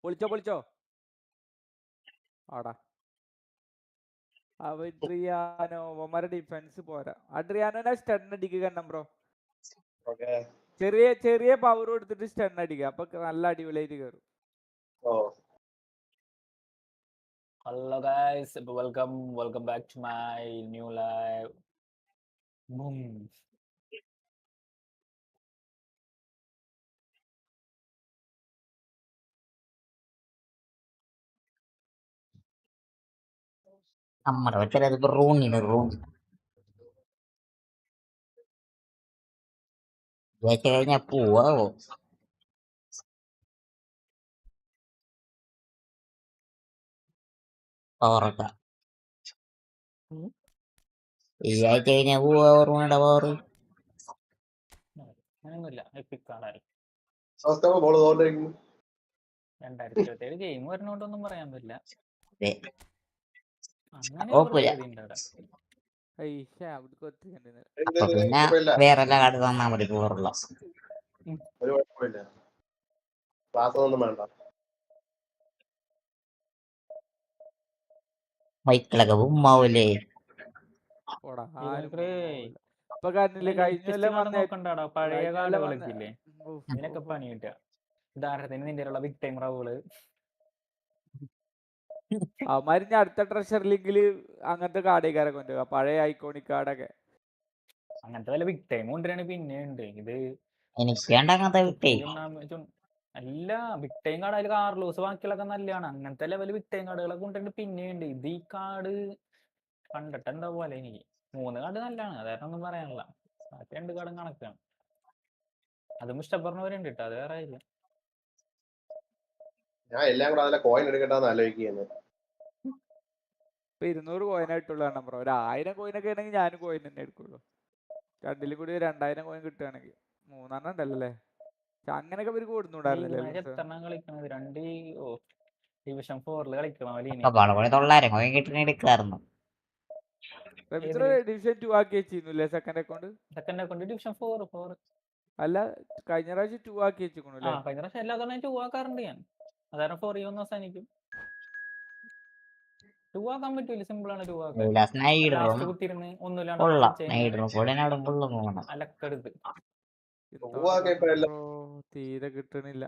പൊളിച്ചോ ആടാ. Adriano ഒമാരെ defence പോരാ. അഡ്രിയാനോനെ stun അടിക്കുക കണ്ണം ബ്രോ. ചെറിയ പവർ കൊടുത്തിട്ട് സ്റ്റൺ അടിക്കുക. അപ്പൊ നല്ല അടിപൊളിയായിട്ട് കയറും. Hello guys, welcome back to my new live. Boom. നമ്മുടെ വെച്ചത് റൂമിന് റൂം കഴിഞ്ഞാ പോവാവോ? പവറൊക്ക ഈ ആഴ്ച കഴിഞ്ഞാ പോവാ. റൂമിന്റെ പവർ അങ്ങനെയൊന്നുമില്ല. എപ്പിക് ആണായിരുന്നു. 2027 ഗെയിം വരുന്നോണ്ടൊന്നും പറയാൻ പറ്റില്ല. അങ്ങനെ അപ്പൊ പിന്നെ വേറെ എല്ലാ കാർഡ് തന്നാ മതി പോറുള്ള. മൈക്കിളൊക്കെ ഉമ്മാവൂലേ? പഴയ കാർഡുകളൊക്കെ ഇല്ലേ, ഇതിനൊക്കെ പണി കിട്ടുക. ഉദാഹരണത്തിന് നിന്റെ ബിഗ് ടൈം റൗള്. അവന്മാര് അടുത്ത ട്രഷർ ലീഗില് അങ്ങനത്തെ കാർഡേക്കാരൊക്കെ കൊണ്ടുപോകുക, പഴയ ഐക്കോണിക് കാർഡൊക്കെ. അങ്ങനത്തെ വല്ല ബിഗ് ടൈം കൊണ്ടുവരാണ് പിന്നെ ഉണ്ട്. ഇത് അല്ല ബിഗ് ടൈം കാർഡ്, അതിൽ കാർലോസ് ബാക്കിയുള്ളൊക്കെ നല്ലതാണ്. അങ്ങനത്തെ ലെവല് ബിഗ് ടൈം കാർഡുകളൊക്കെ കൊണ്ടുവരുന്നുണ്ട് പിന്നെയുണ്ട്. ഇത് ഈ കാർഡ് കണ്ടിട്ട് എന്താ പോലെ എനിക്ക് 3 കാർഡ് നല്ലതാണ്, അതായത് ഒന്നും പറയാനില്ല. ബാക്കി 2 കാർഡും കണക്കാണ്. അതും ഇഷ്ടപ്പെടുന്നവരുണ്ട് കേട്ടോ, അത് വേറെ ഇല്ല. ഞാൻ എല്ലാം കൂടെ അതിലെ കോയിൻ എടുക്കട്ടെന്ന് ആലോചിക്കുന്നത്. ഇപ്പൊ 200 കോയിനായിട്ടുള്ള ബ്രോ. 1000 കോയിനൊക്കെ ആണെങ്കിൽ ഞാനും കോയിൻ തന്നെ എടുക്കുള്ളൂ. രണ്ടിലും കൂടി 2000 കോയിൻ കിട്ടുകയാണെങ്കിൽ 3 ഉണ്ടല്ലേ. അങ്ങനെയൊക്കെ ഇവർക്ക് കൊടുക്കുന്നുണ്ടായിരുന്നില്ല. ഡിവിഷൻ 4 കളിക്കണം. 900 കോയിൻ കിട്ടുന്ന എടുക്കാറുണ്ട്. ഡിവിഷൻ 2 ആക്കി വെച്ചിരുന്നില്ലേ സെക്കൻഡ് അക്കൗണ്ട്? ഡിവിഷൻ 4 അല്ല, കഴിഞ്ഞ പ്രാവശ്യം 2 ആക്കി വെച്ചിരിക്കണല്ലേ? കഴിഞ്ഞ പ്രാവശ്യം എല്ലാ തവണ 2 ആക്കാറുണ്ട് ഞാൻ. അതായത് 4 ഒന്ന് അവസാനിക്കും. 2 ആക്കാൻ പറ്റൂല, സിമ്പിൾ ആണ് 2 ആക്കാൻ. കുത്തിരുന്ന് അലക്കെടുത്ത് തീരെ കിട്ടണില്ല.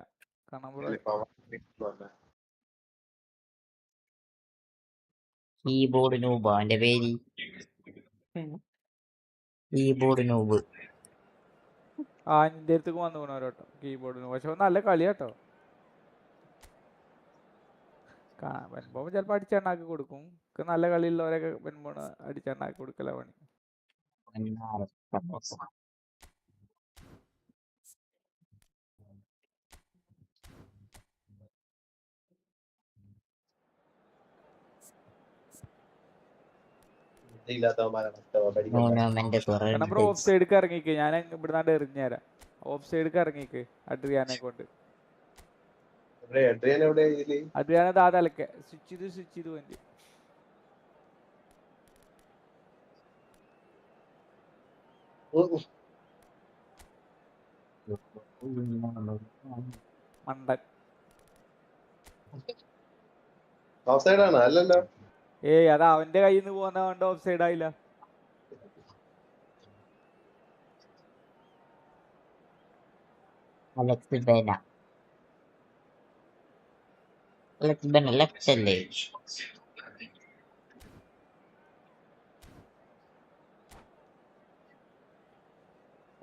കീബോർഡ് നൂബ് അവന്റെ പേര്. കീബോർഡ് നൂബ് നിന്റെ അടുത്തേക്ക് വന്നു പോണോട്ടോ കീബോർഡിന്. പക്ഷെ നല്ല കളിയാട്ടോ. വെൻപോ ചിലപ്പോ അടിച്ചെണ്ണാക്കി കൊടുക്കും. നല്ല കളിയുള്ളവരൊക്കെ വെൻപോ അടിച്ചെണ്ണാക്കി കൊടുക്കല പണി. ഓഫ് സൈഡ് ഇറങ്ങിക്ക്, ഞാൻ ഇവിടുന്നാണ്ട് എറിഞ്ഞുതരാം. ഓഫ് സൈഡ് ഇറങ്ങിക്ക് അഡ്രിയാനെ കൊണ്ട്. അഡ്രിയാനെ താതലക്കെ സ്വിച്ച് ചെയ്ത് വേണ്ടി. മണ്ടൻ. അതാ അവന്റെ കയ്യിൽ നിന്ന് പോകുന്ന കൊണ്ട് ഓഫ് സൈഡ് ആയില്ല.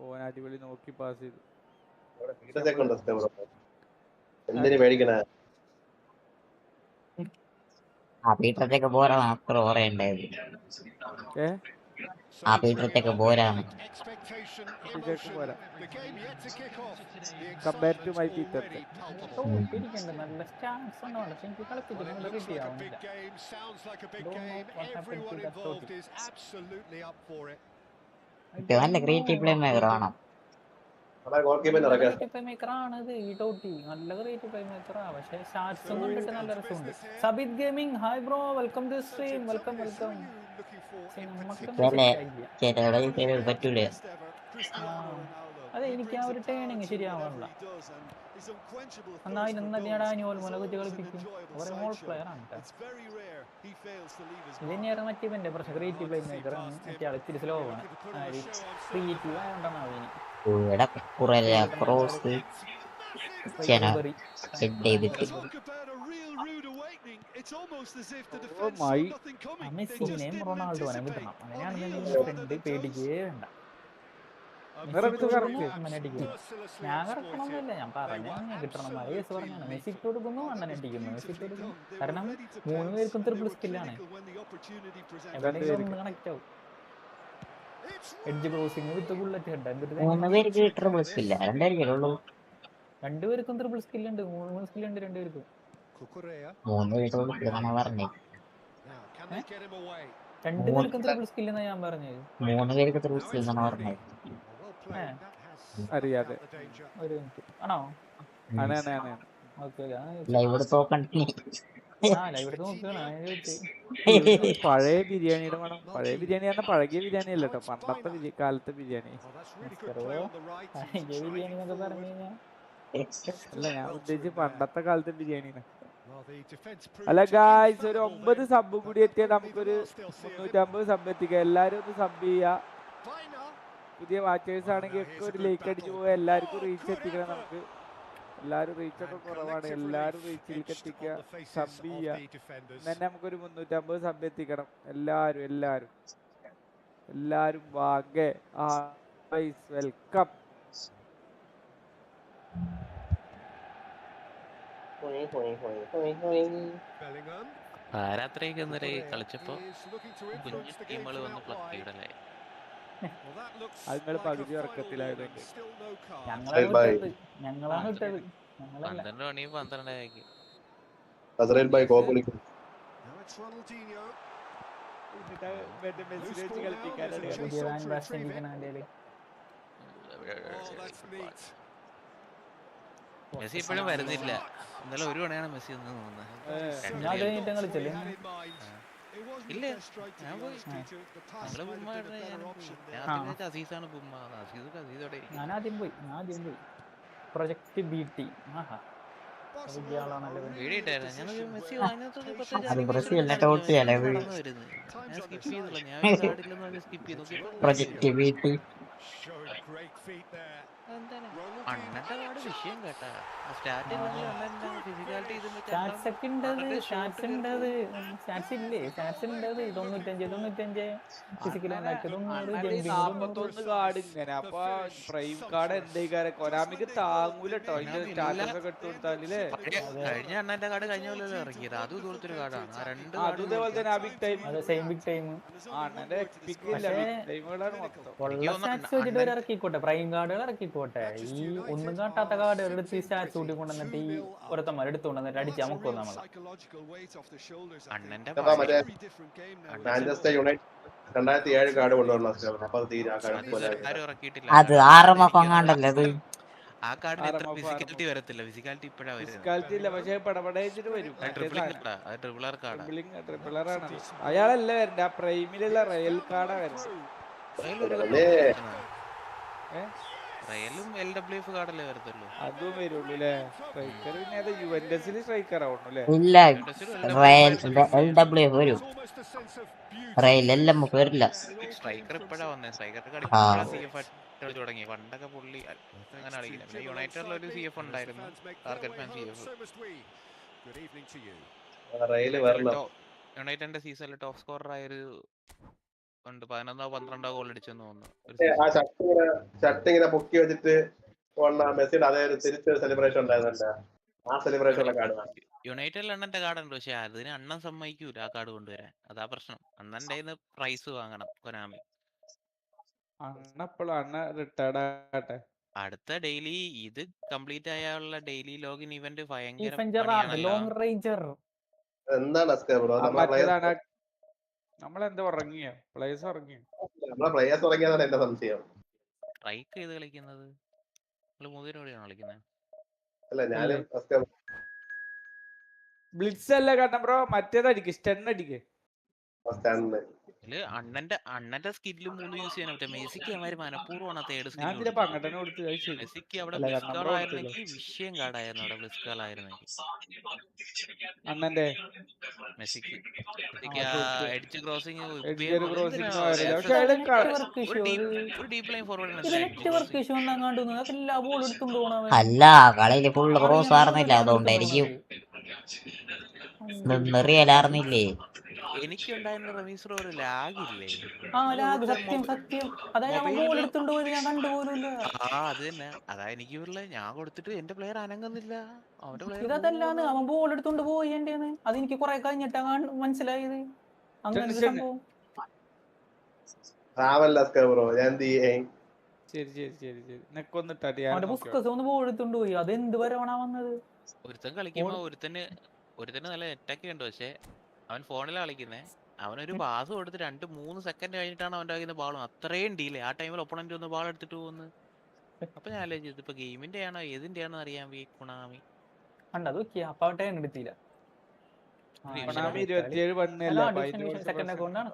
ഓൻ അടിപൊളി നോക്കി പാസ് ചെയ്തു. എന്തിനു പേടിക്കണേ? ആ പീറ്ററത്തേക്ക് പോരാ അത്ര ഓറയുണ്ടായത്. ആ പീറ്ററത്തേക്ക് പോരാണ്. Compare to my Peter. നല്ല സ്റ്റാൻസ് ഒന്നും എനിക്ക് നല്ല ക്രിയേറ്റീവ് പ്ലേ മേക്കർ ആണ്. നല്ല ക്രിയേറ്റീവ് പ്ലേ മേക്കറാ. പക്ഷെ ഷാർട്സും കണ്ടിട്ട് നല്ല രസമുണ്ട്. Sabith gaming, hi bro, welcome to stream. Welcome. പറ്റൂലേ. അതെ എനിക്ക് ആ ഒരു ടേണിങ് ശരിയാവാറില്ല. എന്നാ അതിനെന്നടിയാടാ അനുമോൽ കുത്തി കളിപ്പിക്കും. കുറെ മോൾ പ്ലെയർ ആണ് കേട്ടോ. ഇതിനെയാണ് മറ്റേ ഇവന്റെ പ്രശ്നം. ക്രിയേറ്റീവ് പ്ലേ മേക്കർ ആണ് മറ്റേ ആൾ ഇത്തിരി സ്ലോ ആണ്. ക്രിയേറ്റീവ് ആയതുകൊണ്ടാണ് അവന് ഇവിടെ കുറെ ക്രോസ് റബ്ബറി ഹെഡ് ചെയ്തിട്ട് ഓ മൈ ആ മെസ്സിനെയും റൊണാൾഡോനെ വിടണം. അങ്ങനെയാണെന്നുണ്ടെങ്കിൽ ഫ്രണ്ട് പേടിക്കേ വേണ്ട. മെസ്സി ഇട്ട് കൊടുക്കുന്നു അണ്ണനെ അടിക്കുന്നു. ഞാൻ കിടക്കണമെന്നില്ല, ഞാൻ പറഞ്ഞു കിട്ടണം കേസ് പറഞ്ഞാണ്. മെസ്സി ഇട്ട് കൊടുക്കുന്നു അണ്ണനെ അടിക്കുന്നു. മെസ്സി ഇട്ട് കൊടുക്കുന്നു. കാരണം 3 പേർക്കും ട്രിപ്പിൾ സ്കില്ലാണ്. എവിടെയെങ്കിലും ഒന്ന് കണക്ട് ആവും. എഡ്ജ് ക്രോസിംഗ് വിത്ത് ബുള്ളറ്റ് ഹെഡ്. 3 പേർക്ക് ട്രിപ്പിൾ സ്കില്ല, 2 പേർക്കുള്ളൂ. 2 പേർക്കും ട്രിപ്പിൾ സ്കില്ലുണ്ട്. 3 സ്കില്ലുണ്ട് 2 പേർക്കും. 3 പേരുള്ളൂ പറഞ്ഞേ. 2 പേർക്കും ട്രിപ്പിൾ സ്കില്ലെന്നാ ഞാൻ പറഞ്ഞത്. 3 പേർക്ക് ട്രിപ്പിൾ സ്കിൽ എന്നാണ് പറഞ്ഞത്. അറിയാതെ ഒരു മിനിറ്റ് ആണോ? ഓക്കെ ലൈവ് നോക്കണ്ടേ? ലൈവ് നോക്കുകയാണ്. പഴയ ബിരിയാണിയുടെ മണം. പഴയ ബിരിയാണി പറഞ്ഞാൽ പഴകിയ ബിരിയാണി അല്ല കേട്ടോ, പണ്ടത്തെ കാലത്തെ ബിരിയാണി. ബിരിയാണി എന്നൊക്കെ പറഞ്ഞു കഴിഞ്ഞാൽ അല്ല, ഞാൻ ഉദ്ദേശിച്ച് പണ്ടത്തെ കാലത്തെ ബിരിയാണിയാണ്. അല്ല ഗായ്സ്, ഒരു 9 സബ് കൂടി എത്തിയാൽ നമുക്കൊരു 350 സബ് എത്തിക്കാം. എല്ലാരും ഒന്ന് സബ് ചെയ്യാ. പുതിയ വാച്ചേഴ്സ് ആണെങ്കിൽ ഒക്കെ ഒരു ലൈക്ക് അടിച്ചു പോവുക. എല്ലാവർക്കും റീച്ച് എത്തിക്കണം. നമുക്ക് എല്ലാവരും റീച്ചൊക്കെ കുറവാണ്. എല്ലാവരും റീച്ചിലേക്ക് എത്തിക്കുക, സബ് ചെയ്യുക. തന്നെ നമുക്കൊരു 350 സബ് എത്തിക്കണം. എല്ലാവരും വാങ്ങേ. വെൽക്കം. പാരാത്രയൊക്കെ ഇന്നലെ കളിച്ചപ്പോ കുഞ്ഞു ടീമുകൾ വന്ന് പ്ലക്കിയിടലേ. അത് നിങ്ങൾ പകുതി ഉറക്കത്തിലായതുകൊണ്ട്. ഞങ്ങളാണ് ഇട്ടത്. 12 മണി 12 മെസ്സി ഇപ്പോഴും വരുന്നില്ല. ഇന്നലെ 1 മണിയാണ് മെസ്സി ഒന്ന് തോന്നുന്നത്. ഇല്ല, ഞാൻ പോയി. ഞങ്ങള് അസീസാണ് ബുമ്മ. അസീസോടെ ഞാൻ ആദ്യം പോയി. പ്രൊജക്ട് ബിടി. അണ്ണന്റെ കാർഡ് വിഷയം കേട്ടാ. കാർഡ് ഇങ്ങനെ അപ്പൊ പ്രൈം കാർഡ് എന്തേക്കാരെ കൊനാമിക്ക് താങ്ങൂലട്ടോ. അതിന്റെ സ്റ്റാറ്റസ് ഒക്കെ ഇട്ട് കൊടുത്താലേ. കഴിഞ്ഞ അണ്ണന്റെ കാർഡ് കഴിഞ്ഞ പോലെ ഇറക്കിയത് അതും ഇതുപോലത്തെ കാർഡാണ്. ആ 2 അതും ഇതേപോലെ തന്നെ ബിഗ് ടൈം. ബിഗ് ടൈം അണ്ണന്റെ എക്സ്പിക്കില്ല. ബിഗ് ടൈമുകളാണ് മൊത്തം. ഇറക്കിക്കോട്ടെ, പ്രൈം കാർഡുകൾ ഇറക്കിക്കോട്ടെ. ഈ ഒന്നും കാട്ടാത്ത കാർഡുകൾ എടുത്ത് സ്റ്റാറ്റ്സ് കൂട്ടി കൊണ്ടുവന്നിട്ട് ഈ ഒരുത്തന്മാർ എടുത്തുകൊണ്ടുവന്നിട്ട് അടിച്ച് അമുക്കും നമ്മളെ. അണ്ണന്റെ മാഞ്ചസ്റ്റർ യുണൈറ്റഡ് 2007 കാർഡ് കൊണ്ടുവരണം. അത് 6 മാസങ്ങാണ്ടല്ലേ അത്. ആ കാർഡിന് എത്ര ഫിസിക്കാലിറ്റി വരത്തില്ല. ഫിസിക്കാലിറ്റി ഇപ്പഴാ ഫിസിക്കാലിറ്റി ഇല്ല, പക്ഷെ പടപടയിട്ട് വരും. ട്രിപ്പിളറാണ്. അയാളല്ല വരണ്ട, ആ പ്രൈമിലുള്ള റയൽ കാർഡാ വരണ്ട. റയലും LWF കാർഡല്ലേ വരത്തുള്ളൂ. അതും വരുള്ളൂ അല്ലേ. സ്ട്രൈക്കർ പിന്നെ അത് യുവന്റസിൽ സ്ട്രൈക്കർ ആവണു അല്ലേ? ഇല്ല, LWF വരും. റയൽ എല്ലാം നമുക്ക് വരില്ല. സ്ട്രൈക്കർ ഇപ്പഴാ വന്നേ. സ്ട്രൈക്കർ തുടങ്ങി. പണ്ടൊക്കെ പുള്ളി അങ്ങനെ കളിക്കില്ല. പിന്നെ യുണൈറ്റഡിൽ ഒരു CF ഉണ്ടായിരുന്നു, ടാർഗറ്റ് മാൻ CF. യുണൈറ്റഡിന്റെ സീസണിൽ ടോപ്പ് സ്കോറർ ആയൊരു ഉണ്ട്. 11-12 ഗോൾ അടിച്ചെന്ന് തോന്നുന്നു. ചട്ടിങ്ങനെ പൊക്കി വെച്ചിട്ട് മെസ്സിയുടെ അതേ ഒരു തിരിച്ചൊരു സെലിബ്രേഷൻ ഉണ്ടായിരുന്നല്ലോ. ആ സെലിബ്രേഷനുള്ള കാർഡ് യുണൈറ്റഡിൽ അണ്ണന്റെ കാർഡ് ഉണ്ട്, പക്ഷെ അതിന് അണ്ണൻ സമ്മതിക്കൂല ആ കാർഡ് കൊണ്ടുവരാൻ. അതാ പ്രശ്നം. അണ്ണന്റെ പ്രൈസ് വാങ്ങണം കൊനാമി. അടുത്ത ഡെയിലി ഇത് കംപ്ലീറ്റ് ആയുള്ള ഡെയിലി ലോഗിൻ ഇവന്റ് ഭയങ്കര നമ്മളെന്താ ഉറങ്ങിയോ? പ്ലേയേഴ്സ് ഉറങ്ങിയോ? പ്ലേയേഴ്സ് ഉറങ്ങിയതാണ് എന്റെ സംശയം. സ്ട്രൈക്ക് ചെയ്ത് കളിക്കുന്നത് മുതിരോടെയാണ് കളിക്കുന്നത്. അല്ല ഞാനും ബ്ലിറ്റ്സ് അല്ല കേട്ടോ ബ്രോ, മറ്റേതടിക്ക് സ്റ്റൺ അടിക്ക്. അണ്ണന്റെ സ്കില്ല് 3 യൂസ് ചെയ്യാൻ പറ്റും. മെസ്സിക്ക് അവന്മാര് മനഃപൂർവ്വമാണ് തേർഡ് ഞാൻ സ്കില്ല് ഇതിലപ്പോ കൊടുത്തത്. അങ്ങോട്ട് കൊടുത്തു, അത് ശരി. മെസ്സിക്ക് അവിടെ അല്ല, ബ്ലിസ്കാൾ നമ്പർ കൊടുത്തില്ലേ ആയിരുന്നെങ്കിൽ വിഷയം കാർഡായിരുന്നു. അവിടെ ബ്ലിസ്കാൾ ആയിരുന്നെങ്കിൽ അണ്ണന്റെ മെസ്സിക്ക് ആ സൂക്ക് എഡ്ജ് ക്രോസിങ് എഡ്ജൊരു എന്തിനാ ക്രോസിങ്ങിന് വരില്ല. പക്ഷെ ഇതൊക്കെ അതില് നെറ്റ്വർക്ക് ഇഷ്യൂ. ഒരു ഡീപ്പ് ലൈൻ ഫോർവേഡ് ഇത് നെറ്റ്വർക്ക് ഇഷ്യൂ ഒന്നങ്ങാണ്ട് അതൊക്കെ എല്ലാ ബോൾ എടുത്തുകൊണ്ട് പോകണവൻ അല്ല കളിയില് ഫുള്ള് ക്രോസ് ആർന്നില്ല, അതുകൊണ്ടായിരിക്കും റിയലാർന്നില്ലേ. എനിക്കുണ്ടായിരുന്ന റമീസ് ഒരു ലാഗില്ലേ? ലാഗ് സത്യം. അതായത് അവൻ ബോൾ എടുത്തുകൊണ്ട് പോയത് ഞാൻ കണ്ടുപോലുമില്ല. അത് തന്നെ, അതാ എനിക്ക് ഞാൻ കൊടുത്തിട്ട് എന്റെ പ്ലെയർ അനങ്ങുന്നില്ല. അവന്റെ പ്ലെയർ ഇതല്ലാന്ന് അവൻ ബോൾ എടുത്തോണ്ട് പോയി എന്റെ. അതെനിക്ക് കുറെ കഴിഞ്ഞിട്ടാ മനസ്സിലായത് അങ്ങനെ സംഭവം. അവന്റെ പുസ്തകം ഒന്ന് ബോൾ എടുത്തോണ്ട് പോയി. അതെന്ത് വരവാണാ വന്നത്? ഒരുത്തൻ കളിക്കുമ്പോ ഒരുത്തന് നല്ല നെറ്റൊക്കെ ഉണ്ട്. പക്ഷെ അവൻ ഫോണിലാണ് കളിക്കുന്നേ. അവനൊരു പാസ് കൊടുത്ത് 2-3 സെക്കൻഡ് കഴിഞ്ഞിട്ടാണ് അവന്റെ കയ്യിൽ നിന്ന് ബാളും. അത്രയും ഡീലേ. ആ ടൈമിൽ ഒപ്പണന്റ് ഒന്ന് ബാൾ എടുത്തിട്ട് പോകുന്നു. അപ്പൊ ഞാൻ ആലോചിച്ചത് ഇപ്പൊ ഗെയിമിന്റെ ആണോ ഏതിന്റെ ആണോ അറിയാൻ കുണാമി കണ്ടത് അപ്പൊ ടൈം എടുത്തില്ല. സെക്കൻഡ് അക്കൗണ്ടാണ്.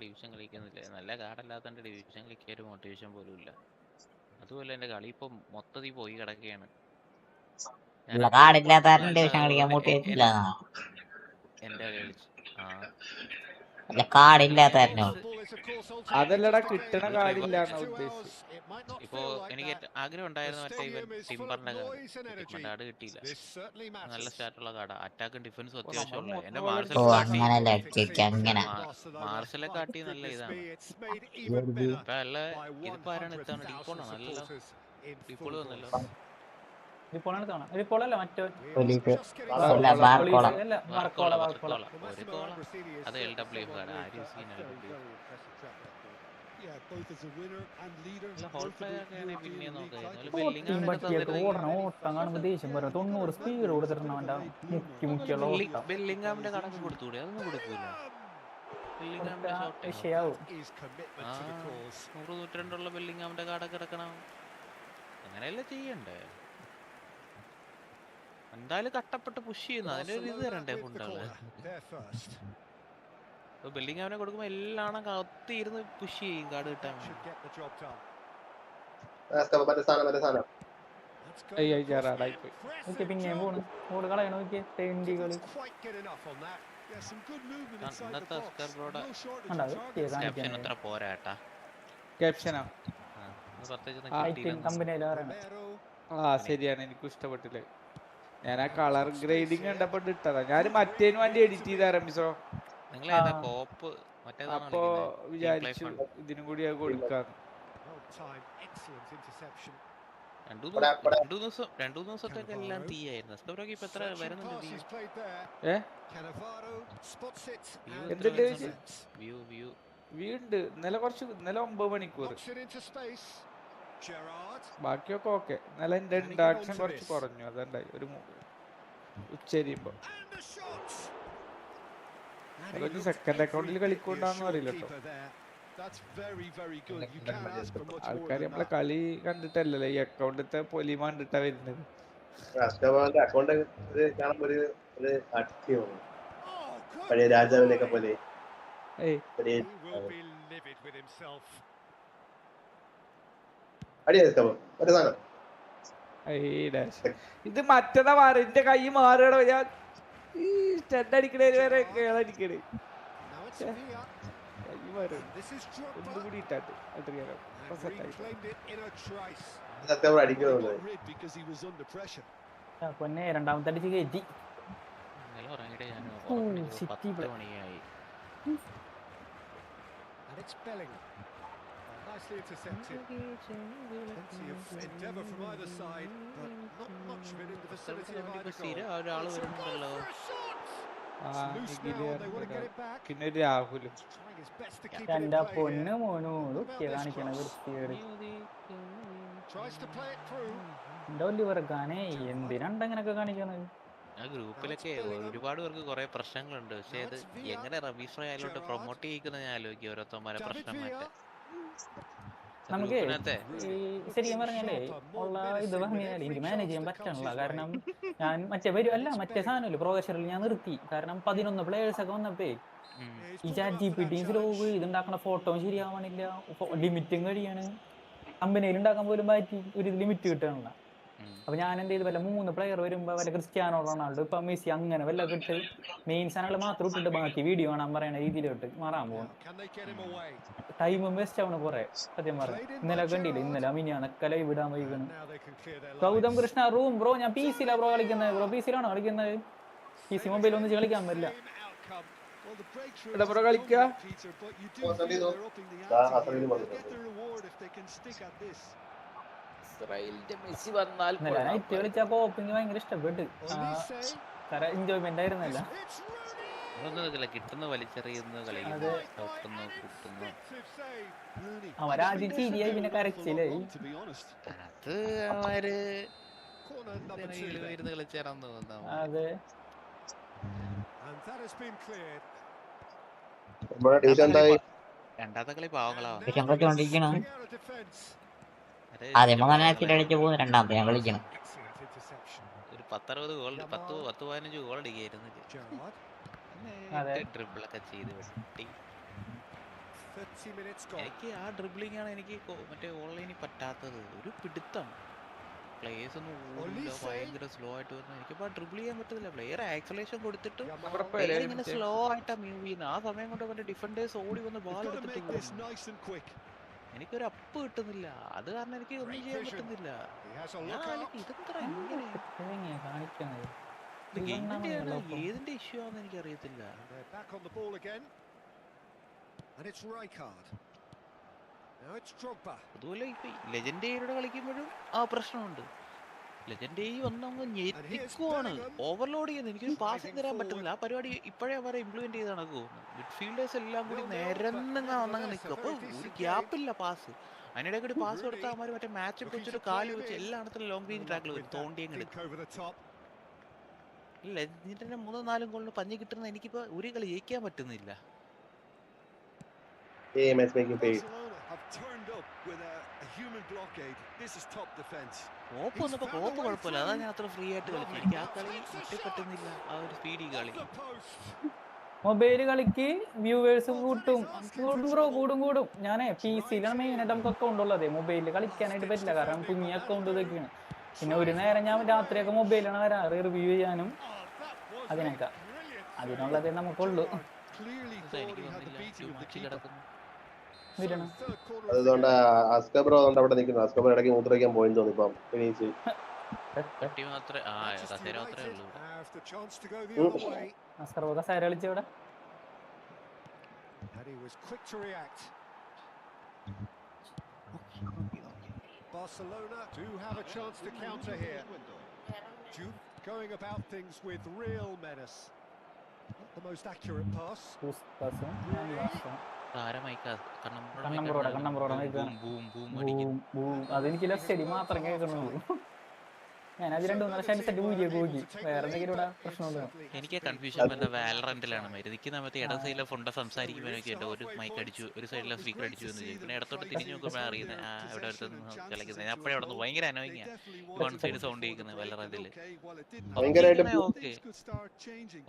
ഡിവിഷൻ കളിക്കുന്നില്ല. നല്ല കാർഡല്ലാത്തന്റെ ഡിവിഷൻ കളിക്കാൻ ഒരു മോട്ടിവേഷൻ പോലും ഇല്ല. അതുപോലെ എന്റെ കളി ഇപ്പൊ മൊത്തത്തിൽ പോയി കിടക്കുകയാണ്. കാർഡില്ലാത്ത ഡിവിഷൻ കളിക്കാൻ മോട്ടിവേറ്റില്ല. എന്റെ കളിച്ച് അല്ല, കാർഡില്ലാത്തോ അതല്ലടാ, കിട്ടണ കാർഡില്ലാന്ന ഉദ്ദേശിച്ചു. ഇപ്പൊ എനിക്ക് ആഗ്രഹം ഉണ്ടായിരുന്നു മറ്റേ ഇവൻ ടിംബറിന്റെ കാർഡ് കിട്ടിയില്ല. നല്ല സ്റ്റാറ്റുള്ള കാർഡാ. അറ്റാക്കും ഡിഫൻസും അത്യാവശ്യമുള്ള. എന്റെ മാർഷലെ കാട്ടി നല്ല ഇതാണ്. ഇപ്പൊ നല്ല ഇതിപ്പോ ആരാണ് എത്താണ്? ഡീപ്പോളാണ്. നല്ല ഡീപ്പോള് വന്നല്ലോ. അത് LW കാർഡ്. ആരും സ്പീഡ് കൊടുത്തിട്ടുണ്ട്. ബെല്ലിംഗാമിന്റെ കണക്ക് കൊടുത്തൂടെ? അതൊന്നും കൊടുക്കൂല. ബെല്ലിംഗാമിന്റെ ബെല്ലിംഗാമിന്റെ കാർഡൊക്കെ എടുക്കണം. അങ്ങനെയല്ലേ ചെയ്യണ്ടേ? എന്തായാലും കഷ്ടപ്പെട്ട് പുഷ് ചെയ്യുന്നു. അതിനൊരു ഇത് തരണ്ടേ ഫുണ്ടാള്. ബെല്ലിംഗാമിനെ കൊടുക്കുമ്പോ എല്ലാം കത്തിയിരുന്ന് പുഷ് ചെയ്യും കാർഡ് കിട്ടാൻ വേണ്ടി. പിന്നെ ബോള് കളയണ നോക്കിയേ. ഇന്നത്തെ ഓസ്കർ ബ്രോയുടെ ക്യാപ്ഷൻ അത്ര പോരാട്ടാ. ക്യാപ്ഷനാ ശരിയാണ്, എനിക്കും ഇഷ്ടപ്പെട്ടില്ല. ഞാൻ ആ കളർ ഗ്രേഡിങ് കണ്ടപ്പോ ഇട്ടതാ. ഞാൻ മറ്റേന് വേണ്ടി എഡിറ്റ് ചെയ്ത റമീസോ. അപ്പൊ വിചാരിച്ചു ഇതിനും കൂടി കൊടുക്കാന്ന്. രണ്ടു ദിവസത്തേക്ക് എല്ലാം തീയായിരുന്നു. ഇപ്പൊ എത്ര വരുന്നുണ്ട്? വീണ്ട് ഇന്നലെ 9 മണിക്കൂർ. ബാക്കിയൊക്കെ ഓക്കെ. ഇന്നലെ എന്റെ ഇൻട്രാക്ഷൻ കുറച്ച് കുറഞ്ഞു. അതുണ്ടായി ഒരു ഉച്ചരിയുമ്പോ. അതൊക്കെ സെക്കൻഡ് അക്കൗണ്ടിൽ കളിക്കൊണ്ടാന്ന് അറിയില്ല കേട്ടോ. ആൾക്കാർ നമ്മളെ കളി കണ്ടിട്ടല്ലല്ലോ ഈ അക്കൗണ്ടിലത്തെ പൊലിമ കണ്ടിട്ടാ വരുന്നത്. പഴയ രാജാവിനെയൊക്കെ പോലെ. ഇത് മറ്റേതാ മാറി. എന്റെ കൈ മാറണോ? ഞാൻ സ്റ്റഡടിക്കണേ വരെ കേളടിക്കണേ. കൈ മാറി ഒന്നുകൂടി ഇട്ടാട്ട് പൊന്നെ രണ്ടാമത്തെ അടിച്ച് കയറ്റി. Nicely intercepted. Plenty of endeavour from either side, but not much of it in the vicinity of either goal. It's a goal for a shot! It's loose now, they want to get it back. പിന്നെ രാഹുലും Trying his best to keep it in play here. Tries to play it through. എന്തിനാണ്ടങ്ങനൊക്കെ കാണിക്കണത്? ആ ഗ്രൂപ്പിലൊക്കെ ഒരുപാട് പേർക്ക് കുറെ പ്രശ്നങ്ങളുണ്ട്. പക്ഷെ ഇത് എങ്ങനെ റമീസ് റോയിലോട്ട് പ്രൊമോട്ട് ചെയ്യിക്കുന്ന ഞാൻ ആലോചിക്കും. ഓരോരുത്തന്മാരെ പ്രശ്നം മാറ്റാൻ നമുക്ക് ഈ ശരിക്കും പറഞ്ഞാലേ ഉള്ള ഇത് പറഞ്ഞാൽ എനിക്ക് മാനേജ് ചെയ്യാൻ പറ്റണില്ല. കാരണം ഞാൻ മറ്റേ സാധനമല്ലേ പ്രൊഫഷണൽ ഞാൻ നിർത്തി. കാരണം 11 പ്ലേയേഴ്സ് ഒക്കെ വന്നപ്പോ ഈ ചാറ്റ് GPT സ്ലോവ് ഇതുണ്ടാക്കണ ഫോട്ടോ ശരിയാവണില്ല, ലിമിറ്റും കഴിയാണ്. കമ്പനിയിൽ ഉണ്ടാക്കാൻ പോലും പറ്റി ഒരു ലിമിറ്റ് കിട്ടണില്ല. അപ്പൊ ഞാൻ എന്ത് ചെയ്തു, വല്ല 3 പ്ലെയർ വരുമ്പോ വല്ല ക്രിസ്ത്യാനോ റൊണാൾഡോ ഇപ്പൊ മെസ്സി അങ്ങനെ വല്ല ഇട്ട് മെയിൻ സാധനങ്ങൾ മാത്രം ഇട്ടിട്ട് ബാക്കി വീഡിയോ കാണാൻ പറയണ രീതിയിലോട്ട് മാറാൻ പോകും. ടൈമും വേസ്റ്റ് ആവണ കുറെ സത്യം പറയാം. ഇന്നലെ കണ്ടില്ല, ഇന്നലെ മിനിയാന്നൊക്കെ ലൈവ് ഇടാൻ വൈകണം. ഗൗതം കൃഷ്ണ റൂം ബ്രോ, ഞാൻ PC-ലാ ബ്രോ കളിക്കുന്നത്. ബ്രോ PC-ലാണോ കളിക്കുന്നത്? PC മൊബൈൽ ഒന്നും കളിക്കാൻ പറ്റില്ല. ബ്രോ കളിക്കുക മെസ്സി വന്നാൽ നൈറ്റ് കളിച്ചാ പോപ്പിങ് ഭയങ്കര ഇഷ്ടപ്പെട്ട്. എൻജോയ്മെന്റ് ആയിരുന്നല്ല. കിട്ടുന്ന വലിച്ചെറിയുന്നു, കളിക്കുന്നു. അവരാദ്യം ചിരിയായി പിന്നെ കരച്ചിലായി. അത് അവര് കളിച്ചാറാന്ന് തോന്നുന്നു. അതെ, രണ്ടാമത്തെ കളി പാവങ്ങളാ. ആദ്യം അടിച്ചു പോകുന്നു, രണ്ടാമത്തെ ഞാൻ കളിക്കണം. ഒരു 10-60 ഗോൾ 10-15 ഗോൾ അടിക്കായിരുന്നു. ഡ്രിബിളൊക്കെ ചെയ്ത് വെട്ടി. എനിക്ക് ആ ഡ്രിബിളിംഗ് ആണ് എനിക്ക് മറ്റേ ഓൺലൈനിൽ പറ്റാത്തത്. ഒരു പിടുത്തം പ്ലേയേഴ്സ് ഒന്നും ഓടില്ല, ഭയങ്കര സ്ലോ ആയിട്ട് വരുന്നത്. എനിക്കിപ്പോ ഡ്രിബിൾ ചെയ്യാൻ പറ്റുന്നില്ല. പ്ലെയർ ആക്സലേഷൻ കൊടുത്തിട്ട് ഇങ്ങനെ സ്ലോ ആയിട്ടാ മൂവ് ചെയ്യുന്നത്. ആ സമയം കൊണ്ട് മറ്റേ ഡിഫൻഡേഴ്സ് ഓടി വന്ന് ബാൾ എടുത്തിട്ട് പോകും. എനിക്കൊരു അപ്പ് കിട്ടുന്നില്ല. അത് കാരണം എനിക്ക് ഒന്നും ചെയ്യാൻ പറ്റുന്നില്ല. ഏതിന്റെ ഇഷ്യൂ ആണെന്ന് എനിക്ക് അറിയത്തില്ല. അതുപോലെ ഇപ്പൊ ലെജൻഡേരിയുടെ കളിക്കുമ്പോഴും ആ പ്രശ്നമുണ്ട്. ലെജൻഡേരി വന്നങ്ങ് ഞെരിക്കുവാണ്, ഓവർലോഡ് ചെയ്യുന്നത്. എനിക്കൊരു പാസിംഗ് തരാൻ പറ്റുന്നില്ല. ആ പരിപാടി ഇപ്പോഴേ അവരെ ഇംപ്ലിമെന്റ് ചെയ്ത് നടക്കുമോ. മിഡ്ഫീൽഡേഴ്സ് എല്ലാം കൂടി നിരന്നങ്ങ് വന്നങ്ങ് നിൽക്കും. അപ്പൊ ഒരു ഗ്യാപ്പില്ല പാസ്. അതിനിടെ കൂടി പാസ് കൊടുത്താൽ അവന്മാർ മറ്റേ മാച്ച് വെച്ചിട്ട് കാല് വെച്ച് എല്ലായിടത്തും ലോങ് റേഞ്ച് ട്രാക്കിൽ വരും, തോണ്ടിയങ്ങ് എടുക്കും. ഇല്ല, എന്നിട്ട് 3-4 ഗോളിന് പഞ്ഞി കിട്ടുന്ന എനിക്കിപ്പോ ഒരു കളി ജയിക്കാൻ പറ്റുന്നില്ല. കോപ്പ് വന്നപ്പോ കോപ്പ് കുഴപ്പമില്ല, അതാ ഞാൻ അത്ര ഫ്രീ ആയിട്ട് കളിച്ചു. എനിക്ക് ആ കളി പറ്റുന്നില്ല, ആ ഒരു സ്പീഡി കളി. മൊബൈല് കളിക്ക് വ്യൂവേഴ്സ് കൂടും. ഞാനേ PC-ലാണ് മെയിനായിട്ട് നമുക്ക് അക്കൗണ്ട് ഉള്ളത്. മൊബൈലിൽ കളിക്കാനായിട്ട് പറ്റില്ല, കാരണം കുഞ്ഞി അക്കൗണ്ട് ഇതൊക്കെയാണ്. പിന്നെ ഒരു നേരം ഞാൻ രാത്രിയൊക്കെ മൊബൈലാണ് വരാറ് റിവ്യൂ ചെയ്യാനും അതിനൊക്കെ. അതിനുള്ളതേ നമുക്കുള്ളൂ. അതുകൊണ്ട് അസ്കബ്രോ അവിടെ നിൽക്കുന്നു. അസ്കബ്രോ ഇടയ്ക്ക് മൂത്രയ്ക്കാൻ പോയി തോന്നിപ്പം. കളിച്ചവിടെ Barcelona do have a chance to counter here. Jude going about things with real menace. Not the most accurate pass. അതെനിക്ക് ലെഫ്റ്റ് മാത്രം കേൾക്കുന്നുള്ളൂ. ഞാൻ അത് 2-3 പ്രാവശ്യം പോയി. വേറെ എന്തെങ്കിലും പ്രശ്നമുണ്ടോ? എനിക്ക് കൺഫ്യൂഷൻ വാലറന്റിലാണ്. എനിക്ക് മറ്റേ ഇട സൈഡിലെ ഫുണ്ട സംസാരിക്കുമ്പോഴൊക്കെ ഒരു മൈക്ക് അടിച്ചു, ഒരു സൈഡിലെ സ്പീക്കർ അടിച്ചു എന്ന് ചോദിക്കും. പിന്നെ ഇടത്തോട്ട് തിരിഞ്ഞു നോക്കുമ്പോൾ അറിയുന്നത് ഇവിടെ കളിക്കുന്നത്. ഞാൻ അപ്പോഴേ അവിടെ നിന്ന് ഭയങ്കര അനോയിങ് വൺ സൈഡ് സൗണ്ട് കേൾക്കുന്നത് വാലറന്റില്.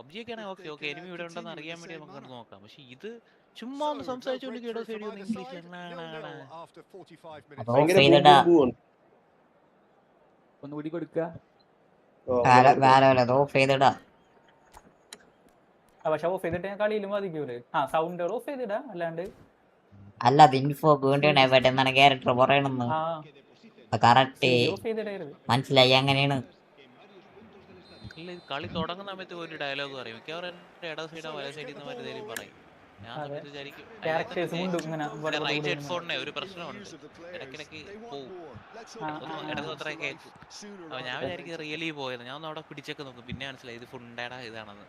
പബ്ജിയൊക്കെ ആണെങ്കിൽ ഓക്കെ എനിമി ഇവിടെ ഉണ്ടെന്ന് അറിയാൻ വേണ്ടി നമുക്ക് നോക്കാം. പക്ഷെ ഇത് ചുമ്മാ ഒന്ന് സംസാരിച്ചുകൊണ്ട് ഇട സൈഡിൽ ഒന്ന് ഇംഗ്ലീഷിലാണ്. ഒന്നുകൂടി കൊടുക്കുക. പക്ഷെ ഓഫ് ചെയ്തിട്ട് ഞാൻ കളിയിലും ബാധിക്കൂലേ? സൗണ്ട് ഓഫ് ചെയ്തിടാ, അല്ലാണ്ട് അല്ല ഇൻഫോ വേണ്ടിയാണ് ക്യാരക്ടർ പറയണെന്ന് കറക്റ്റ് മനസ്സിലായി. അങ്ങനെയാണ് കളി തുടങ്ങുന്ന സമയത്ത് ഒരു ഡയലോഗ് പറയും. മിക്കവാറും ഇട സൈഡോ വല സൈഡിൽ നിന്ന് എന്തെങ്കിലും പറയും. ഞാൻ വിചാരിക്കും റൈറ്റ് ഹെഡ്ഫോണിനെ ഒരു പ്രശ്നമുണ്ട്, ഇടയ്ക്കിടയ്ക്ക് പോവും, ഇടത് അത്ര കേൾക്കും. അപ്പൊ ഞാൻ വിചാരിക്കും റിയലി പോയത്. ഞാൻ ഒന്ന് അവിടെ പിടിച്ചൊക്കെ നോക്കും, പിന്നെ മനസ്സിലായി ഇത് ഫുണ്ടേടാ ഇതാണെന്ന്.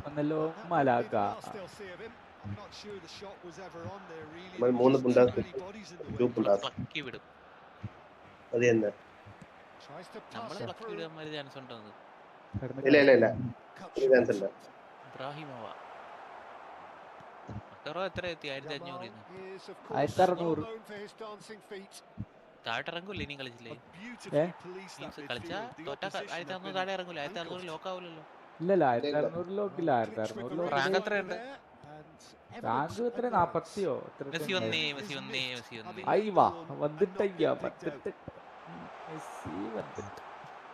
ഒന്നല്ലോ മലാക്ക 3 പുണ്ടാസ് വിടും. അത് തന്നെ നമ്മളെ പ്ലക്ക് വിടാൻ ചാൻസ് ഉണ്ടോ? ഇല്ല ചാൻസ് ഇല്ല. ഇബ്രാഹിമോവ എത്ര എത്തി 1500 is, of course, 1600. well known for his dancing feet. താഴെ ഇറങ്ങൂല്ലേ ഇനി കളിച്ചില്ലേ? Beautifully policed that കളിച്ചാ midfield. The തോറ്റ opposition have 1600 been താഴെ ഇറങ്ങൂല. 1600 handcuffed. ലോക്ക് ആവൂലല്ലോ. ഇല്ലല്ല 1600 ലോക്കില്ല. Glitch with the 1600 race rank line എത്രയുണ്ട്? there, and റാങ്ക് evidence എത്ര advance. 40യോ മെസ്സി Well, ഒന്നേ he's Messi ഒന്നേ missed മെസ്സി ഒന്നേ. having അയ്യവാ label on and വന്നിട്ടയ്യ not get picked out. Messi വന്നിട്ട്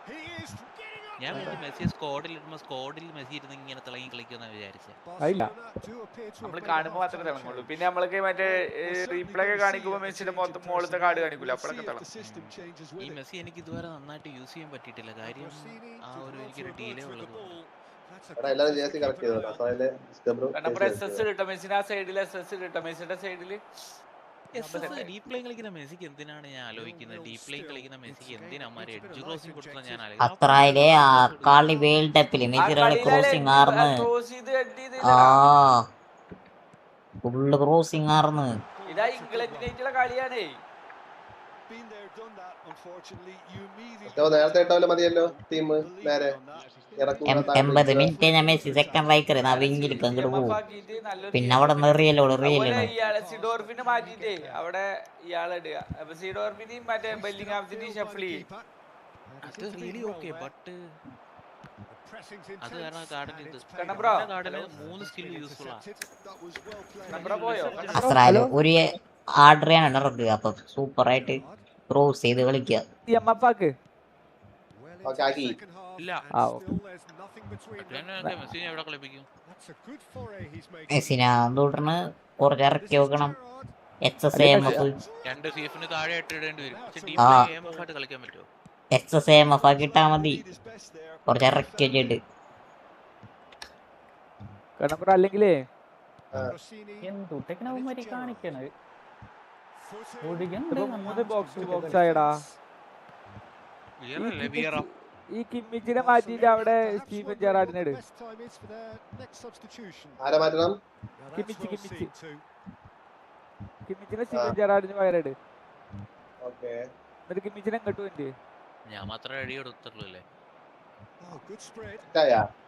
He is getting up ഞാൻ there. വിചാരിച്ചു Messi സ്ക്വാഡിൽ ഇടുമ്പോൾ സ്ക്വാഡിൽ Messi ഇരുന്ന് ഇങ്ങനെ തിളങ്ങി കളിക്കുമെന്നാണ് വിചാരിച്ചത്. അയില്ല Barcelona do appear to have നമ്മൾ made a കാണുമ്പോൾ മാത്രമേ half-time തിളങ്ങുള്ളൂ. change. പിന്നെ നമ്മൾക്ക് മറ്റേ റീപ്ലേ ഒക്കെ കാണിക്കുമ്പോൾ മെസ്സിന്റെ മൊത്തം മുകളിലത്തെ കാർഡ് കാണിക്കൂല, അപ്പോഴൊക്കെ We'll see if the തിളങ്ങും. system changes ഈ with it. മെസ്സി എനിക്ക് ഇതുവരെ നന്നായിട്ട് യൂസ് ചെയ്യാൻ പറ്റിയിട്ടില്ല. കാര്യം ആ ഒരു എനിക്കൊരു ഡീലേ ഉള്ളത് കൊണ്ട്. That's a എടാ good എല്ലാരും system jersey to correct keep an ചെയ്തോ. eye on. അസാലിന്റെ സ്റ്റെബ്രു കാരണം SS കിട്ടും മെസ്സിന്. ആ സൈഡിൽ SS കിട്ടും മെസ്സിന്റെ സൈഡിൽ. ഡീപ് കളിക്കുന്ന മെസ്സിക്ക് എന്തിനാണ് ഞാൻ ആലോചിക്കുന്നത്? ഡീപ് കളിക്കുന്ന മെസ്സിക്ക് എന്തിനാമാര് എഡ്ജ് ക്രോസിംഗ് കൊടുത്താൽ ഞാൻ അത്രയിലെ ആ കളി വേൾഡ് കപ്പില് മെസ്സിയുടെ ക്രോസിംഗ് ആർന്ന്. ക്രോസ് ചെയ്ത് കട്ട് ആ ചെയ്തില്ല. ഫുള്ള് ക്രോസിംഗ് ആർന്ന്. ഇതാ ഇംഗ്ലണ്ടിനായിട്ടുള്ള കളിയാണേ. Been there, done that. Unfortunately, you മറ്റോ നേരത്തെ ഇട്ടവരെ മതിയല്ലോ ടീം നേരെ ഇറക്കുക 80 മിനിറ്റ് കഴിഞ്ഞാൽ മെസ്സി സെക്കൻഡ് റൈക്കർ ആ വിങ്ങിലേക്ക് അങ്ങോട്ട് പോകും. പിന്നെ അവിടെ നിറിയല്ലോ അതുപോലെ റിയലാണ്. ഇയാളെ സിഡോർഫിനെ മാറ്റിട്ടേ അവിടെ ഇയാളെ ഇടുക. അപ്പൊ സിഡോർഫിനെയും മറ്റേ ബെല്ലിംഗ്ഹാംസിനെയും ഷഫിൾ ചെയ്യും. അത് റിയലി ഓക്കെ. ബട്ട് അത് കാരണം കണ്ണബ്രോ കാർഡിന് 3 സ്കിൽ യൂസ്ഫുൾ ആണ്. കണ്ണബ്രോ പോയോ? അസ്രാല് ഒരു ആർഡറിയാണ് ഇറക്കുക. അപ്പൊ സൂപ്പർ ആയിട്ട് ക്രോസ് ചെയ്ത് കളിക്കുക. എമ്മപ്പാക്ക് ഓക്കെ ആക്കി. ഇല്ല ആ മെസ്സിനെ എവിടെ കളിപ്പിക്കും? മെസ്സിനെ തോട്ടിന് കുറച്ച് ഇറക്കി വെക്കണം. XSAMF 2 സീഫിന് താഴെ ഇട്ടിടേണ്ടി വരും. പക്ഷെ ആ ഡീപ്പ് ആയിട്ട് കളിക്കാൻ പറ്റുമോ? XSAMF ആക്കി ഇട്ടാ മതി. കുറച്ച് ഇറക്കി വെച്ചിട്ട് കണ്ണബ്രോ അല്ലെങ്കിലേ എന്തുട്ടേക്കണവന്മാര് കാണിക്കണത് ഇപ്പൊ 3 ബോക്സ് ടു ബോക്സ് ആയടാ. ഈ കിമ്മിച്ചിനെ മാറ്റിട്ട് അവിടെ സ്റ്റീഫൻ ജെറാർഡിനെ ഇട്. ആരെ മാറ്റണം? കിമ്മിച്ചിനെ സ്റ്റീഫൻ ജെറാർഡിന് പകരം. ഓക്കെ എന്നിട്ട് കിമ്മിച്ചിനെ ഇങ്ങോട്ട് വേണ്ടി. ഞാൻ മാത്രമേ അടി കൊടുത്തുള്ളൂ അല്ലേ?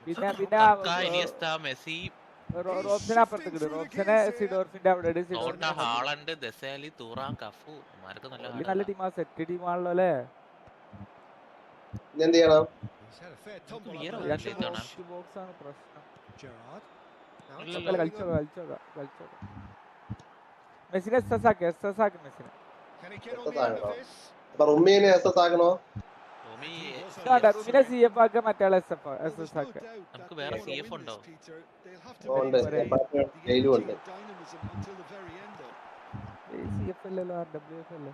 പിന്നെ മെസ്സി റോബ്സനെ അപ്പുറത്തേക്ക് ഇട്. റോബ്സനെ സിഡോർഫിന്റെ അവിടെ ഇട്. ഹാളണ്ട് ദസാലി തൂറാൻ കഫു മാർക്ക് നല്ല ടീമാ. സെറ്റ് ടീമാണല്ലോ അല്ലേ? എന്ത് ചെയ്യണം? ബോക്സ് ആണ് പ്രശ്നം. മെസ്സിനെ SS ആക്കി മെസ്സിനെ. അപ്പൊ റുമ്മീനെ SS ആക്കണോ? റുമിനെ CF ആക്ക, മറ്റേ SS ആക്ക. നമുക്ക് വേറെ CF ഉണ്ടോ? ഉണ്ട്, ജയിലും ഉണ്ട്. CF അല്ലല്ലോ, RWF അല്ലേ?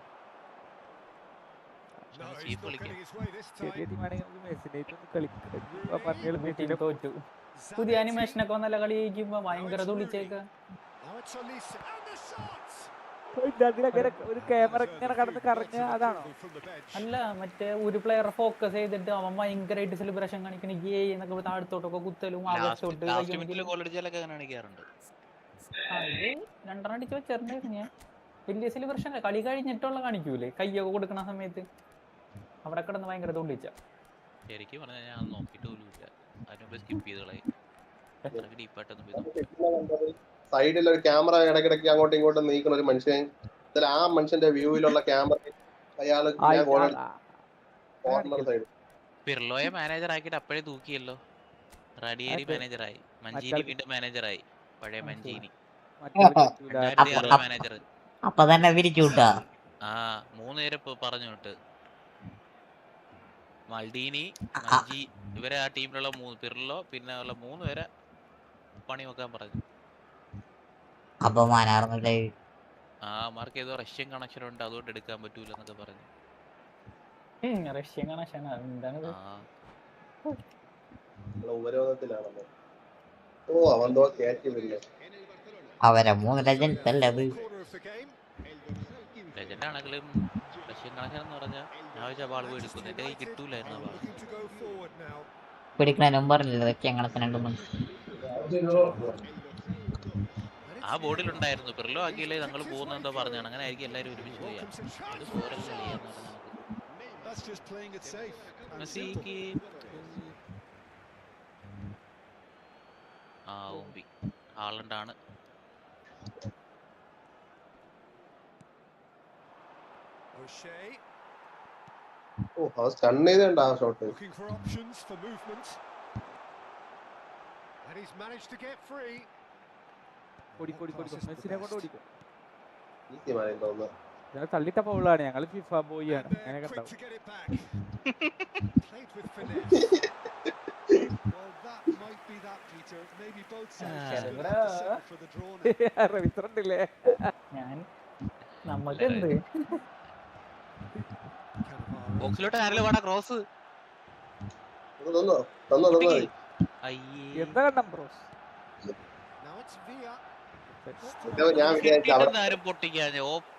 ചെറിയ ടീമാണെങ്കിൽ നമുക്ക് മെസ്സിനായിട്ട് ഒന്ന് കളിക്കാം. തോറ്റു. പുതിയ അനിമേഷനൊക്കെ വന്നല്ല കളി ജയിക്കുമ്പോ ഭയങ്കര തുള്ളിച്ചേക്ക. ഒരു ക്യാമറ ഇങ്ങനെ കടന്ന് കറങ്ങുക, അതാണോ? അല്ല, മറ്റേ ഒരു പ്ലെയർ ഫോക്കസ് ചെയ്തിട്ട് അവൻ ഭയങ്കരമായിട്ട് സെലിബ്രേഷൻ കാണിക്കണ എന്നൊക്കെ താഴത്തോട്ടൊക്കെ കുത്തലും ആകത്തോട്ട് 2 അടിച്ച് വെച്ചിട്ടുണ്ടായിരുന്നു ഞാൻ. വലിയ സെലിബ്രേഷൻ കളി കഴിഞ്ഞിട്ടുള്ള കാണിക്കൂലേ, കയ്യൊക്കെ കൊടുക്കണ സമയത്ത് അവിടെ കിടന്ന് ഭയങ്കര തുള്ളിച്ച. ശരിക്കും പറഞ്ഞാൽ ഞാൻ നോക്കിയിട്ട് പോലും ഇല്ല. അതിനുമ്പ് സ്കിപ്പ് ചെയ്ത് കളയും. സൈഡിൽ ഒരു ക്യാമറ ഇടയ്ക്കിടയ്ക്ക് അങ്ങോട്ടും ഇങ്ങോട്ടും നീക്കുന്ന ഒരു മനുഷ്യൻ. ആ മനുഷ്യന്റെ വ്യൂവിലുള്ള ക്യാമറ അയാള് കോർണർ സൈഡ് പിർലോയെ മാനേജർ ആക്കിയിട്ട് അപ്പോഴേ തൂക്കിയല്ലോ. റഡിയേരി മാനേജറായി, മഞ്ചീനി വീണ്ടും മാനേജറായി. പഴയ മഞ്ചീനി മാനേജർ. അപ്പൊ തന്നെ വിരിച്ചുട്ടാ. 3 പേരെ പറഞ്ഞു വിട്ട്. മൾഡീനി, മഞ്ചി, ഇവരെ ആ ടീമിലുള്ള പിർലോ, പിന്നെ ഉള്ള 3 പേരെ പണി വെക്കാൻ പറഞ്ഞു. അപ്പൊ മാനാർന്നില്ലേ? മാർക്ക് ഏതോ റഷ്യൻ കണക്ഷൻ ഉണ്ട്, അതുകൊണ്ട് എടുക്കാൻ പറ്റൂല എന്നൊക്കെ പറഞ്ഞു. റഷ്യൻ കണക്ഷൻ എന്താണ്? ഉപരോധത്തിലാണല്ലോ. ഓ അവന്തോ കേറ്റില്ലേ അവരെ 3 ലെജൻഡ്സ് അല്ലേ അത്? ലെജൻഡ് ആണെങ്കിലും റഷ്യൻ കണക്ഷൻ എന്ന് പറഞ്ഞാൽ ഞാൻ വെച്ചാൽ ബാൾ പോയി എടുക്കുന്നു. എന്റെ കൈ കിട്ടൂലായിരുന്നു. പിടിക്കണതിനും പറഞ്ഞില്ല റഷ്യൻ കണക്കിനുണ്ടെന്ന്. ആ ബോർഡിലുണ്ടായിരുന്നു പിർലോ ആക്കിയില്ലേ ഞങ്ങൾ പോകുന്നെന്തോ പറഞ്ഞാണ്. അങ്ങനെ ആയിരിക്കും എല്ലാവരും ഒരുമിച്ച് പോയാ. അത് പോരല്ലേ ചെയ്യാന്ന് പറഞ്ഞാൽ മെസ്സിക്ക് ഹാളണ്ടാണ് Oh, I was stunned down shot. Looking for options for movement. And he's managed to get free. മെസ്സിനെ കൊണ്ട് ഓടിക്കും. Easy man, though. ഞാൻ തള്ളിട്ട ഫൗളാണ്. ഞങ്ങൾ ഫിഫ ബോയ് ആണ്. And they're അങ്ങനെയൊക്കെ quick ഉണ്ടാവും. to get it back. Played with finesse. Well, that might be that, Peter. Maybe both sides just gonna have to settle for the draw now. റവിത്രണ്ടില്ലേ? ഞാൻ നമ്മക്കെന്ത് Cannavaro. ബോക്സിലോട്ട് ആരെങ്കിലും വേണം cross. No. അയ്യേ. എന്താ കണ്ടം bros? Now it's Villa. ആരും പൊട്ടിക്കാഞ്ഞ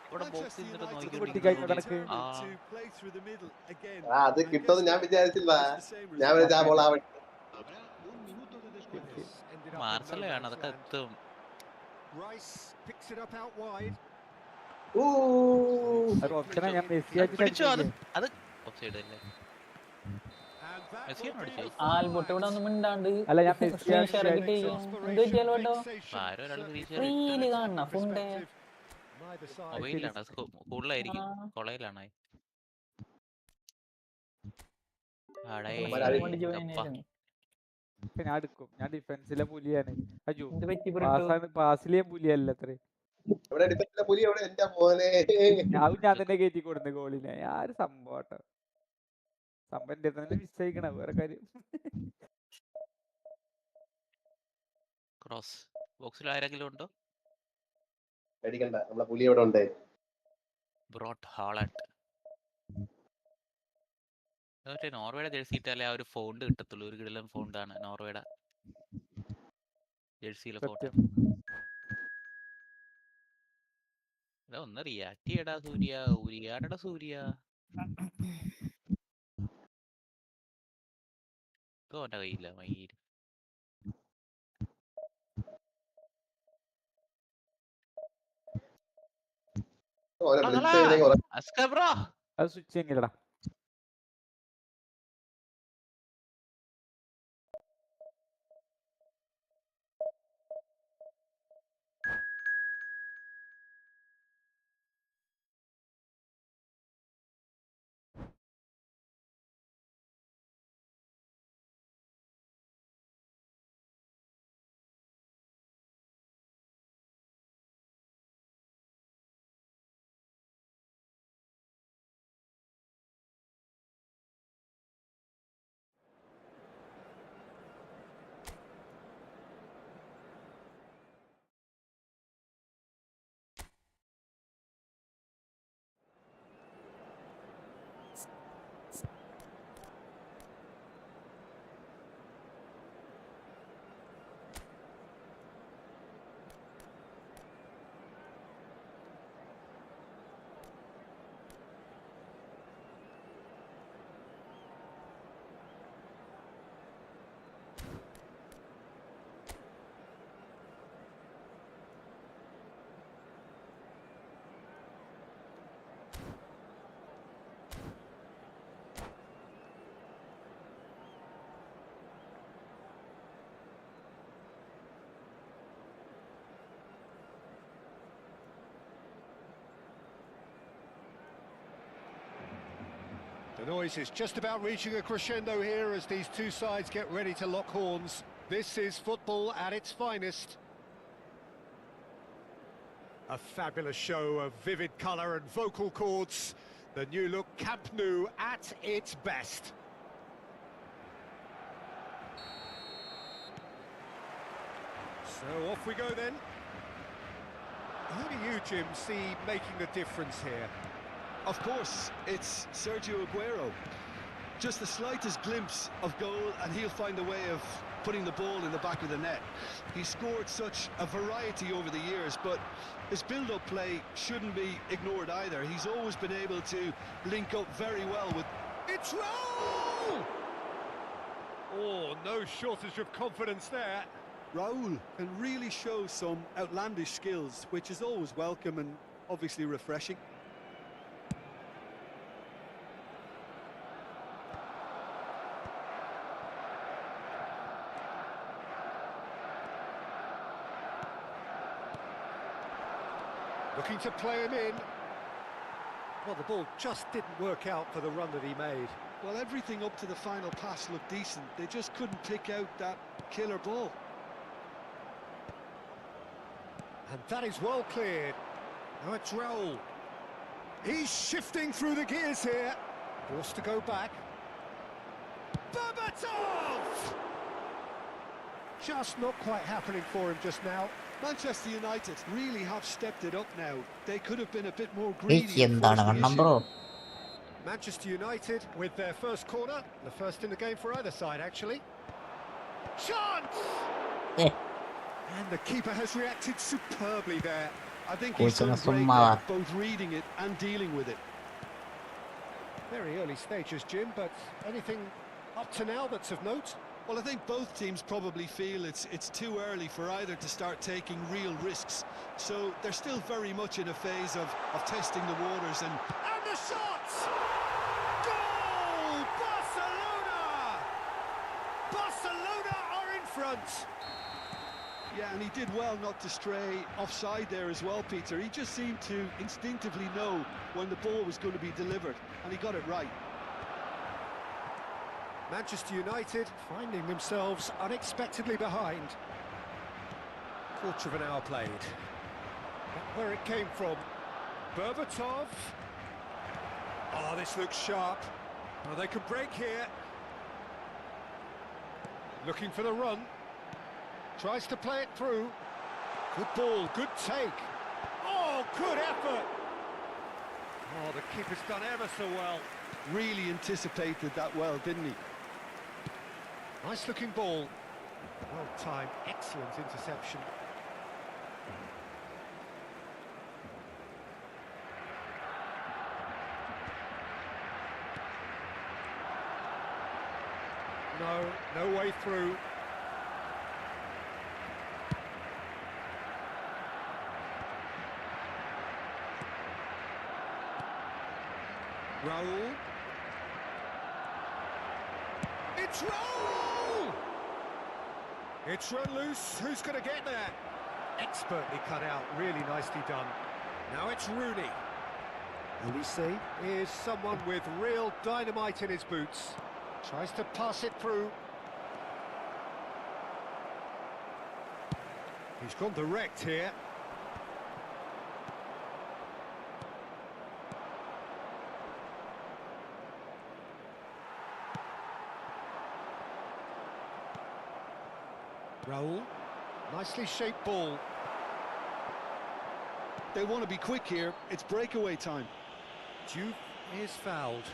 ഇവിടെ ബോക്സിൽ നിന്നിട്ട് നോക്കിക്കൊണ്ടിരിക്കുന്നു. To play through the middle again. അത് കിട്ടുമെന്ന് ഞാൻ വിചാരിച്ചില്ല. ഞാൻ വിചാരിച്ച ബോൾ ആവട്ടെ. മാർസലയാണ് അതൊക്കെ എത്തും. Rice picks it up out wide. അത് ഓപ്ഷനാ. ഞാൻ മെസ്സി ആയിട്ട് പിടിച്ചോ അത് ഓഫ്സൈഡ് അല്ലേ? And that മെസ്സിയാണ് will be അടിച്ചത്. ആൽബർട്ട് ഇവിടെ ഒന്നും മിണ്ടാണ്ട് അല്ല ഞാൻ മെസ്സി സ്ക്രീൻ ആയിട്ട് ഷെയർ ഒക്കെ ചെയ്യും. എന്ത് പറ്റിയാലോ കേട്ടോ ആരോ ഒരാൾ റീല് കാണണ ഫുണ്ടേ neither side. മൊബൈലിലാണ് സ്കൂളിലായിരിക്കും. കൊളയിലാണ്. ഞാൻ എടുക്കും. ഞാൻ ഡിഫൻസിലെ പുലിയാണ്. അയ്യോ എന്ത് പറ്റി ബ്രിട്ടോ പാസിലെ പുലിയല്ല അത്രേ. എവിടെ ഡിഫൻസിലെ പുലി എവിടെ? എന്റെ മോനെ. ഞാൻ തന്നെ കയറ്റി കൊടുത്ത ഗോളിനെ. ആര് സംഭവം സംഭവം എന്റെ തന്നെ മിസ്സേക്കണ വേറെ കാര്യം. ക്രോസ് ബോക്സിൽ ആരെങ്കിലും ഉണ്ടോ? പേടിക്കണ്ട, നമ്മളെ പുലി എവിടെ ഉണ്ട്? Brought Haaland. മറ്റേ നോർവേയുടെ ജേഴ്സി ഇട്ടാലേ ആ ഒരു ഫോണ്ട് കിട്ടത്തുള്ളൂ. ഒരു കിടിലൻ ഫോണ്ടാണ് നോർവേയുടെ ജേഴ്സിയിലെ ഫോട്ടോ. ഒന്ന് റിയാക്ട് ചെയ്യടാ സൂര്യ. ഉരിയാടടാ സൂര്യ. ഓന്റെ കയ്യില്ല മയില്. അത് switch എങ്ങനെടാ? The noise is just about reaching a crescendo here as these two sides get ready to lock horns. This is football at its finest. A fabulous show of vivid colour and vocal cords. The new look Camp Nou at its best. So off we go then. Who do you, Jim, see making the difference here? Of course, it's Sergio Aguero. Just the slightest glimpse of goal and he'll find a way of putting the ball in the back of the net. He's scored such a variety over the years, but his build-up play shouldn't be ignored either. He's always been able to link up very well with... It's Raul! Oh, no shortage of confidence there. Raul can really show some outlandish skills, which is always welcome and obviously refreshing. Looking to play him in. Well, the ball just didn't work out for the run that he made. Well, everything up to the final pass looked decent. They just couldn't pick out that killer ball. And that is well cleared. Now it's Raul. He's shifting through the gears here. Forced to go back. Berbatov! Just not quite happening for him just now. Manchester United really have stepped it up now. They could have been a bit more greedy. എന്താണ് കണ്ണം bro? Manchester United with their first corner. The first in the game for either side, actually. Chance! And the keeper has reacted superbly there. I think he's done great there, both reading it and dealing with it. Very early stages, Jim, but anything up to now that's of note? Well, I think both teams probably feel it's too early for either to start taking real risks. So they're still very much in a phase of testing the waters. And the shots! Goal! Barcelona! Barcelona are in front! Yeah, and he did well not to stray offside there as well, Peter. He just seemed to instinctively know when the ball was going to be delivered, and he got it right. Manchester United finding themselves unexpectedly behind. Quarter of an hour played. Where it came from. Berbatov. Oh, this looks sharp. Oh, they could break here. Looking for the run. Tries to play it through. Good ball, good take. Oh, good effort. Oh, the keeper's done ever so well. Really anticipated that well, didn't he? Nice looking ball. Well timed, excellent interception. No way through. Raul. It's Raul! It's run loose. Who's going to get there? Expertly cut out. Really nicely done. Now it's Rooney. And we see is someone with real dynamite in his boots. Tries to pass it through. He's gone direct here. Raul, nicely shaped ball. They want to be quick here. It's breakaway time. Juve is fouled.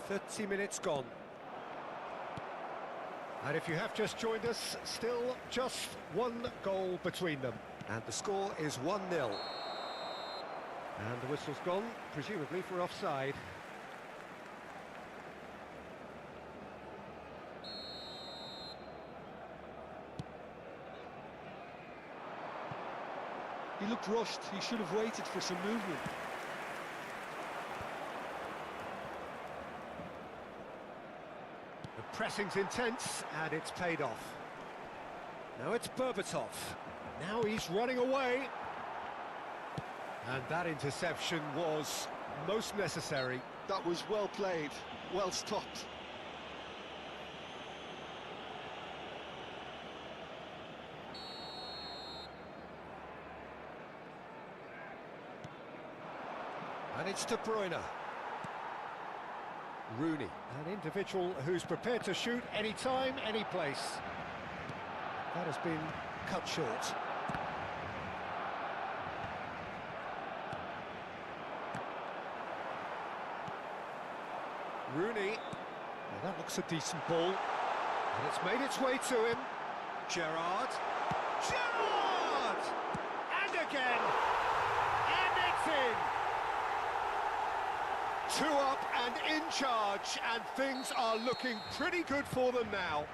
"30 minutes gone. And if you have just joined us, still just one goal between them. And the score is 1-0. And the whistle's gone, presumably for offside. He looked rushed. He should have waited for some movement. The pressing's intense, and it's paid off. Now it's Berbatov. Now he's running away. And that interception was most necessary. That was well played, well stopped. And it's De Bruyne. Rooney, an individual who's prepared to shoot any time, any place. That has been cut short. Rooney, well, that looks a decent ball, and it's made its way to him. Gerrard, and again, and it's in. 2 up and in charge, and things are looking pretty good for them now.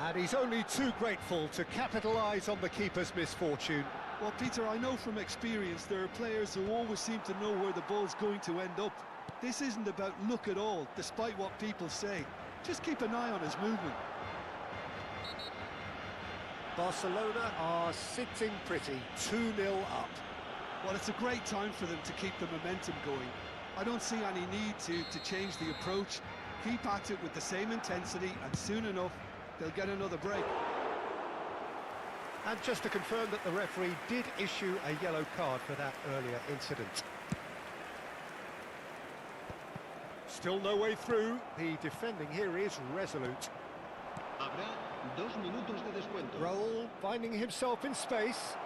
And he's only too grateful to capitalise on the keeper's misfortune. Well, Peter, I know from experience there are players who always seem to know where the ball's going to end up. This isn't about luck at all, despite what people say. Just keep an eye on his movement. Barcelona are sitting pretty, 2-0 up. Well, it's a great time for them to keep the momentum going. I don't see any need to change the approach. Keep at it with the same intensity, and soon enough, they'll get another break. And just to confirm that the referee did issue a yellow card for that earlier incident. Still no way through. The defending here is resolute. Habrá 2 minutos de descuento. Raul finding himself in space.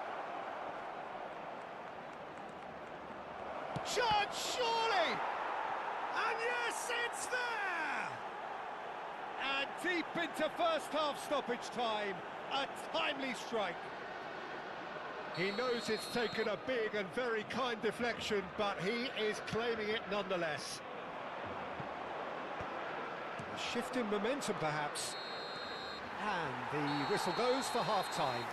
Shot, surely! And yes, it's there! And deep into first half stoppage time, a timely strike. He knows it's taken a big and very kind deflection, but he is claiming it nonetheless. A shift in momentum, perhaps. And the whistle goes for half-time.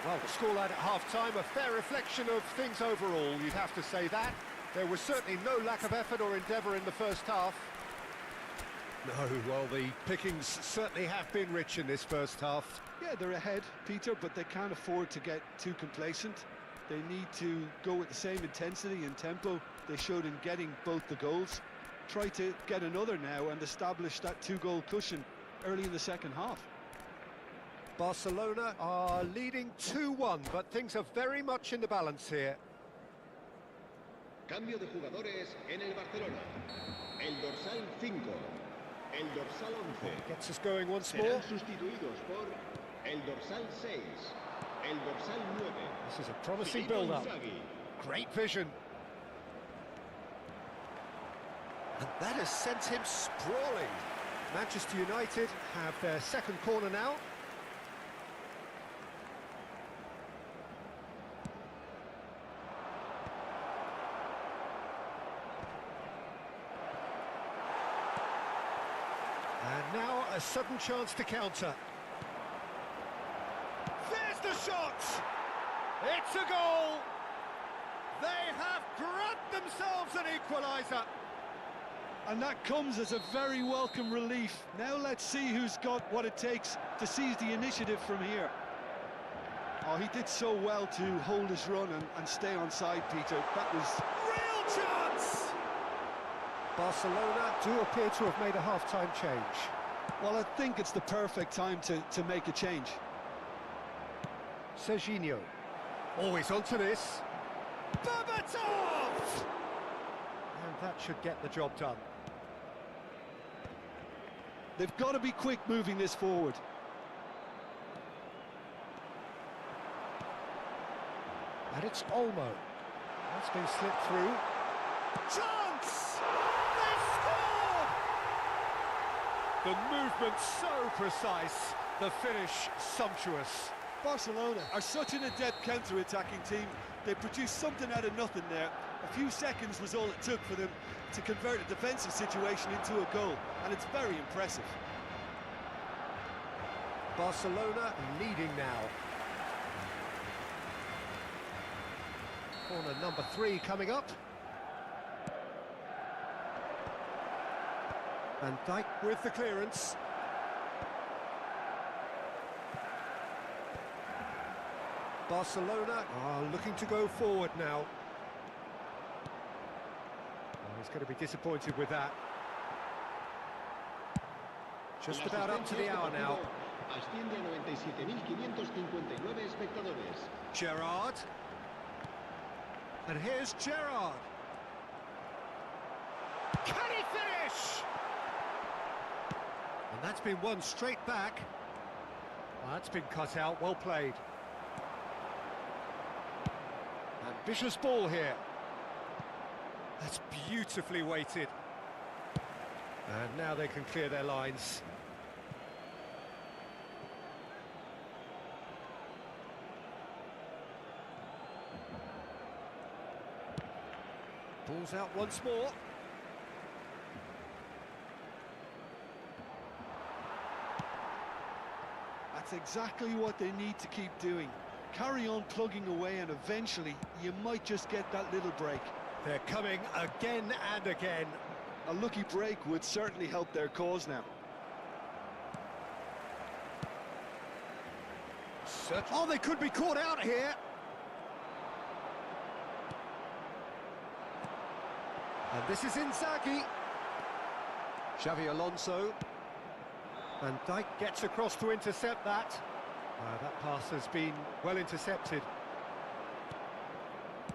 Well, the scoreline at half-time, a fair reflection of things overall, you'd have to say that. There was certainly no lack of effort or endeavour in the first half. No, well, the pickings certainly have been rich in this first half. Yeah, they're ahead, Peter, but they can't afford to get too complacent. They need to go with the same intensity and tempo they showed in getting both the goals. Try to get another now and establish that 2-goal cushion early in the second half. Barcelona are leading 2-1, but things are very much in the balance here. Cambio de jugadores en el Barcelona. El dorsal 5, el dorsal 11. Gets us going once more. Serán sustituidos por el dorsal 6, el dorsal 9. This is a promising Filippo build-up. Inzaghi. Great vision. And that has sent him sprawling. Manchester United have their second corner now. And now a sudden chance to counter. There's the shot! It's a goal! They have grabbed themselves an equaliser. And that comes as a very welcome relief. Now let's see who's got what it takes to seize the initiative from here. Oh, he did so well to hold his run and stay on side, Peter. That was... Real chance! Barcelona do appear to have made a half-time change. Well, I think it's the perfect time to make a change. Serginho. Always onto this. Babatov! And that should get the job done. They've got to be quick moving this forward. And it's Olmo. That's been slipped through. Chance! They've scored! The movement so precise, the finish sumptuous. Barcelona are such an adept counter-attacking team. They produced something out of nothing there. A few seconds was all it took for them to convert a defensive situation into a goal, and it's very impressive. Barcelona leading now. Corner number 3 coming up. Van Dijk with the clearance. Barcelona are looking to go forward now. Oh, he's going to be disappointed with that. Just about up to the hour now. Asciende a 97.559 espectadores. Gerrard. And here's Gerrard. Can he finish? And that's been won straight back. Well, that's been cut out, well played. Ambitious ball here. That's beautifully weighted. And now they can clear their lines. Ball's out once more. That's exactly what they need to keep doing. Carry on plugging away, and eventually you might just get that little break. They're coming again and again. A lucky break would certainly help their cause now. Oh, they could be caught out here. And this is Inzaghi. Xavi Alonso. Van Dijk gets across to intercept that. That pass has been well intercepted.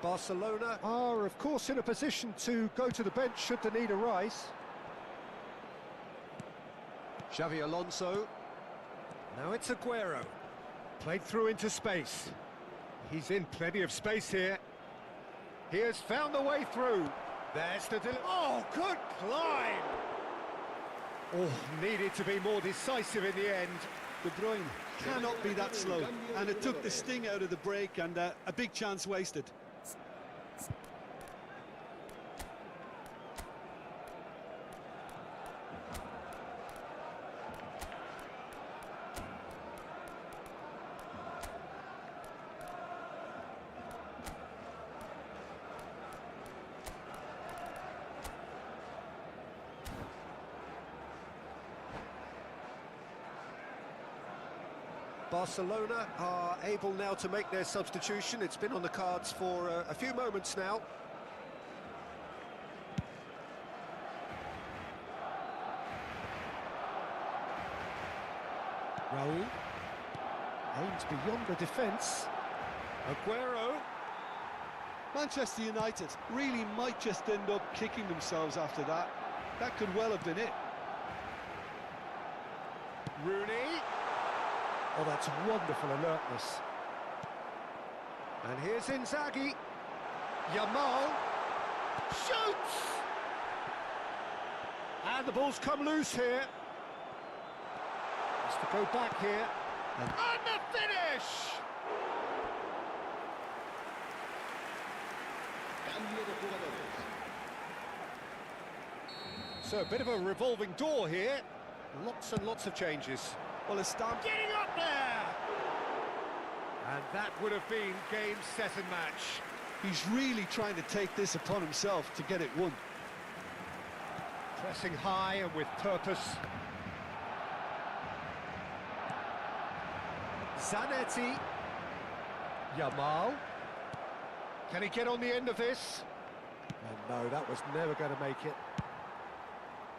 Barcelona are, of course, in a position to go to the bench should the need arise. Xavi Alonso. Now it's Aguero. Played through into space. He's in plenty of space here. He has found the way through. There's the delivery. Oh, good climb! Oh, needed to be more decisive in the end. De Bruyne cannot be that slow, and it took the sting out of the break, and a big chance wasted. Barcelona are able now to make their substitution. It's been on the cards for a few moments now. Raul aims beyond the defence. Aguero. Manchester United really might just end up kicking themselves after that. That could well have been it. Rooney. Oh, that's wonderful alertness. And here's Inzaghi. Yamal shoots! And the ball's come loose here. Has to go back here. And the finish! Cambio de jugadores. So a bit of a revolving door here. Lots and lots of changes. Well, a stamp. Getting up there! And that would have been game, set and match. He's really trying to take this upon himself to get it won. Pressing high and with purpose. Zanetti. Yamal. Can he get on the end of this? And no, that was never going to make it.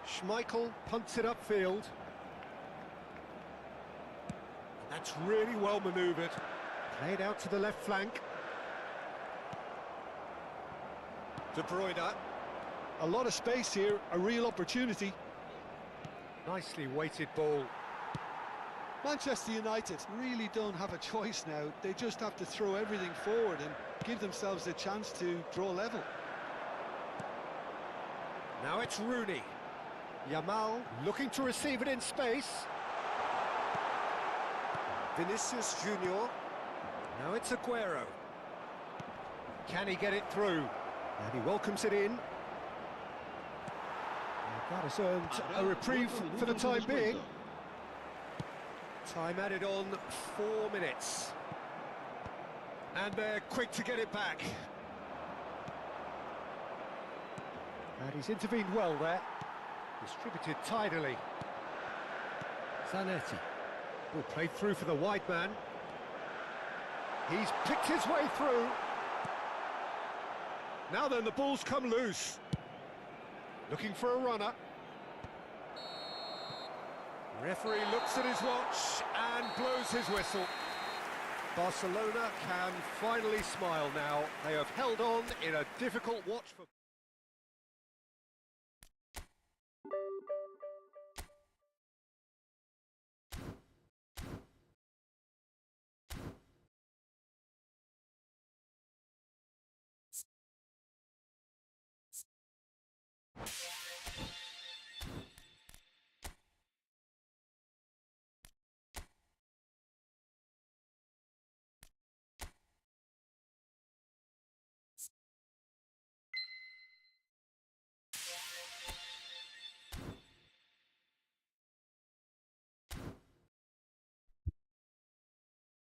Schmeichel punts it upfield. That's really well manoeuvred. Played out to the left flank. De Bruyne. A lot of space here, a real opportunity. Nicely weighted ball. Manchester United really don't have a choice now. They just have to throw everything forward and give themselves a chance to draw level. Now it's Rooney. Yamal looking to receive it in space. Vinicius Junior. Now it's Aguero. Can he get it through? And he welcomes it in. And that has earned a reprieve for the time being. Time added on 4 minutes. And they're quick to get it back. And he's intervened well there. Distributed tidily. Zanetti. Ball played through for the wide man. He's picked his way through. Now then, the ball's come loose. Looking for a runner. Referee looks at his watch and blows his whistle. Barcelona can finally smile now. They have held on in a difficult watch for...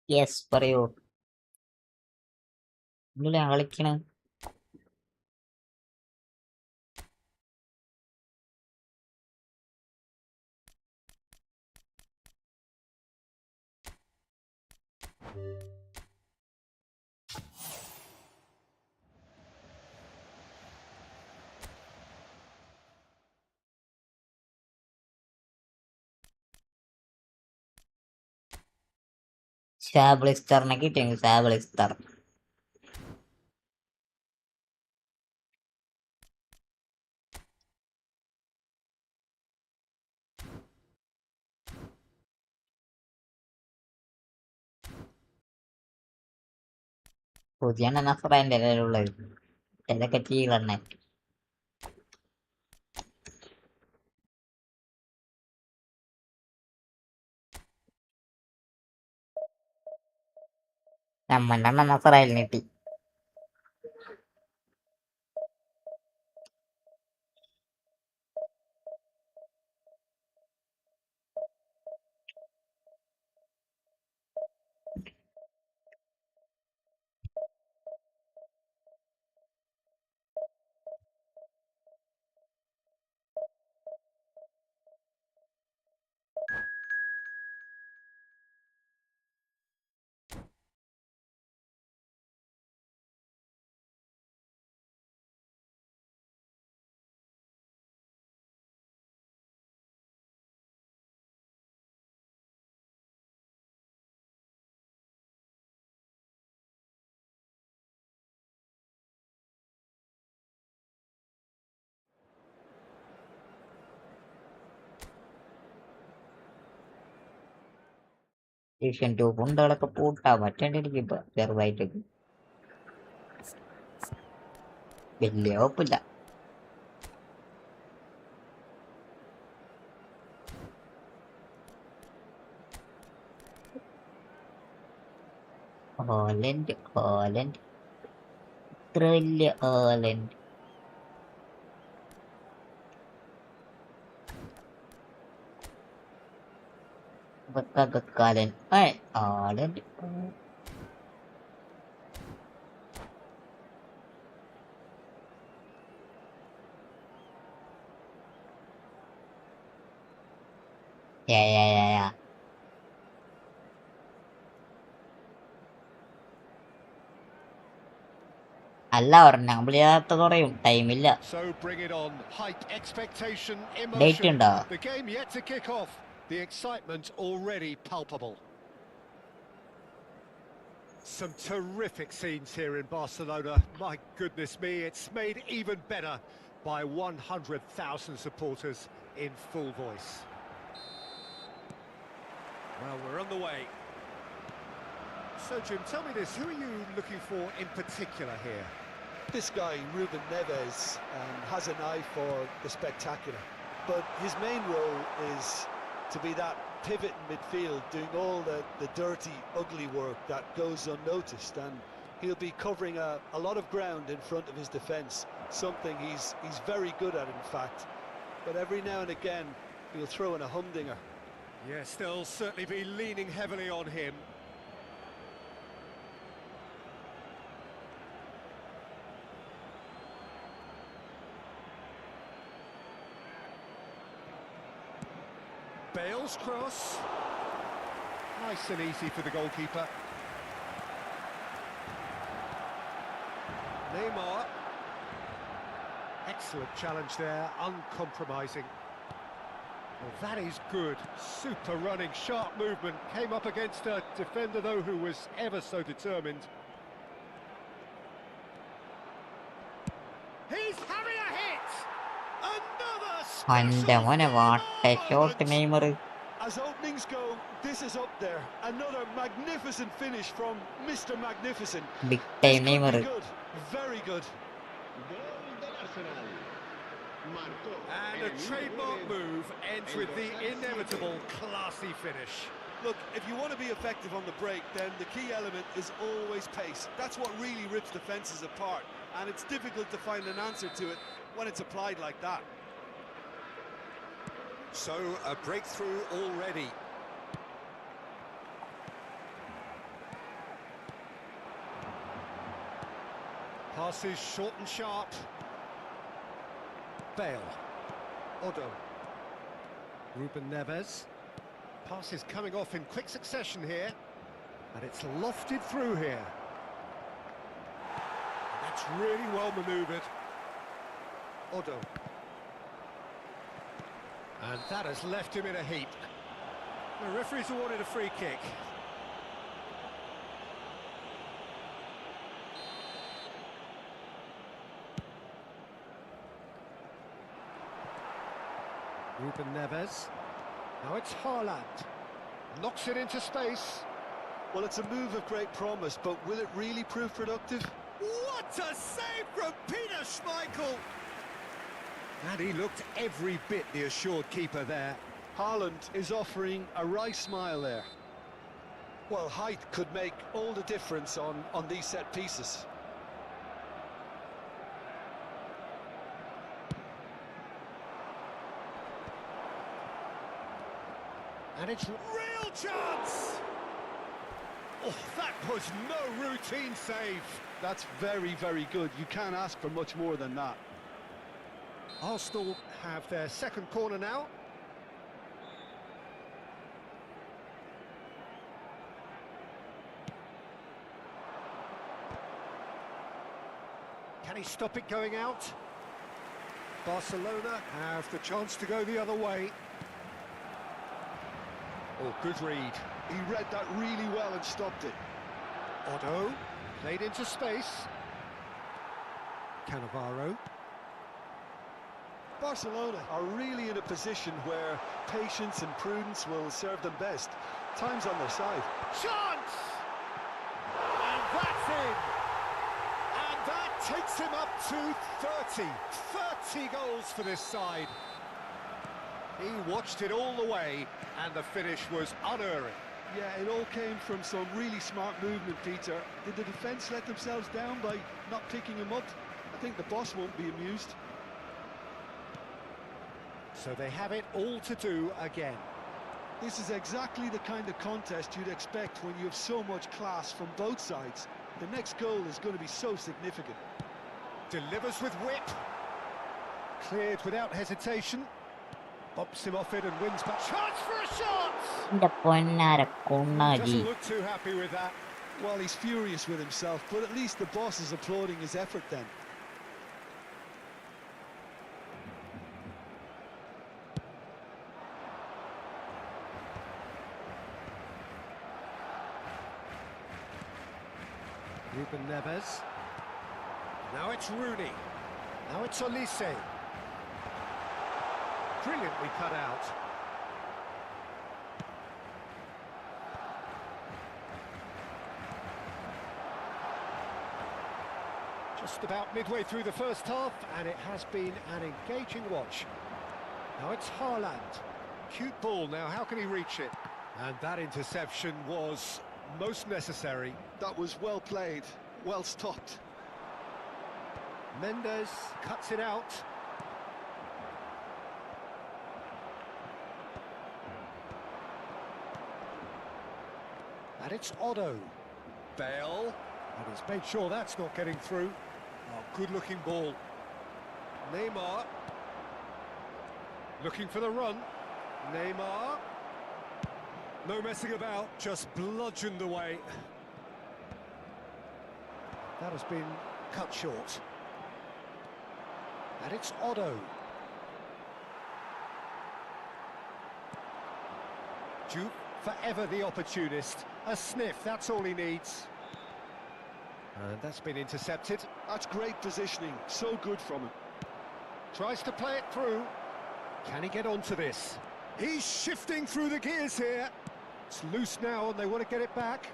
yes പറയൂ. ഒന്നുമില്ല, ഞാൻ കളിക്കണ. സാബിളിസ്തറിനെ കിട്ടിയെങ്കിൽ സാബിളിസ്തർ. പുതിയ നസറേന്റെ ഉള്ളത് ഇതൊക്കെ ചീളണ്ണ. നമ്മളുടെ നസറായിൽ കിട്ടി. ഏഷ്യൻ ടൂ ഫുണ്ടുകളൊക്കെ പൂട്ടാ പറ്റേണ്ടിരിക്കും ഇപ്പൊ ചെറുതായിട്ടൊക്കെ. വലിയ കുഴപ്പമില്ല. ഹോലൻഡ് ഇത്ര വലിയ ഹോലൻഡ്. കാലൻ ഹോലൻഡ്. Yeah. അല്ല പറഞ്ഞാൽ വിളിയാത്ത കുറയും ടൈമില്ല. ഡേറ്റ് ഉണ്ടോ? The excitement already palpable. Some terrific scenes here in Barcelona. My goodness me, it's made even better by 100,000 supporters in full voice. Well, we're on the way. So, Jim, tell me this, who are you looking for in particular here? This guy, Ruben Neves, has an eye for the spectacular, but his main role is to be that pivot in midfield, doing all the dirty, ugly work that goes unnoticed, and he'll be covering a lot of ground in front of his defence, something he's very good at, in fact, but every now and again he'll throw in a humdinger. Yes, they'll certainly be leaning heavily on him. Bale's cross. Nice and easy for the goalkeeper. Neymar. Excellent challenge there, uncompromising. Well, that is good. Super running, sharp movement. Came up against a defender, though, who was ever so determined. He's having a hit! Another special Neymar. As openings go, this is up there. Another magnificent finish from Mr. Magnificent. Big time Neymar. Good. Very good. And a trademark move ends with the inevitable classy finish. Look, if you want to be effective on the break, then the key element is always pace. That's what really rips defences apart, and it's difficult to find an answer to it when it's applied like that. So, a breakthrough already. Passes short and sharp. Bale. Odo. Ruben Neves. Passes coming off in quick succession here. And it's lofted through here. And that's really well manoeuvred. Odo. And that has left him in a heap. The referee's awarded a free kick. Ruben Neves. Now it's Haaland. Knocks it into space. Well, it's a move of great promise, but will it really prove productive? What a save from Peter Schmeichel! And he looked every bit the assured keeper there. Haaland is offering a wry smile there. Well, height could make all the difference on these set pieces. And it's real chance! Oh, that was no routine save. That's very, very good. You can't ask for much more than that. Arsenal have their second corner now. Can he stop it going out? Barcelona have the chance to go the other way. Oh, good read. He read that really well and stopped it. Odo, played into space. Cannavaro. Barcelona are really in a position where patience and prudence will serve them best. Time's on their side. Chance! And that's in! And that takes him up to 30. 30 goals for this side. He watched it all the way, and the finish was unerring. Yeah, it all came from some really smart movement, Peter. Did the defence let themselves down by not picking him up? I think the boss won't be amused. So they have it all to do again. This is exactly the kind of contest you'd expect when you have so much class from both sides. The next goal is going to be so significant. Delivers with whip. Cleared without hesitation. Bumps him off it and wins back. Chance for a shot! എന്റെ പൊന്നാര കൊണ്ണാജി. Doesn't look too happy with that. Well, he's furious with himself, but at least the boss is applauding his effort then. Ruben Neves. Now it's Rooney. Now it's Olise. Brilliantly cut out. Just about midway through the first half, and it has been an engaging watch. Now it's Haaland. Cute ball now, how can he reach it? And that interception was most necessary. That was well played, well stopped. Mendes cuts it out. And it's Odo. Bale. And he's made sure that's not getting through. Oh, good-looking ball. Neymar. Looking for the run. Neymar. No messing about, just bludgeoned away. That has been cut short. And it's Odo. Jupe, forever the opportunist. A sniff, that's all he needs. And that's been intercepted. That's great positioning, so good from him. Tries to play it through. Can he get onto this? He's shifting through the gears here. It's loose now and they want to get it back.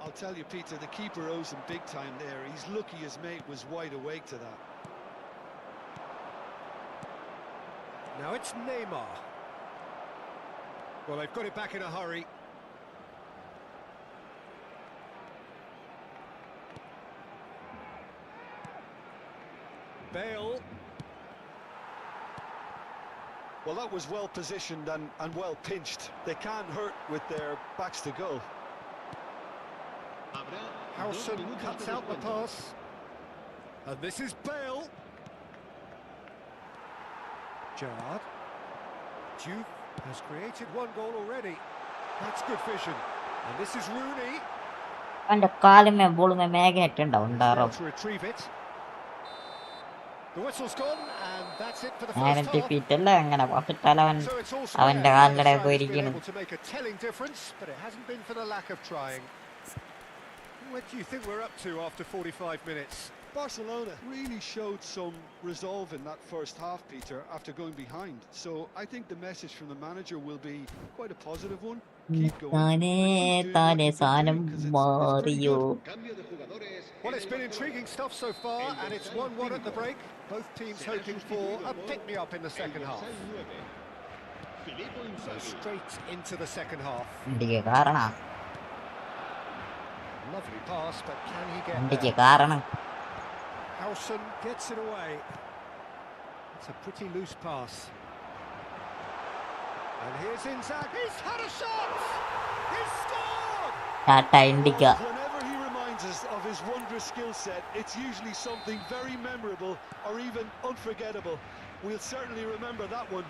I'll tell you, Peter, the keeper owes him big time there. He's lucky his mate was wide awake to that. Now it's Neymar. Well, they've got it back in a hurry. Bale. Well, that was well positioned and well pinched. They can't hurt with their backs to goal. Howson cuts out the pass. And this is Bale. Gerrard. Juve has created one goal already. That's good vision. And this is Rooney. അവന്റെ കാലുമേ ബോളുമേ magnet ഉണ്ടാവും ഉണ്ടാറും To retrieve it. The whistle's gone, and that's it for the first magnet half. ഫീറ്റല്ല അങ്ങനെ പാസിട്ടാൽ അവൻ So it's all അവന്റെ square. കാലിന്റെ Neither side has been പോയിരിക്കുന്നു. able to make a telling difference, but it hasn't been for the lack of trying. What do you think we're up to after 45 minutes? Barcelona really showed some resolve in that first half, Peter, after going behind. So I think the message from the manager will be quite a positive one. Keep going. താനേ and keep doing താനേ what you've been സാനം doing, 'cause it's മാറിയോ pretty good. Cambio de jugadores. Well, it's been intriguing stuff so far, and it's 1-1 at the break. Both teams hoping for a pick-me-up in the second half. So straight into the second half. വണ്ടിക്ക് കാരണം Lovely pass, but can he get വണ്ടിക്ക് there? കാരണം Howson gets it away. It's a pretty loose pass. And here's Inzaghi. He's had a shot! He's scored! Tata Indica Well, whenever he reminds us of his wondrous skill set, it's usually something very memorable or even unforgettable. We'll certainly remember that one.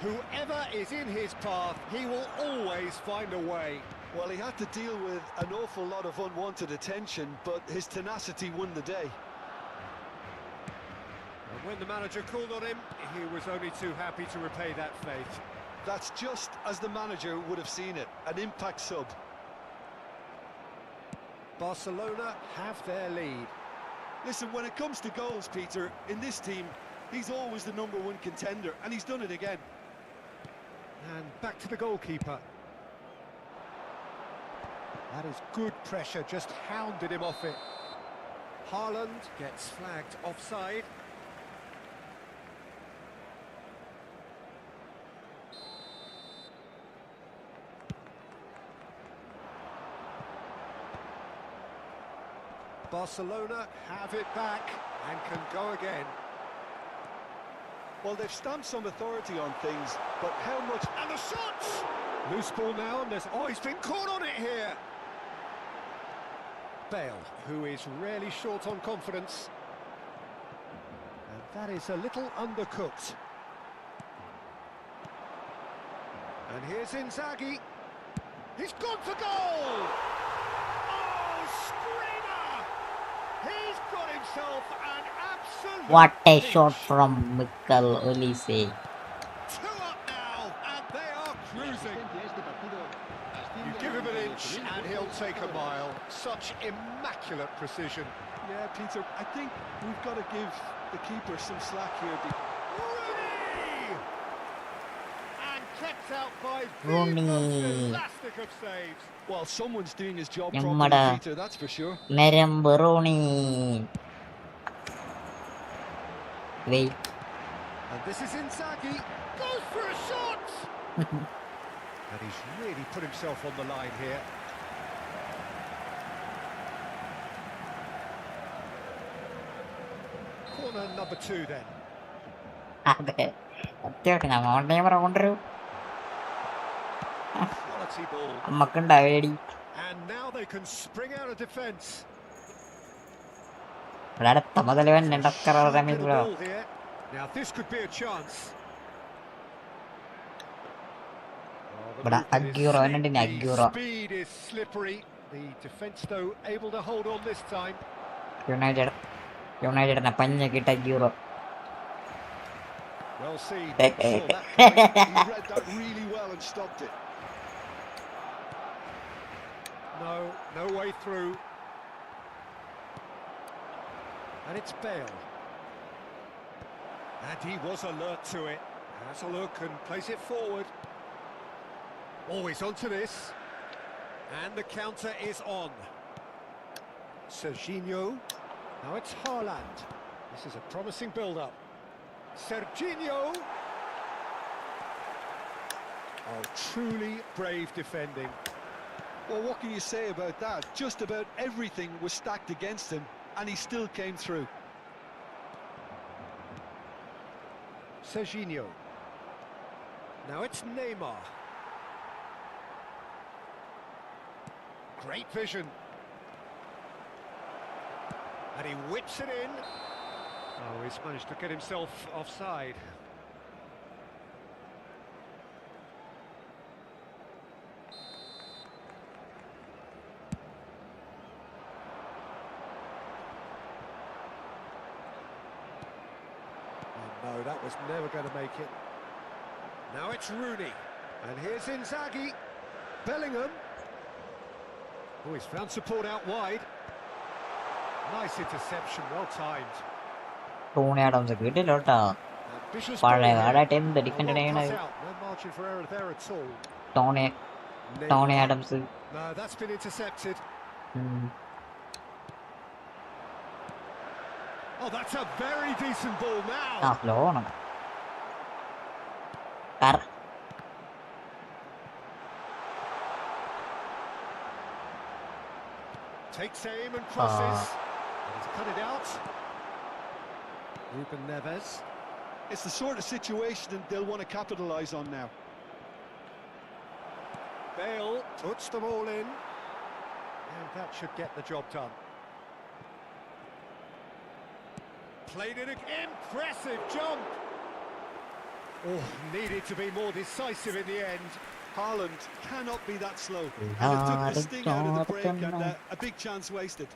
Whoever is in his path, he will always find a way. Well, he had to deal with an awful lot of unwanted attention, but his tenacity won the day. And when the manager called on him, he was only too happy to repay that faith. That's just as the manager would have seen it, an impact sub. Barcelona have their lead. Listen, when it comes to goals, Peter, in this team, he's always the #1 contender, and he's done it again. And back to the goalkeeper. That is good pressure, just hounded him off it. Haaland gets flagged offside. Barcelona have it back and can go again. Well, they've stamped some authority on things, but how much... And the shots! Loose ball now, and there's... Oh, he's been caught on it here! Bale, who is really short on confidence. And that is a little undercooked. And here's Inzaghi. He's gone for goal! Oh, screamer! He's got himself an absolute... What a pinch. shot from Mikel Olise. 2 up now, and they are cruising. You give him an inch and he'll take a mile. Such immaculate precision. Yeah, Peter, I think we've got to give the keeper some slack here. Rooney! And kept out by the Rooney. most elastic of saves. Well, someone's doing his job Yammada. properly, Peter, that's for sure. Nerem Rooney. Wait. And this is Inzaghi. Goes for a shot! And he's really put himself on the line here. Corner number 2 then. അതെ സത്യമായിട്ട് ഞാൻ online കൊണ്ടുവരും Quality ball. നമ്മക്കുണ്ടാവേടി And now they can spring out of defence. ഇവിടെ അടുത്ത മുതൽ തന്നെ ഡക്കറ Sharp Ramees little ball here. Now this could be a chance. Oh, the But movement is Aguero, slick, and the Aguero. speed is slippery. The defence though able to hold on this time. യുണൈറ്റഡിനെ പഞ്ഞക്കിട്ട ഗ്യൂറോ Well seen. Hey, Saw hey. that coming. He read that really well and stopped it. No way through. And it's Bale. And he was alert to it. Has a look and plays it forward. Always onto this. And the counter is on. Serginho. Now it's Haaland. This is a promising build-up. Serginho. Oh, truly brave defending. Well, what can you say about that? Just about everything was stacked against him, and he still came through. Serginho. Now it's Neymar. Great vision. And he whips it in. Oh, he's managed to get himself offside. that was never going to make it. Now it's Rooney. And here's Inzaghi. Bellingham. Oh, he's found support out wide. Nice interception, well timed. Tony Adams കിട്ടില്ല കേട്ടോ. Ambitious പഴയ ball here. കാലമായിട്ട് എന്ത് Oh, defend well ചെയ്യണ cut out. No margin for error there at all. Tony Neymar. Adams. No, that's been intercepted. Oh, that's a very decent ball now. Slow ആണ്. Takes aim and crosses. He's cut it out. Ruben Neves. It's the sort of situation they'll want to capitalise on now. Bale puts them all in. And that should get the job done. Played it again. Impressive jump. Oh, needed to be more decisive in the end. Haaland cannot be that slow. And it took the sting out of the break and a big chance wasted.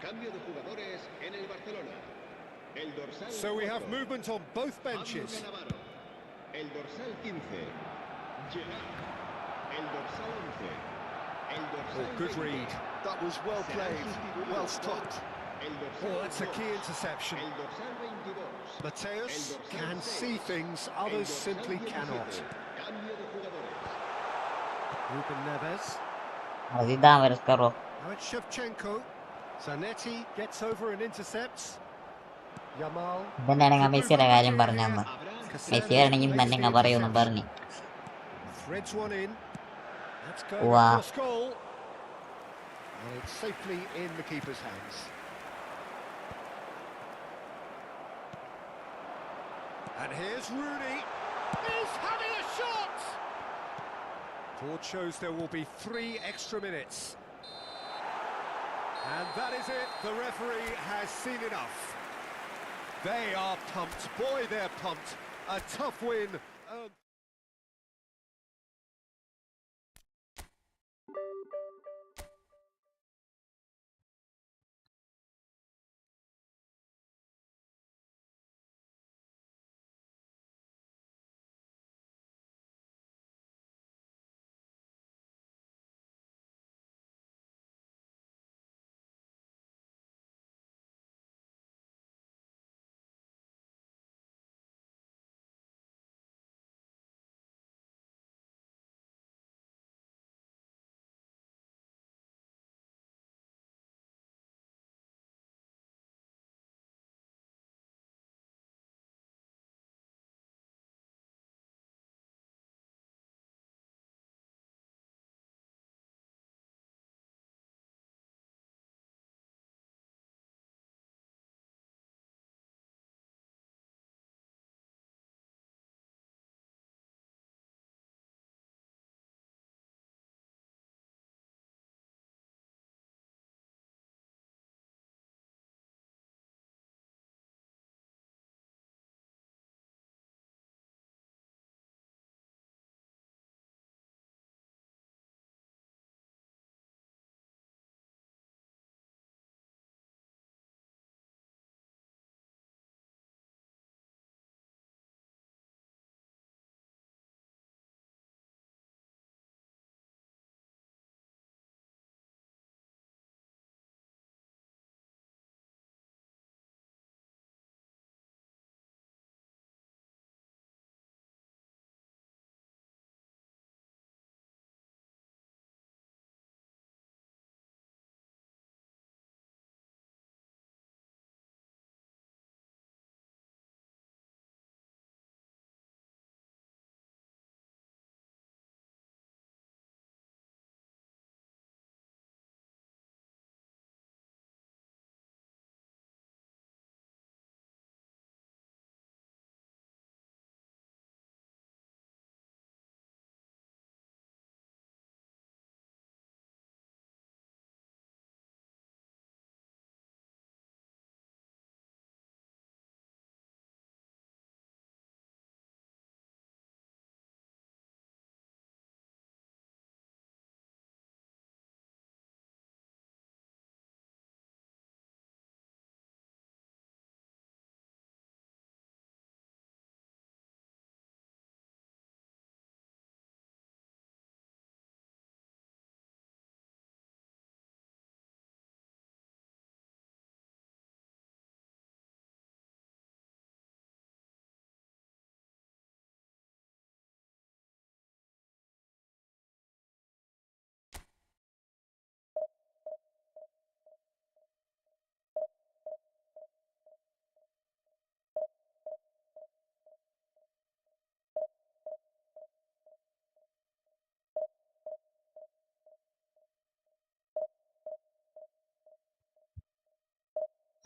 Cambio de jugadores en el Barcelona. El dorsal So we have 4, movement on both benches. Mamba Navarro. El dorsal 15, Gerard. El dorsal 11. El dorsal Oh, good 20. read. That was well Será played, sustituido well por stopped. El dorsal Oh, that's a 2, key interception. El dorsal 22. Mateus El dorsal can 6, see things El others dorsal simply 17. cannot. Cambio de jugadores. Ruben Neves. അതിതാ വരസ്കറോ. Now it's Shevchenko. Zanetti gets over and intercepts. Yamal. ഇതന്നെയാണെങ്കിൽ മെസ്സിയുടെ കാര്യം പറഞ്ഞമ്മ. Messi ആണെങ്കിൽ തന്നെ ഞാൻ പറയുമെന്നും പറഞ്ഞു. Threads one in. That's going Wow. across goal. And it's safely in the keeper's hands. And here's Rooney. He's having a shot! Board shows there will be 3 extra minutes. And that is it. The referee has seen enough. They are pumped. Boy, they're pumped. A tough win.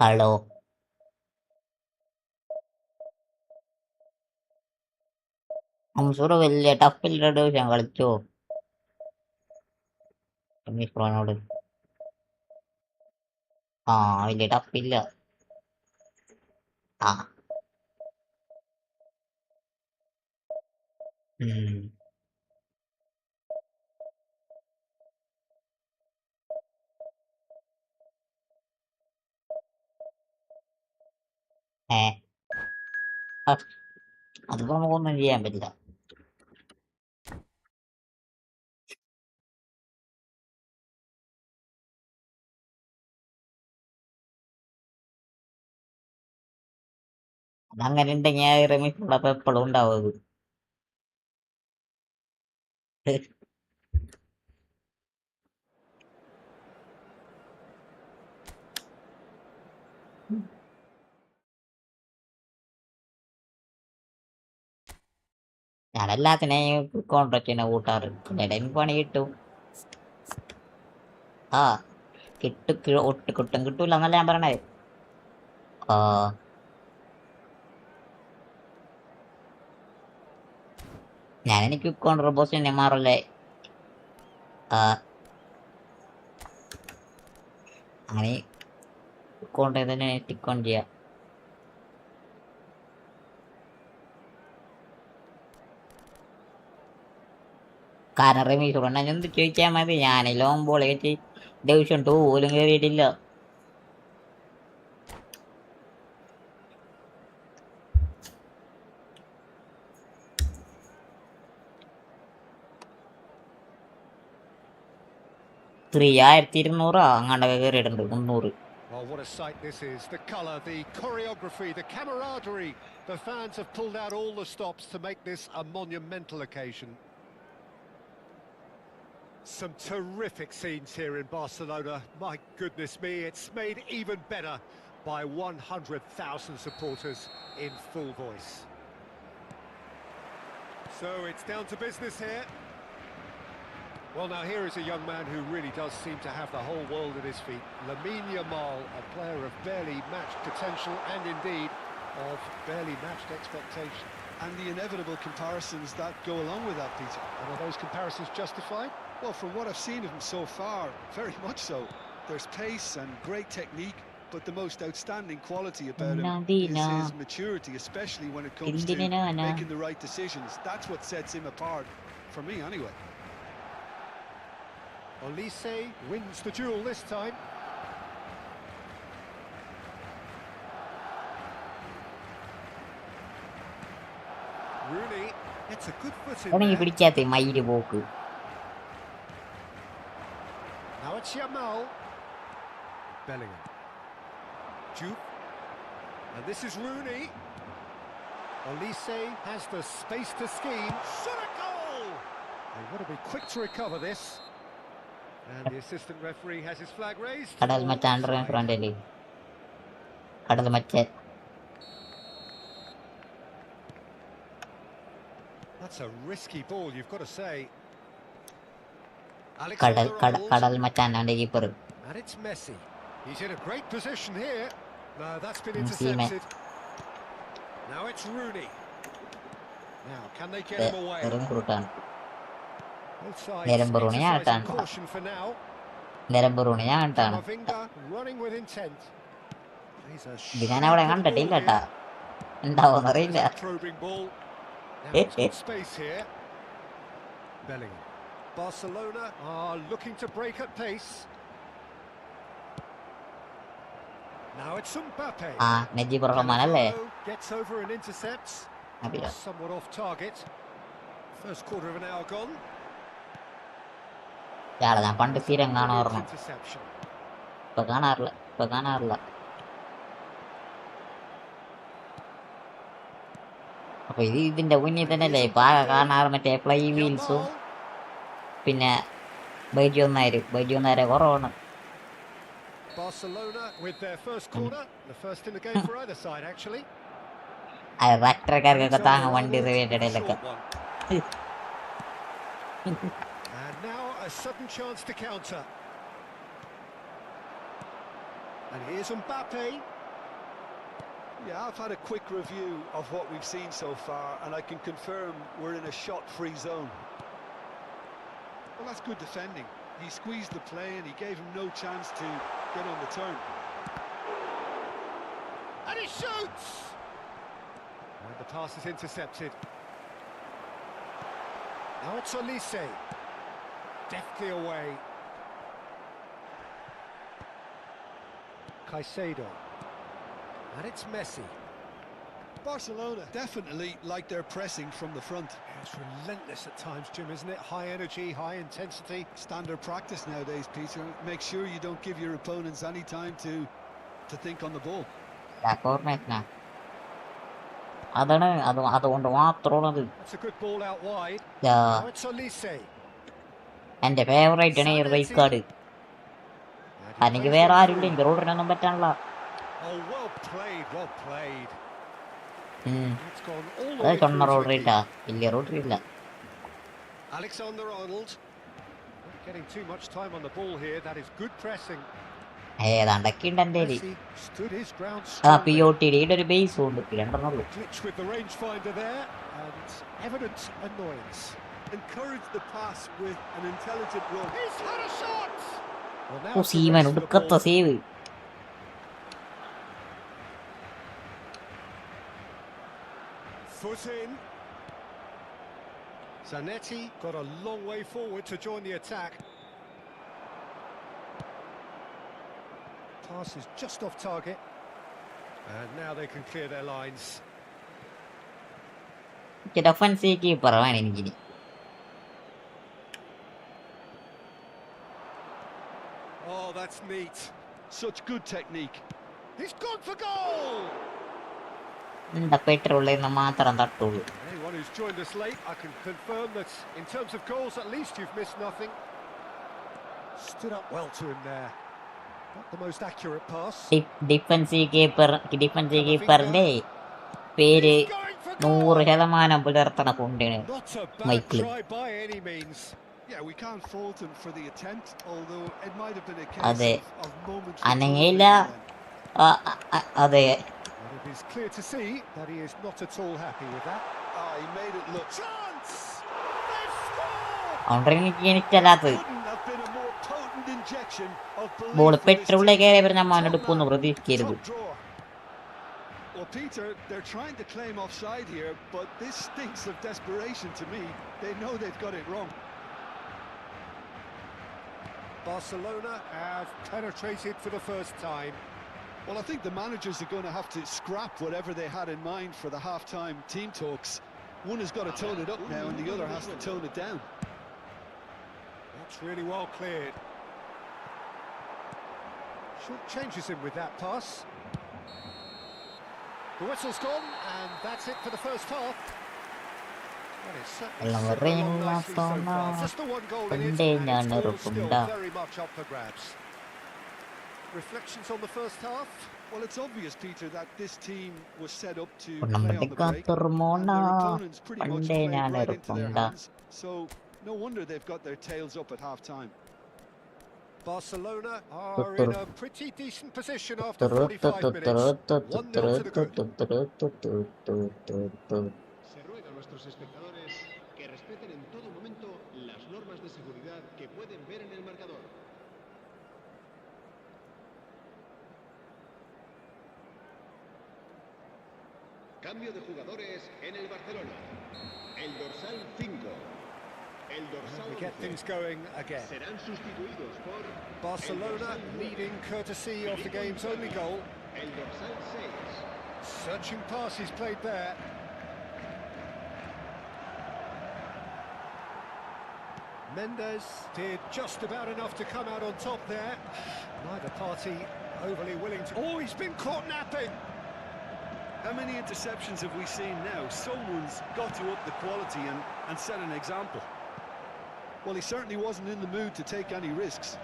Hello അംസൂറ് വലിയ ടഫില്ല division കളിച്ചോ റമീസ് ബ്രോനോട് ആ വലിയ ടഫില്ല ആ ഏ അതിപ്പോ നമുക്കൊന്നും ചെയ്യാൻ പറ്റില്ല അതങ്ങനെ ഉണ്ടെങ്കിൽ റമീസ് ഉള്ളപ്പോ എപ്പോഴും ഉണ്ടാവും അത് ഞാൻ എല്ലാത്തിനെയും കോൺട്രാക്റ്റിനെ കൂട്ടാറ് ഇടയിൽ പണി കിട്ടും ആ ഒട്ടും കിട്ടൂല എന്നല്ല ഞാൻ പറയണേ ആ എനിക്ക് കോൺട്രബോസ് തന്നെ മാറല്ലേ ആ അങ്ങനെ കൊണ്ട് തന്നെ ടിക്ക് ഓൺ ചെയ്യാം കാരണം റമീസ് കൊണ്ട് എന്ത് ചോദിച്ചാൽ മതി ഞാൻ ലോങ് ബോൾ വെച്ച് ഡിവിഷൻ 2 പോലും കയറിയിട്ടില്ല അങ്ങാണ്ടൊക്കെ കയറിയിട്ടുണ്ട് 300 Oh, what a sight this is. The colour, the choreography, the camaraderie. The fans have pulled out all the stops to make this a monumental occasion. Some terrific scenes here in Barcelona. My goodness me, it's made even better by 100,000 supporters in full voice. So it's down to business here. Well, now here is a young man who really does seem to have the whole world at his feet. Lamine Yamal, a player of barely matched potential and indeed of barely matched expectation. And the inevitable comparisons that go along with that, Peter. And are those comparisons justified? Well, from what I've seen of him so far, very much so. There's pace and great technique, but the most outstanding quality about him is his maturity, especially when it comes to making the right decisions. That's what sets him apart, for me anyway. Olise wins the duel this time. Rooney gets a good foot in there. പിടിക്കാത്ത മയില് പോക്ക് Now it's Yamal. Bellingham. Jupe. And this is Rooney. Olise has the space to scheme. Shot a goal! They want to be quick to recover this. And the assistant referee has his flag raised. കടൽ മച്ചാൻ ഫ്രണ്ടില് കടൽ മച്ചൻ That's a risky ball, you've got to say. കടൽ മച്ചാനാണ് keeper And it's Messi. He's in a great position here. No, that's been intercepted. Now it's Rooney. Now, can they get him away? Both sides exercising caution for now. Camavinga running with intent. He's a probing ball. Now it's got space here. Bellingham. Barcelona are looking to break at pace. Now it's Mbappe. Gets over and intercepts. Somewhat off target. First quarter of an hour gone. ഞാൻ പണ്ട് സ്ഥിരം കാണാറുണ്ട് ഇപ്പൊ കാണാറില്ല അപ്പൊ ഇതിന്റെ മുന്നിൽ തന്നെ അല്ലേ ഇപ്പൊ കാണാറ് മറ്റേ ഫ്ലൈ വീൽസും പിന്നെ ബൈജൊന്നായിരം കുറവാണ് ട്രാക്ടർക്കാർക്കൊക്കെ താങ്ങും വണ്ടി റിവേന്റെ ഇടയിലൊക്കെ And now a sudden chance to counter. And here's Mbappe. Yeah, I've had a quick review of what we've seen so far, and I can confirm we're in a shot-free zone. Well, that's good defending. He squeezed the play and he gave him no chance to get on the turn. And he shoots! And the pass is intercepted. Now it's Olise. Deftly away. Caicedo. And it's Messi. Barcelona definitely like their pressing from the front. Yeah, it's relentless at times, Jim, isn't it? High energy, high intensity. Standard practice nowadays, Peter. Make sure you don't give your opponents any time to think on the ball. അതുകൊണ്ട് മാത്രമാണ് That's a good ball out wide. Yeah. Now it's Olise. എന്റെ favourite ആണ് ഈ rice card. എനിക്ക് വേറെ ആരുമില്ല, എനിക്ക് റോഡിനൊന്നും പറ്റാനുള്ള. Oh, well played, well played. It's gone all the അത് way തൊണ്ണ through to road the ഇട്ടാ വലിയ റോഡ് ഇല്ല. Alexander-Arnold. Not getting too much time on the ball here. That is good pressing. ഏതാണ്ടൊക്കെ ഉണ്ട് എൻ്റെ കയ്യില്. Messi stood his ground ആ strongly. POTD ഒരു ബേസ് ഉണ്ട്, രണ്ടെണ്ണുള്ളൂ. Glitch with the rangefinder there, and evident annoyance. Encourage the pass with an intelligent run. He's had a shot! Well, now oh it's the Seaman race for the ഒടുക്കത്ത ball. Save. Foot in. Zanetti got a long way forward to join the attack. Pass is just off target. And now they can clear their lines. Defensive keeper വേണം എനിക്കിനി. Oh, that's neat. Such good technique. He's gone for goal! എന്താ പെട്രോളിൽ മാത്രം തട്ടുള്ളൂ. Anyone who's joined us late, I can confirm that in terms of goals, at least you've missed nothing. Stood up well to him there. Not the most accurate pass. Defensive കീപ്പറിന്റെ പേര് He's going for goal! 100% പുലർത്തണ കൊണ്ടാണ് Not a bad Michael. try by any means. Yeah, we can't fault him for the attempt, although it might have been a അതെ case of momentary അനങ്ങയില്ല. അതെ And it is clear to see that he is not at all happy with that. he made it look. Chance! They've scored! അതുകൊണ്ട് എനിക്കല്ലാത്തത് Couldn't have been a more potent injection of belief ball for this പെട്രോളിൽ team. കയറിയപ്പോൾ ഞാൻ മോനെടുക്കുമെന്ന് പ്രതീക്ഷിക്കരുത്. Top drawer. Well, Peter, they're trying to claim offside here, but this stinks of desperation to me. They know they've got it wrong. Barcelona have penetrated for the first time. Well, I think the managers are going to have to scrap whatever they had in mind for the half-time team talks. One has got to tone it up now and the other has to tone it down. That's really well cleared. Short changes him with that pass. The whistle's gone, and that's it for the first half. Well, it's certainly settled along nicely so far. Just the one goal in it, and it's all still very much up for grabs. Reflections on the first half? Well, it's obvious, Peter, that this team was set up to ഒരു play on the break, നമ്മളിക്കാത്തൊരുമോണ and their opponents pretty much പണ്ടേ played ഞാൻ right into their ഇറപ്പുണ്ട. hands. So no wonder they've got their tails up at half-time. Barcelona are in a pretty decent position after 45 minutes. 1-0 to the good. Se ruega a nuestros espectadores que respeten en todo momento las normas de seguridad que pueden ver en el marcador. Cambio de jugadores en el Barcelona. El dorsal 5. El dorsal We get 11 things going again. serán sustituidos por Barcelona leading courtesy of the game's only goal. el dorsal 6. Searching pass is played there. Mendes did just about enough to come out on top there. Neither party overly willing to... Oh, he's been caught napping! How many interceptions have we seen now? Someone's got to up the quality and set an example. Well, he certainly wasn't in the mood to take any risks.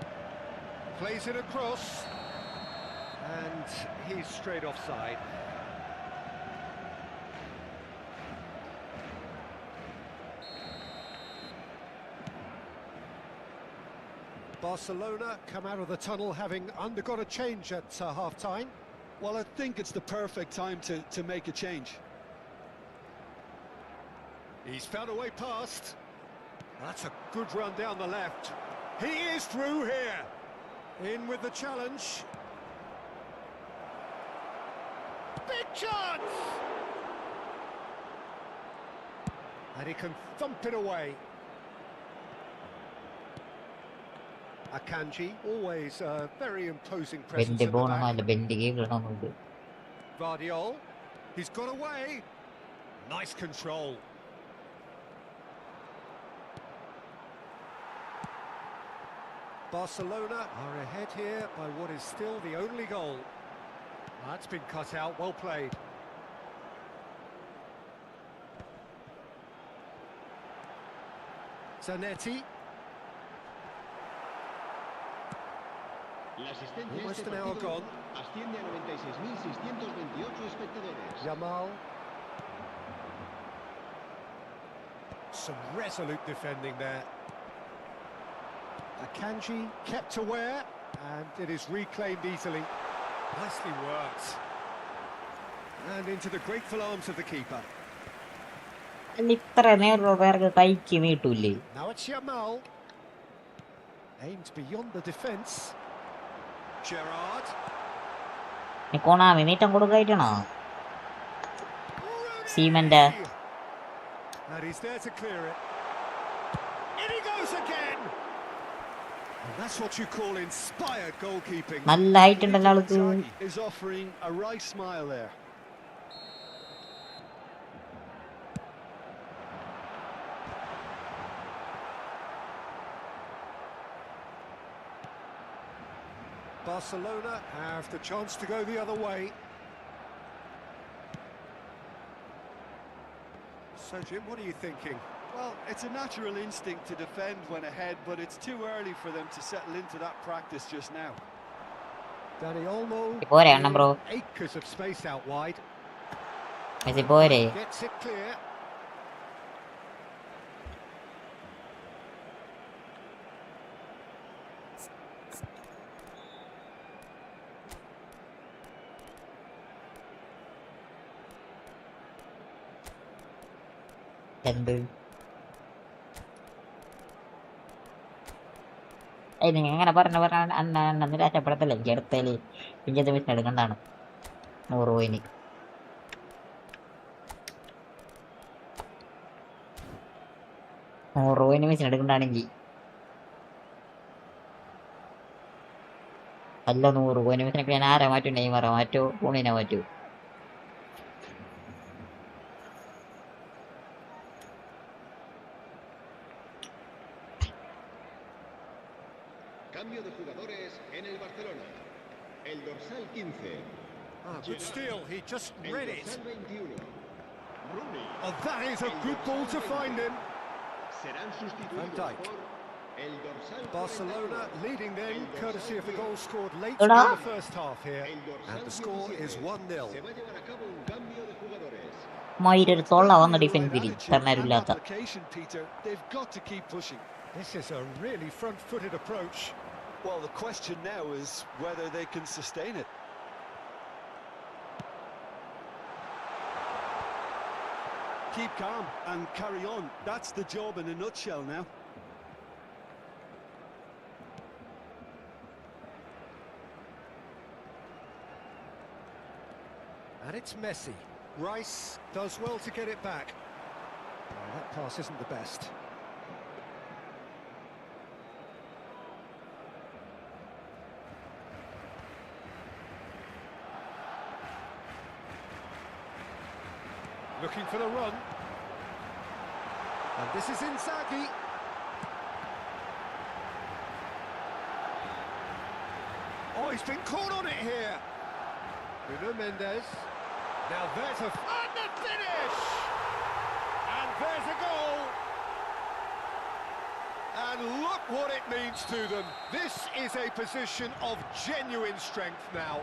Plays it across. And he's straight offside. Barcelona come out of the tunnel having undergone a change at half-time. Well, I think it's the perfect time to make a change. He's found a way past. That's a good run down the left. He is through here. In with the challenge. Big chance! And he can thump it away. Akanji, always a very imposing presence at the back. Vardiol, he's got away. Nice control. Barcelona are ahead here by what is still the only goal. That's been cut out, well played. Zanetti. La asistencia Almost este an hour partido gone. asciende a 96.628 espectadores. Yamal. Some resolute defending there. Akanji kept aware, and it is reclaimed easily. Nicely worked. And into the grateful arms of the keeper. Now it's Yamal. Aimed beyond the defence. Gerrard. Rooney. And he's there to clear it. In he goes again! And that's what you call inspired goalkeeping. Is offering a right smile there. Barcelona have the chance to go the other way. So, Jim, what are you thinking? Well, it's a natural instinct to defend when ahead, but it's too early for them to settle into that practice just now. Dani Olmo, bro. acres of space out wide. Messi Gets it clear. നിങ്ങൾ അങ്ങനെ പറഞ്ഞ അന്ന് രക്ഷപ്പെടത്തില്ല എനിക്ക് അടുത്തേല് പിഞ്ചത്ത് miss എടുക്കണ്ടാണ് 100 പോയിന് miss എടുക്കണ്ടാണെങ്കിൽ അല്ല 100 പോയിന് മിസ്സിനൊക്കെ ഞാൻ ആരെ മാറ്റും നെയ്മറ മാറ്റോ പൂണിനെ മാറ്റൂ Cambio de jugadores en el Barcelona. El dorsal 15. Good steal, he just read it. El dorsal 21. Rooney. Oh, that is a good ball to find him. Serán Van sustituidos Dijk. por el dorsal Barcelona 41. leading then, courtesy of the goal scored late Hola. in the first half here. El dorsal And the score 17. is 1-0. Se va a llevar a cabo un cambio de jugadores. മയിലൊരു തൊള്ള വന്ന Definitely the ഡിഫൻസിൽ right attitude and തരണരില്ലാത്ത application, Peter. They've got to keep pushing. This is a really front-footed approach. Well, the question now is whether they can sustain it. Keep calm and carry on. That's the job in a nutshell now. And it's Messi. Rice does well to get it back. Oh, that pass isn't the best. Looking for the run. And this is Inzaghi. Oh, he's been caught on it here. Bruno Mendes. Now there's a... And the finish! And there's a goal. And look what it means to them. This is a position of genuine strength now.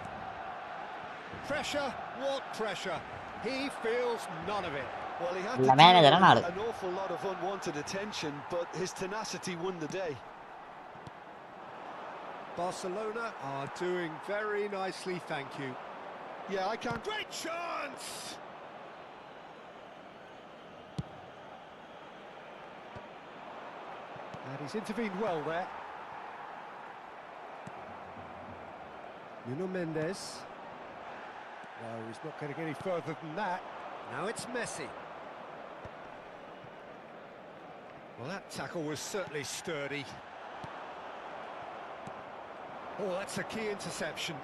Pressure, what pressure? He feels none of it. Well, he had La to manager deal ആണ് with an awful lot of unwanted attention, but his tenacity won the day. Barcelona are doing very nicely, thank you. Yeah, I can. Great chance! And he's intervened well there. Nuno Mendes. No, he's not getting any further than that. Now it's Messi. Well, that tackle was certainly sturdy. Oh, that's a key interception.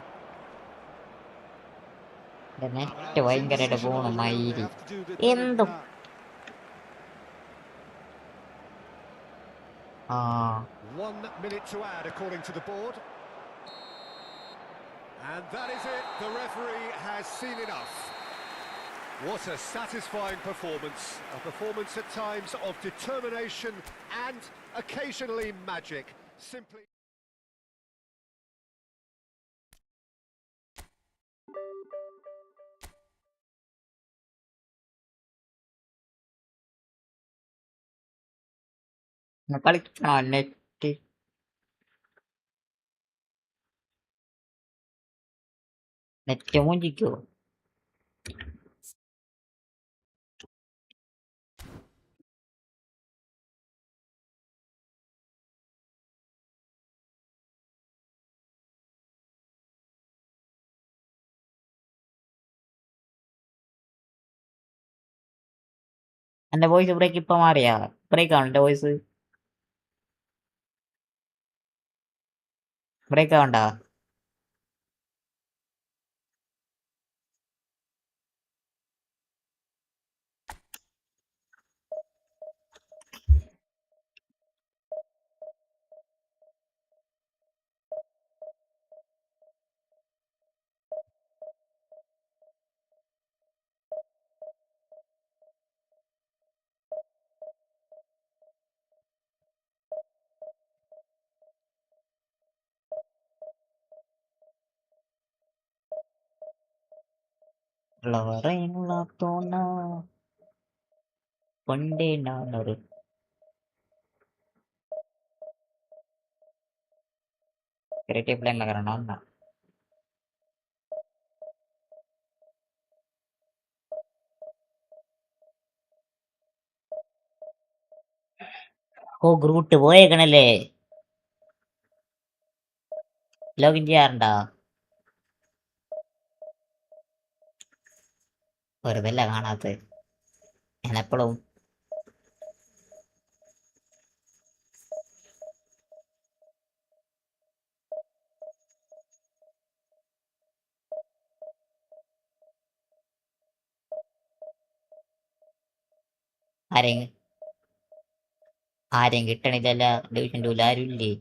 Net ഭയങ്കരമായിട്ട് പോണു മയില് എന്തും ആ 1 minute to add according to the board. And that is it. The referee has seen enough. What a satisfying performance. A performance at times of determination and occasionally magic. Simply... കളിക്കണോ net net മൂഞ്ചിക്കോ എന്റെ voice break ഇപ്പൊ മാറിയാ break ആണോ എന്റെ voice break ആവണ്ടാ തോന്ന പണ്ടേ ഞാനൊരു creative പ്ലാനിൽ കയറണം ഓ ഗ്രൂട്ട് പോയേക്കണല്ലേ ലോഗിൻ ചെയ്യാറുണ്ടോ വെറുതെ കാണാത്ത ഞാൻ എപ്പോഴും ആരെയും കിട്ടണില്ലല്ല ഡിവിഷൻ 2 ആരും ഇല്ലേ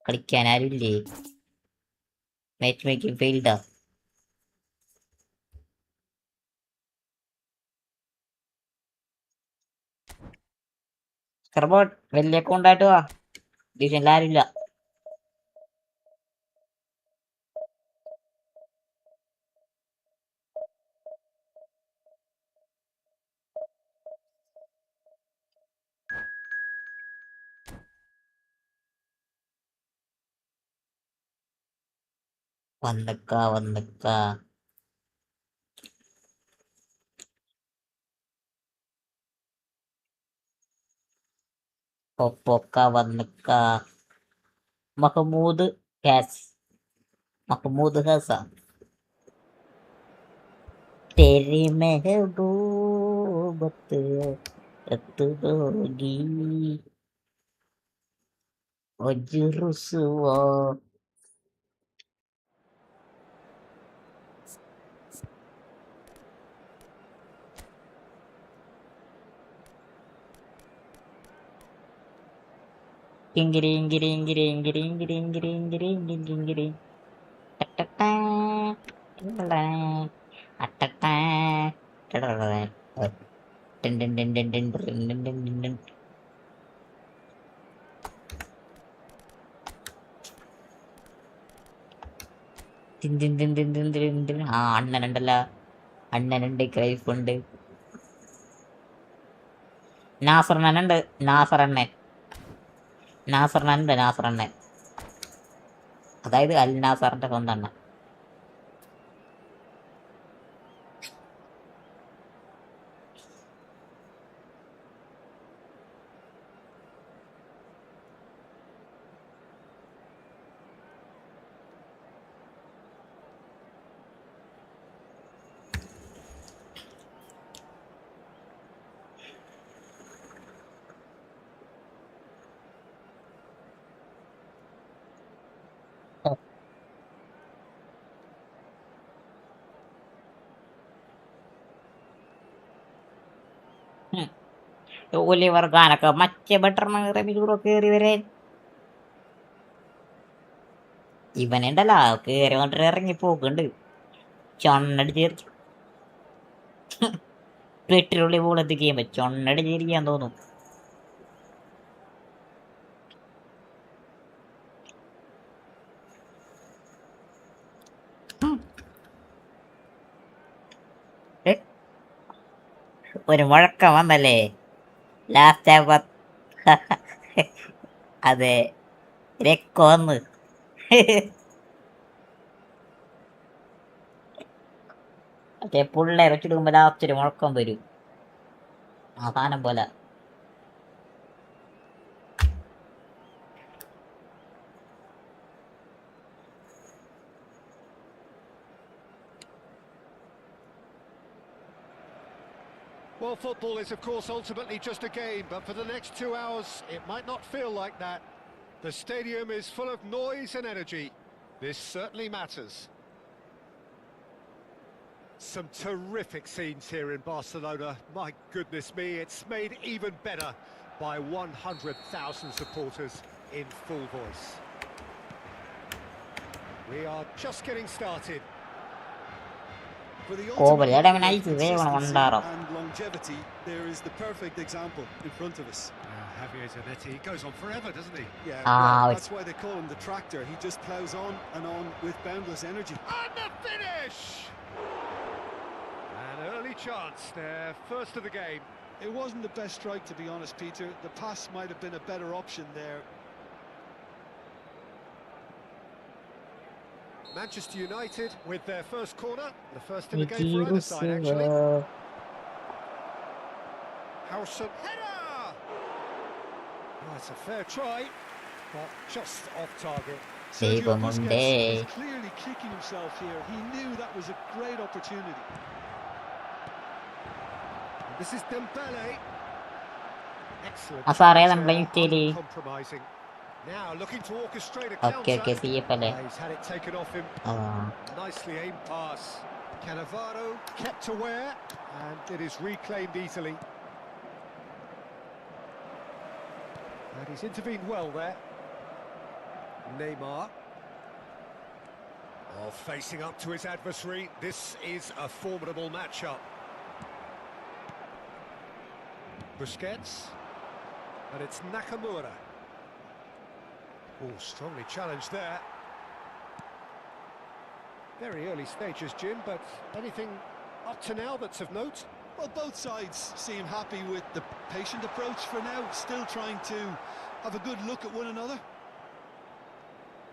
കളിക്കാൻ ആരും ഇല്ലേ മാച്ച് മേക്കിംഗ് ഫെയിൽഡാ സ്കർബോട്ട് വലിയ അക്കൗണ്ടായിട്ട് വാ ഡിവിഷനിൽ ആരുമില്ല വന്നക്ക പൊക്ക വന്നക്ക മഹമൂദ് ഹസ तेरी महबूबत रत होगी अज रुसवा Gingiring, giring, giring, giring, giring, giring, giring, giring, giring. Ta-ta-ta. Ta-ta-ta. Ta-ta-ta. Ta-ta-ta. Dun, dun, dun, dun, dun, dun, dun, dun, dun, dun. Dun, dun, dun, dun, dun, dun, dun. ആ അണ്ണനുണ്ടല്ല അണ്ണനുണ്ട് Cruyff ഉണ്ട് നാസറണ്ണനുണ്ട് നാസറണ്ണൻ അതായത് അൽ നാസറിന്റെ സ്വന്തം അണ്ണൻ. Oliver ഖാനൊക്കെ മറ്റേ ബട്ടർമാൻ റെമിലൂടെ കയറി വരാൻ ഇവനുണ്ടല്ലോ കയറി കൊണ്ടിട്ട് ഇറങ്ങി പോക്കുണ്ട്. ചൊണ്ണടിച്ച് പെട്രോളി പോളത്ത് ചെയ്യുമ്പോ ചൊണ്ണടിച്ചിരിക്കാൻ തോന്നും. ഒരു മുഴക്കം വന്നല്ലേ ലാസ്റ്റ്. അതെ രക്കൊന്ന് മറ്റേ പുള്ളേ വെച്ചിടുമ്പോ ലാസ്റ്റ് ഒരു മുഴക്കം വരും. ആ സാധനം പോലെ. Well, football is, of course, ultimately just a game, but for the next 2 hours, it might not feel like that. The stadium is full of noise and energy. This certainly matters. Some terrific scenes here in Barcelona. My goodness me, it's made even better by 100,000 supporters in full voice. We are just getting started. For the Over there, I mean, ultimate I of see they want consistency one and longevity, there is the perfect example in front of us. Javier Zanetti goes on forever, doesn't he? Yeah, Ah, well, it's- that's why they call him the tractor. He just ploughs on and on with boundless energy. And the finish! An early chance, their first of the game. It wasn't the best strike, to be honest, Peter. The pass might have been a better option there. Manchester United with their first corner, the first in the game for either side, actually. Howson header! Oh, it's a fair try, but just off target. Sergio Monday. Busquets is clearly kicking himself here. He knew that was a great opportunity. This is Dembele. Excellent. Asare, chance നമ്മുടെ there, യുക്തിയില്. uncompromising. Now looking to orchestrate a Okay, counter. see if I He's had it taken off him. Nicely aimed pass. Cannavaro kept aware, and it is reclaimed easily. And he's intervened well there. Neymar. Oh, facing up to his adversary. This is a formidable matchup. Busquets. And it's Nakamura. Oh, strongly challenged there. Very early stages, Jim, but anything up to now that's of note? Well, both sides seem happy with the patient approach for now, still trying to have a good look at one another.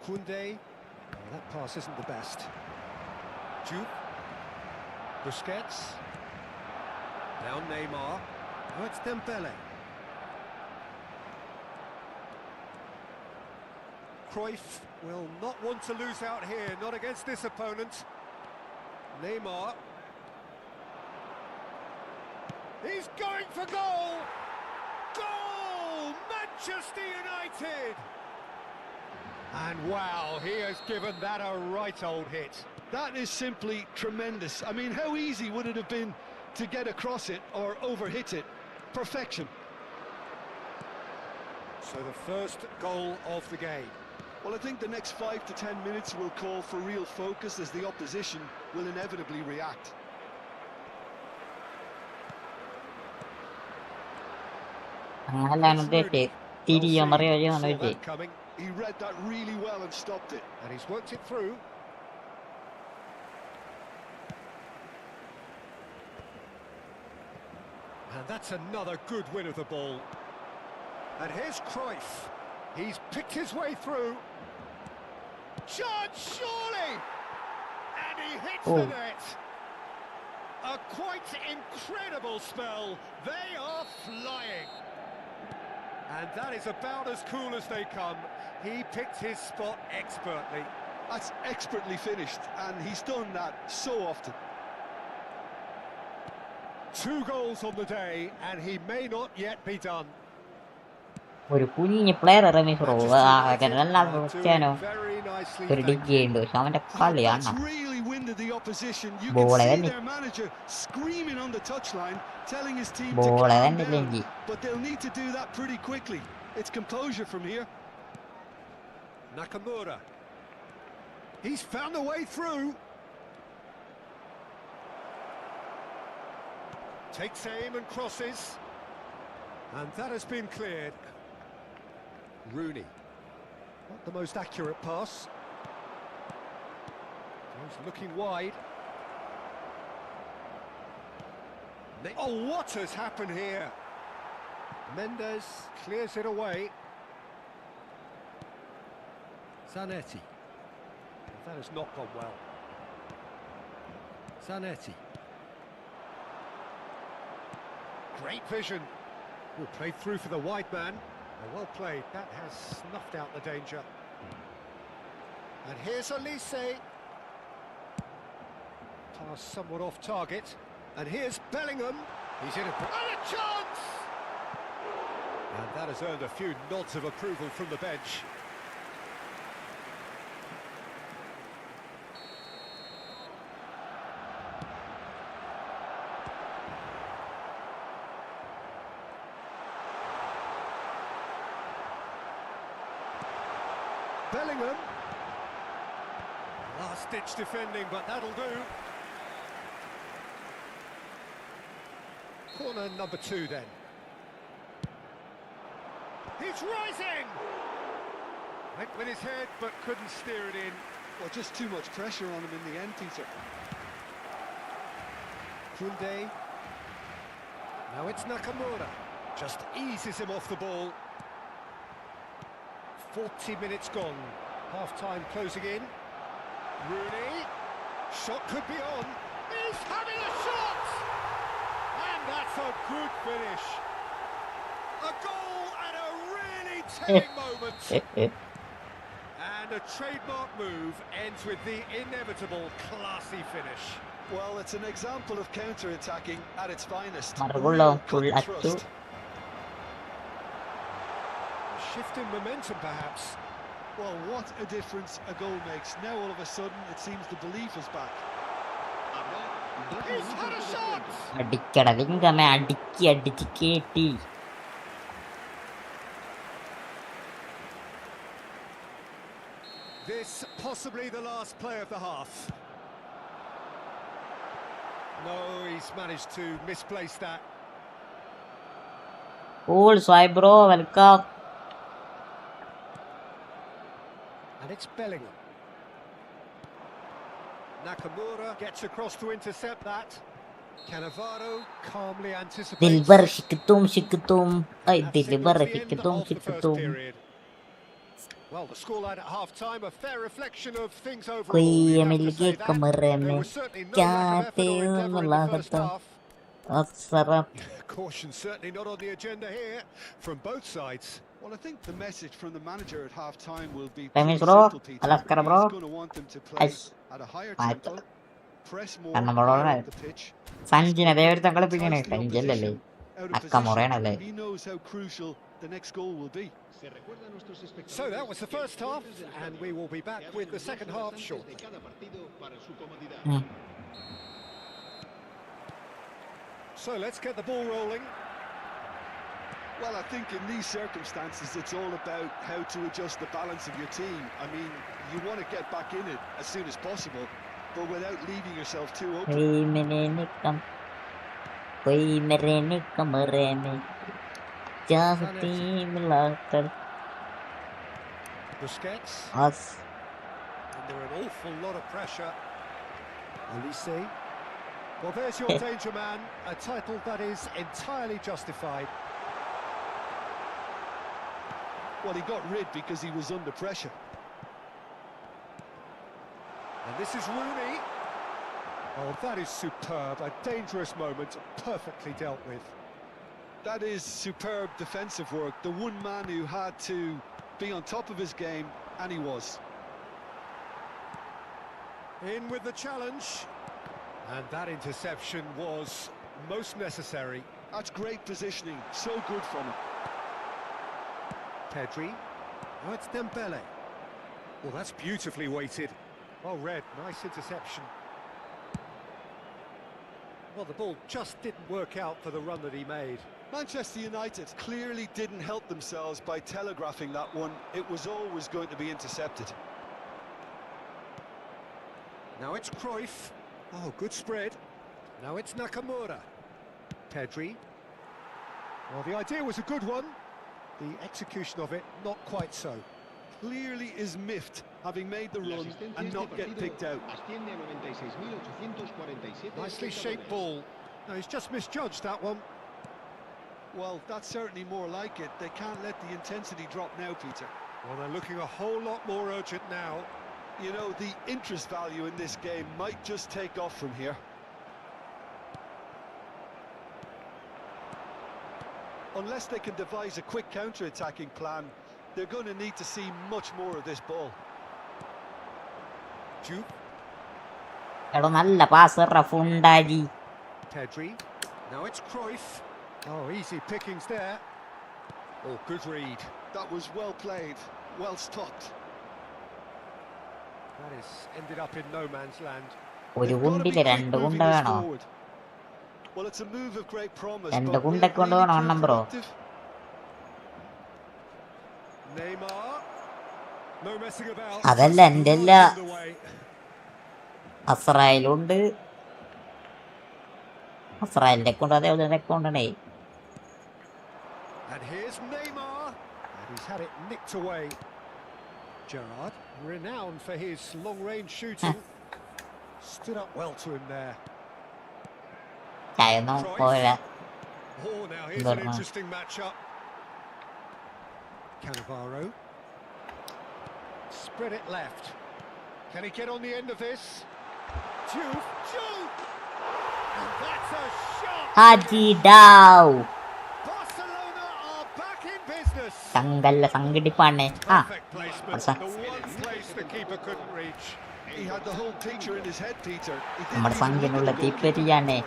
Koundé. Oh, that pass isn't the best. Juve. Busquets. Now Neymar. Oh, it's Dembele. Cruyff will not want to lose out here, not against this opponent. Neymar. He's going for goal! Goal! Manchester United! And wow, he has given that a right old hit. That is simply tremendous. I mean, how easy would it have been to get across it or overhit it? Perfection. So the first goal of the game. Well, I think the next 5 to 10 minutes will call for real focus as the opposition will inevitably react. അങ്ങനല്ലാണ് ഉദ്ദേശിച്ചത്. തിരിയൊന്നറിയോ Saw ചോദിച്ചേ. that coming, He read that really well and stopped it. and he's worked it through. And that's another good win of the ball. And here's Cruyff. He's picked his way through. chance, surely! And he hits Oh. the net. A quite incredible spell. They are flying. And that is about as cool as they come. He picked his spot expertly. That's expertly finished, and he's done that so often. 2 goals on the day, and he may not yet be done. ഒരു കുഞ്ഞ് player Ramees bro Manchester United എല്ലാ are Cristiano doing very nicely, ഒരു thank degree you. ഉണ്ട് പക്ഷെ അവന്റെ Oh, കളി that's കാണണം really winded the opposition. You Ball can see തന്നെ. their manager screaming on the touchline, telling his team to Ball calm തന്നെ down. ഇല്ലെങ്കിൽ. But they'll need to do that pretty quickly. It's composure from here. Nakamura. He's found a way through. Takes aim and crosses. And that has been cleared. Rooney. Not the most accurate pass. He's looking wide. Oh, what has happened here? Mendes clears it away. Zanetti. That has not gone well. Zanetti. Great vision. Well, played through for the wide man. Well played. That has snuffed out the danger. And here's Elise. Pass somewhat off target. And here's Bellingham. He's in and a chance! And that has earned a few nods of approval from the bench. Bellingham. Last-ditch defending, but that'll do. Corner number 2 then. He's rising! Went with his head, but couldn't steer it in. Well, just too much pressure on him in the end, Peter. Kunde. Now it's Nakamura. Just eases him off the ball. 40 minutes gone. Half-time closing in. Rooney. Shot could be on. He's having a shot! And that's a good finish. A goal at a really telling moment. And a trademark move ends with the inevitable classy finish. Well, it's an example of counter-attacking at its finest. മറുകുള്ള Real full cut Achu thrust. A shift in momentum, perhaps. Well, what a difference a goal makes. Now, all of a sudden, it seems the belief is back. He's had a shot! അടിക്കട ലിംഗമേ അടിച്ച് അടിച്ച് കേട്ടി This possibly the last play of the half. No, he's managed to misplace that. Cool സ്വായ് bro welcome And it's Bellingham. Nakamura gets across to intercept that. Cannavaro calmly anticipates. ദിൽബർ ഷിക്കത്തും ഷിക്കത്തും ഐ That ദിൽബർ signals the end ഷിക്കത്തും of the first ഷിക്കത്തും period. Well, the scoreline at half-time, a fair reflection of things overall. कोई you'd have mill to के say that. कमरे There में was certainly no क्या lack of effort or तेल endeavour in the first लागता half. अक्सर Caution certainly not on the agenda here from both sides. Well, I think the message from the manager at half-time will be Remis pretty bro, simple, Peter. Alaskar bro. He's going to want them to play Aish. at a higher Aight. tempo, press more, കാരണം bro higher up the pitch. സഞ്ജിനെ Devar തങ്ങളെ പിടിക്കണേ Entice the സഞ്ജല്ലല്ലേ opposition out of അക്ക position. മുറയണല്ലേ He knows how crucial the next goal will be. So that was the first half, and we will be back with the second half shortly. So let's get the ball rolling. Well, I think in these circumstances, it's all about how to adjust the balance of your team. I mean, you want to get back in it as soon as possible, but without leaving yourself too open. कोई मेरे निकम कोई मेरे निकम रे में चाहती मिलाकर Busquets. Us Under an awful lot of pressure. Elise. Well, there's your danger man, a title that is entirely justified. Well, he got rid because he was under pressure. this is Rooney. Oh, that is superb. A dangerous moment, perfectly dealt with. That is superb defensive work. The one man who had to be on top of his game, and he was. In with the challenge. And that interception was most necessary. That's great positioning. So good from him. Pedri. Oh, it's Dembele. Well, that's beautifully weighted. Well read, nice interception. Well, the ball just didn't work out for the run that he made. Manchester United clearly didn't help themselves by telegraphing that one. It was always going to be intercepted. Now it's Cruyff. Oh, good spread. Now it's Nakamura. Pedri. Well, the idea was a good one. The execution of it, not quite so. Clearly is miffed, having made the run and not get picked out. Nicely shaped ball. No, he's just misjudged that one. Well, that's certainly more like it. They can't let the intensity drop now, Peter. Well, they're looking a whole lot more urgent now. You know, the interest value in this game might just take off from here. Unless they can devise a quick counter-attacking plan, they're going to need to see much more of this ball. Jude. എടോ നല്ല pass റഫുണ്ടാജി. Pedri. Now it's Cruyff. Oh, easy pickings there. Oh, good read. That was well played, well stopped. That is ended up in no man's land. ഒരു കുണ്ടില് രണ്ട് കുണ്ട വേണോ? Well, it's a move of great promise. രണ്ട് കുണ്ടൊക്കെ കൊണ്ട് വേണം അണ്ണം bro. Neymar. No messing about. അതല്ല എൻ്റെ അല്ല അസ്രായേലുണ്ട്. അസ്രായേലിന്റെ കൊണ്ട് അതേപോലെ കൊണ്ടേ. And here's Neymar. And he's had it nicked away. Gerrard, renowned for his long-range shooting, stood up well to him there. ചായൊന്നും പോരാ. Oh, now here's an interesting matchup. Cannavaro. Spread it left. Can he get on the end of this? Juve. And that's a shot. Haji dove. Barcelona are back in business. സംഘല്ല സംഘടിപ്പാണ്. ആ Perfect placement. The one place the keeper couldn't reach. He had the whole picture in his head, Peter. നമ്മുടെ സംഘിനുള്ള തീപ്പെരിയാണ്.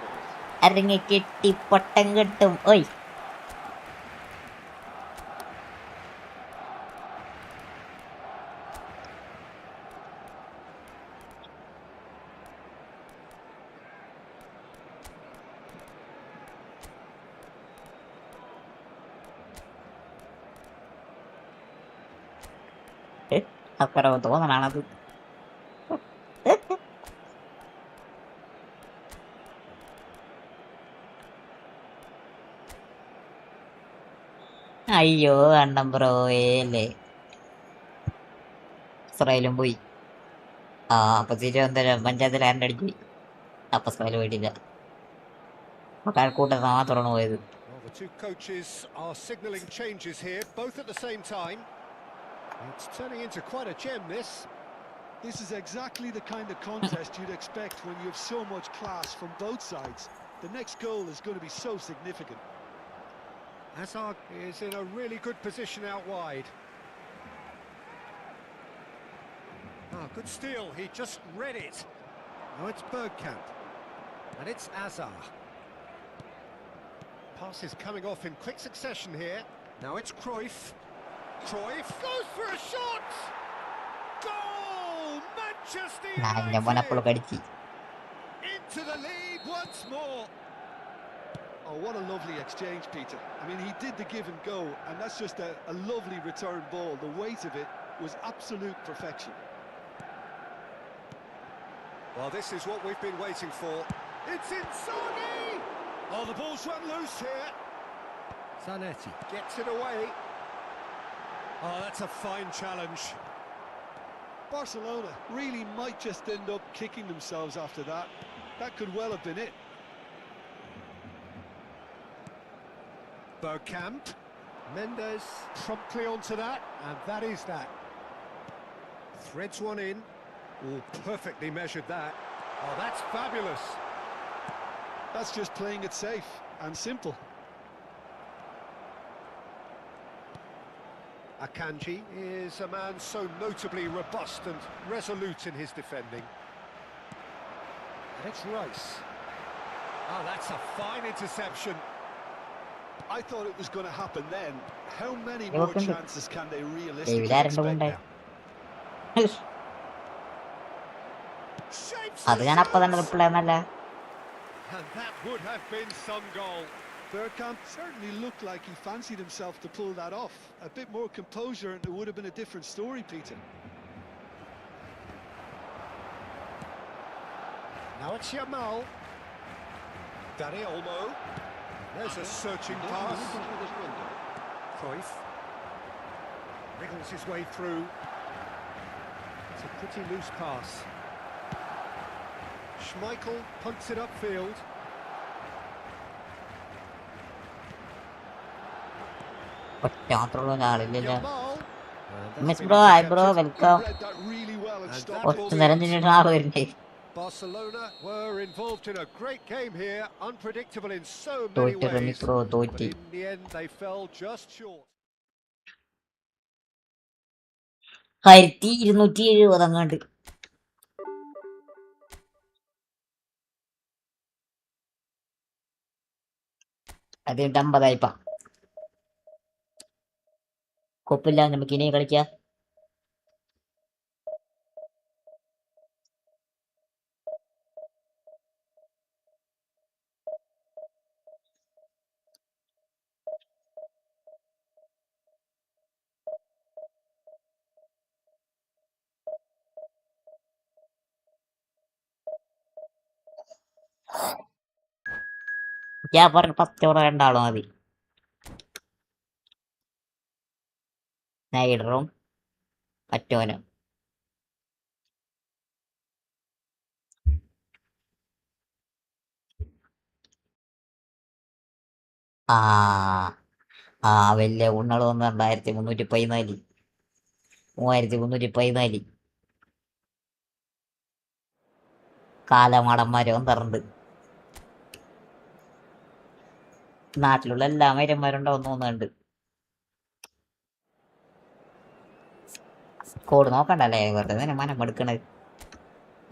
അരങ്ങി കെട്ടി പൊട്ടം കെട്ടും. ഓയ് അപ്പുറം തോന്നണത്. അയ്യോ അണ്ണം ബ്രോയല്ലേ. ഇസ്രായേലും പോയി. ആ അപ്പൊ തിരുവനന്തപുരം പഞ്ചായത്തിൽ ആരടിച്ചു പോയി. അപ്പൊ ഇസ്രായേൽ പോയിട്ടില്ല. അപ്പൊ കഴക്കൂട്ടത്ത് മാത്രമാണ് പോയത്. Well, the two coaches are signalling changes here, both at the same time. It's turning into quite a gem, this. This is exactly the kind of contest you'd expect when you have so much class from both sides. The next goal is going to be so significant. Hazard is in a really good position out wide. Ah, good steal. He just read it. Now it's Bergkamp. And it's Azar. Pass is coming off in quick succession here. Now it's Cruyff. Cruyff goes for a shot! Goal! Manchester United! Into the lead once more. Oh, what a lovely exchange, Peter. I mean, he did the give and go, and that's just a lovely return ball. The weight of it was absolute perfection. Well, this is what we've been waiting for. It's Inzaghi! Oh, the ball's run loose here. Zanetti gets it away. Oh, that's a fine challenge. Barcelona really might just end up kicking themselves after that. That could well have been it. Bergkamp. Mendes promptly onto that, and that is that. Threads one in. Oh, perfectly measured that. Oh, that's fabulous. That's just playing it safe and simple. Akanji is a man so notably robust and resolute in his defending. And it's Rice. Oh, that's a fine interception. I thought it was going to happen then. How many Yeah, more what can do? chances can they realistically David Aaron expect Dunde. now? Shapes അത് ഞാൻ അപ്പൊ തന്നെ reply എന്നല്ല. And that would have been some goal. Bergkamp certainly looked like he fancied himself to pull that off. A bit more composure and it would have been a different story, Peter. Now it's Yamal. Dani Olmo. There's a searching pass. Cruyff wriggles his way through. It's a pretty loose pass. Schmeichel punts it upfield. ഒറ്റ മാത്രമുള്ള ഒരാളില്ലല്ലോ. Yamal. Miss bro, hi bro, He welcome. read that really well and And stopped that കുറച്ച് holding നേരം on. നിന്നിട്ട് ആള് വരുന്നേ. Barcelona were involved in a great game here, unpredictable in so many തോറ്റ് ways. Rami bro, But തോറ്റ്. in the end, they fell just short. 1270 അങ്ങാണ്ട്. അത് 50 കുഴപ്പമില്ല, നമുക്ക് ഇനി കളിക്കാം. ഞാൻ പറഞ്ഞ 10 ഓവർ 2 ആളോ മതി. നൈഡറും മറ്റോനും. ആ ആ വലിയ ഉണ്ണള് വന്ന് 2314 3314 കാലമാടന്മാര് വന്നിട്ടുണ്ട്. നാട്ടിലുള്ള എല്ലാ മൈരന്മാരുണ്ടാവും തോന്നുന്നുണ്ട്. കോഡ് നോക്കണ്ടല്ലേ, വെറുതെ തന്നെ മനം എടുക്കണത്.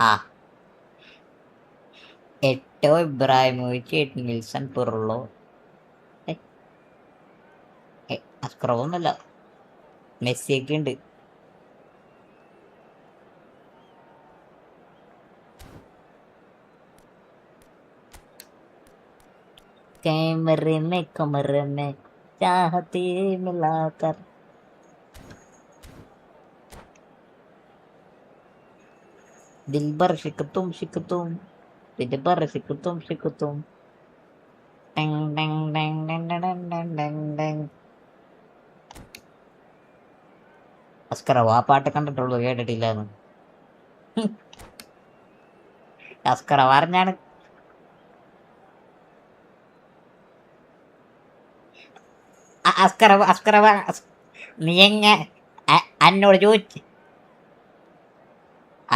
ആ 8 ഇബ്രാഹിമോവിച്ച്, 8 നിൽസൺ പിറുള്ളോ, അസ്ക്രവൊന്നുമല്ല, മെസ്സിയൊക്കെ ഉണ്ട്. कैमरे में कमरे में चाहती मिलाकर दिल भर शिक तुम दिल भर शिक तुम टेंग टेंग टेंग टेंग टेंग टेंग टेंग टेंग. അസ്കറവ് ആ പാട്ട് കണ്ടിട്ടുള്ളൂ, കേട്ടിട്ടില്ലാന്ന്. അസ്കറവ് അറിഞ്ഞാണ്. അസ്കറവ് നീ എന്നോട് ചോദിച്ചു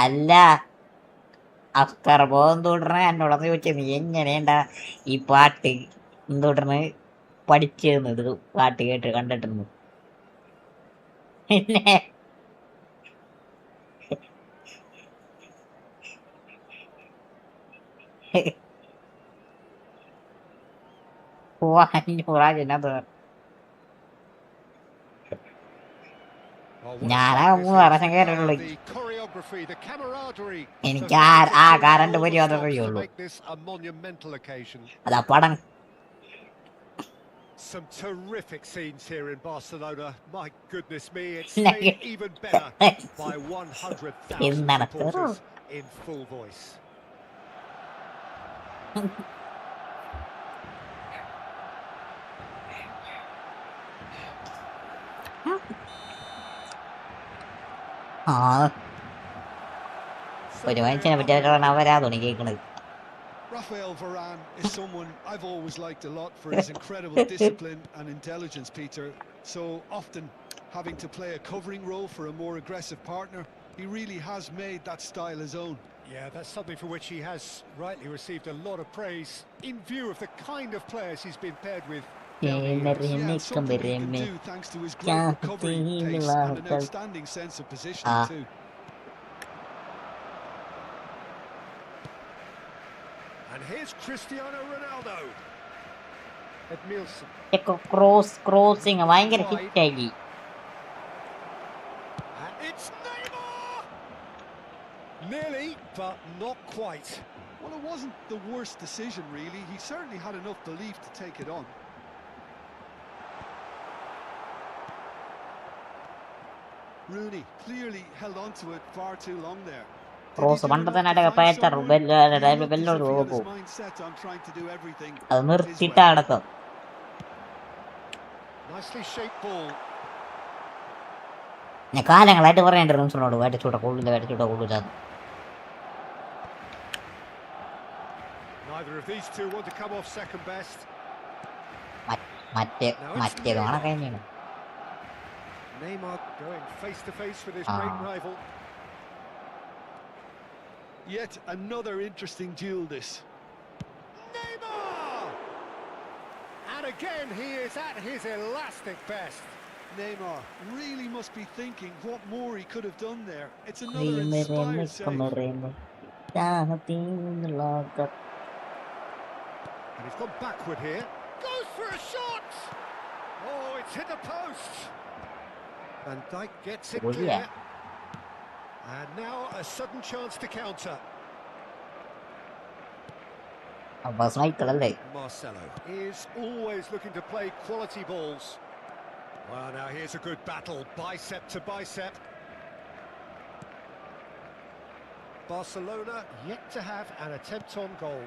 അല്ല, അസ്കറവ് എന്തോടണ എന്നോടന്ന് ചോദിച്ചത് നീ എങ്ങനെയുണ്ടാ ഈ പാട്ട് എന്തോടണ് പഠിച്ചത്, പാട്ട് കേട്ട് കണ്ടിട്ടുണ്ട്. പിന്നെ അഞ്ഞൂറാജിനത് ഞാനാ 3 പ്രാവശ്യം കേട്ടിട്ടുള്ളൂ. എനിക്ക് ആ കറണ്ട് പരിപാടി കഴിയുള്ളൂ. അതാ പടം. Some terrific scenes here in Barcelona. My goodness me, it's made even better by 100,000 supporters in full voice. ആ ഒരു മനുഷ്യനെ പറ്റിയാണ് അവരാ തുണി കേൾക്കണത്. Rafael Varane is someone I've always liked a lot for his incredible discipline and intelligence, Peter. So often having to play a covering role for a more aggressive partner, He really has made that style his own. Yeah, that's something for which he has rightly received a lot of praise in view of the kind of players he's been paired with down the years. Yeah, it's something he can do thanks to his great recovery pace and an outstanding sense of positioning too. And here's Cristiano Ronaldo. Edmilson. Crossing ഭയങ്കര ഹിറ്റായി. And it's Neymar! Nearly, but not quite. Well, it wasn't the worst decision, really. He certainly had enough belief to take it on. Rooney clearly held on to it far too long there. Cross പണ്ടത്തനായിട്ടൊക്കെ പയറ്റാറ് ബെല്ലോട് പോകും. അത് നിർത്തിയിട്ടാ അടക്കം. Nicely shaped ball. ഞാൻ കാലങ്ങളായിട്ട് പറയേണ്ട റൂംസിനോട് വേട്ടച്ചൂട്ട കൊള്ളില്ല. Neither of these two want to come off second best. മറ്റേതാണ് കഴിഞ്ഞാണ്. Neymar going face to face with his great rival. Yet another interesting duel this. Neymar! And again he is at his elastic best. Neymar really must be thinking what more he could have done there. It's another inspired save. And he's gone backward here. Goes for a shot! Oh, it's hit the post. Van Dijk gets it clear. And now a sudden chance to counter. Marcelo is always looking to play quality balls. Well, now here's a good battle, bicep to bicep. Barcelona yet to have an attempt on goal.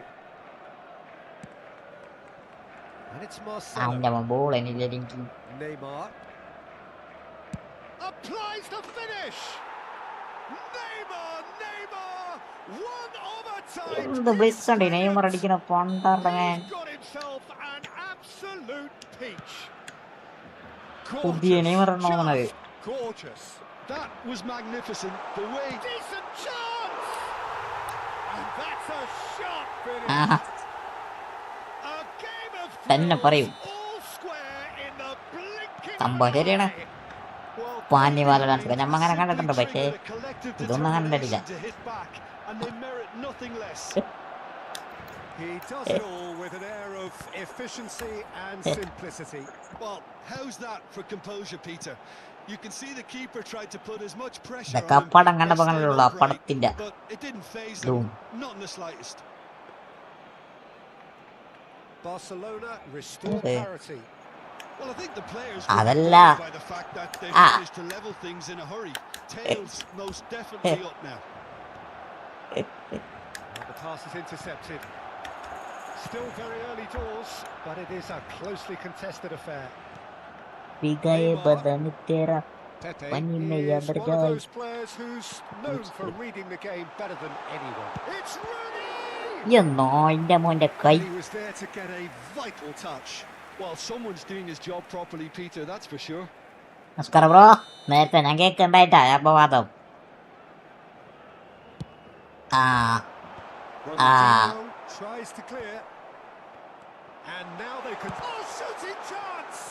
And it's Marcelo. Neymar applies the finish. Neymar, one of a time. He's got himself an absolute peach. Gorgeous. That was magnificent. The way. Decent chance. And that's a shot finish. A game of thrills, all square in the blinking eye. ഞമ്മങ്ങനെ കണ്ടിട്ടുണ്ട്, പക്ഷേ ഇതൊന്നും കണ്ടിട്ടില്ല. He does it all with an air of efficiency and simplicity. Well, how's that for composure, Peter? You can see the keeper tried to put as much pressure on him, but it didn't faze him, not in the slightest. Barcelona restore parity. Well, I think the players were bothered by the fact that they managed to level things in a hurry. Tails most definitely up now. And the pass is intercepted. Still very early doors, but it is a closely contested affair. Pepe is one of those players who's known for reading the game better than anyone. It's Rooney! He was there to get a vital touch. Well, someone's doing his job properly, Peter, that's for sure. നമസ്കാരം bro, നേരത്തെ ഞാൻ കേൾക്കണ്ടായിട്ടാ അപവാദം. Tries to clear. And now they can. Oh, shooting chance!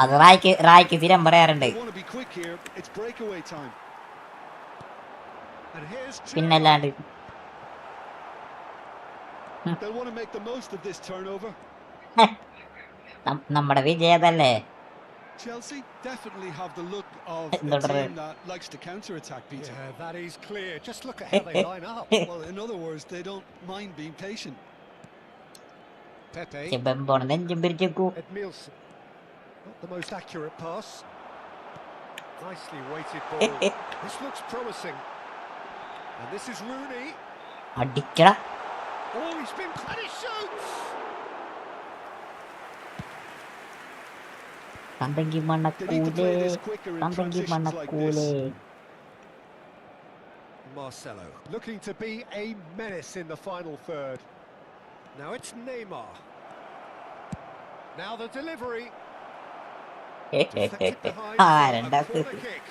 അത് റായ്ക്ക് സ്ഥിരം പറയാറുണ്ട്. പിന്നല്ലാണ്ട് നമ്മുടെ വിജയതല്ലേ. Chelsea definitely have the look of a team that likes to counter-attack, Peter. Yeah, that is clear. Just look at how they line up. Well, in other words, they don't mind being patient. Pepe. Edmilson. Not the most accurate pass. Nicely weighted ball. This looks promising. And this is Rooney. Oh, he's been... And he shoots! Marcelo looking to be a menace in the final third. Now it's Neymar. Now the delivery. Deflected behind ആ for a രണ്ടാമത്തെ corner kick.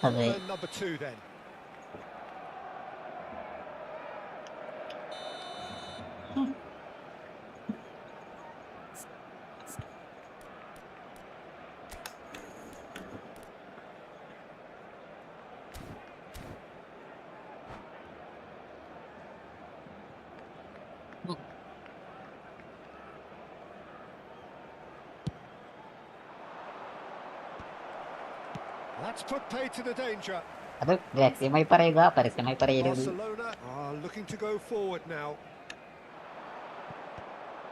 അതെ And number 2 then. That's put pay to the danger. അത് രഹസ്യമായി പറയുക, പരസ്യമായി പറയരുത്. Barcelona are looking to go forward now.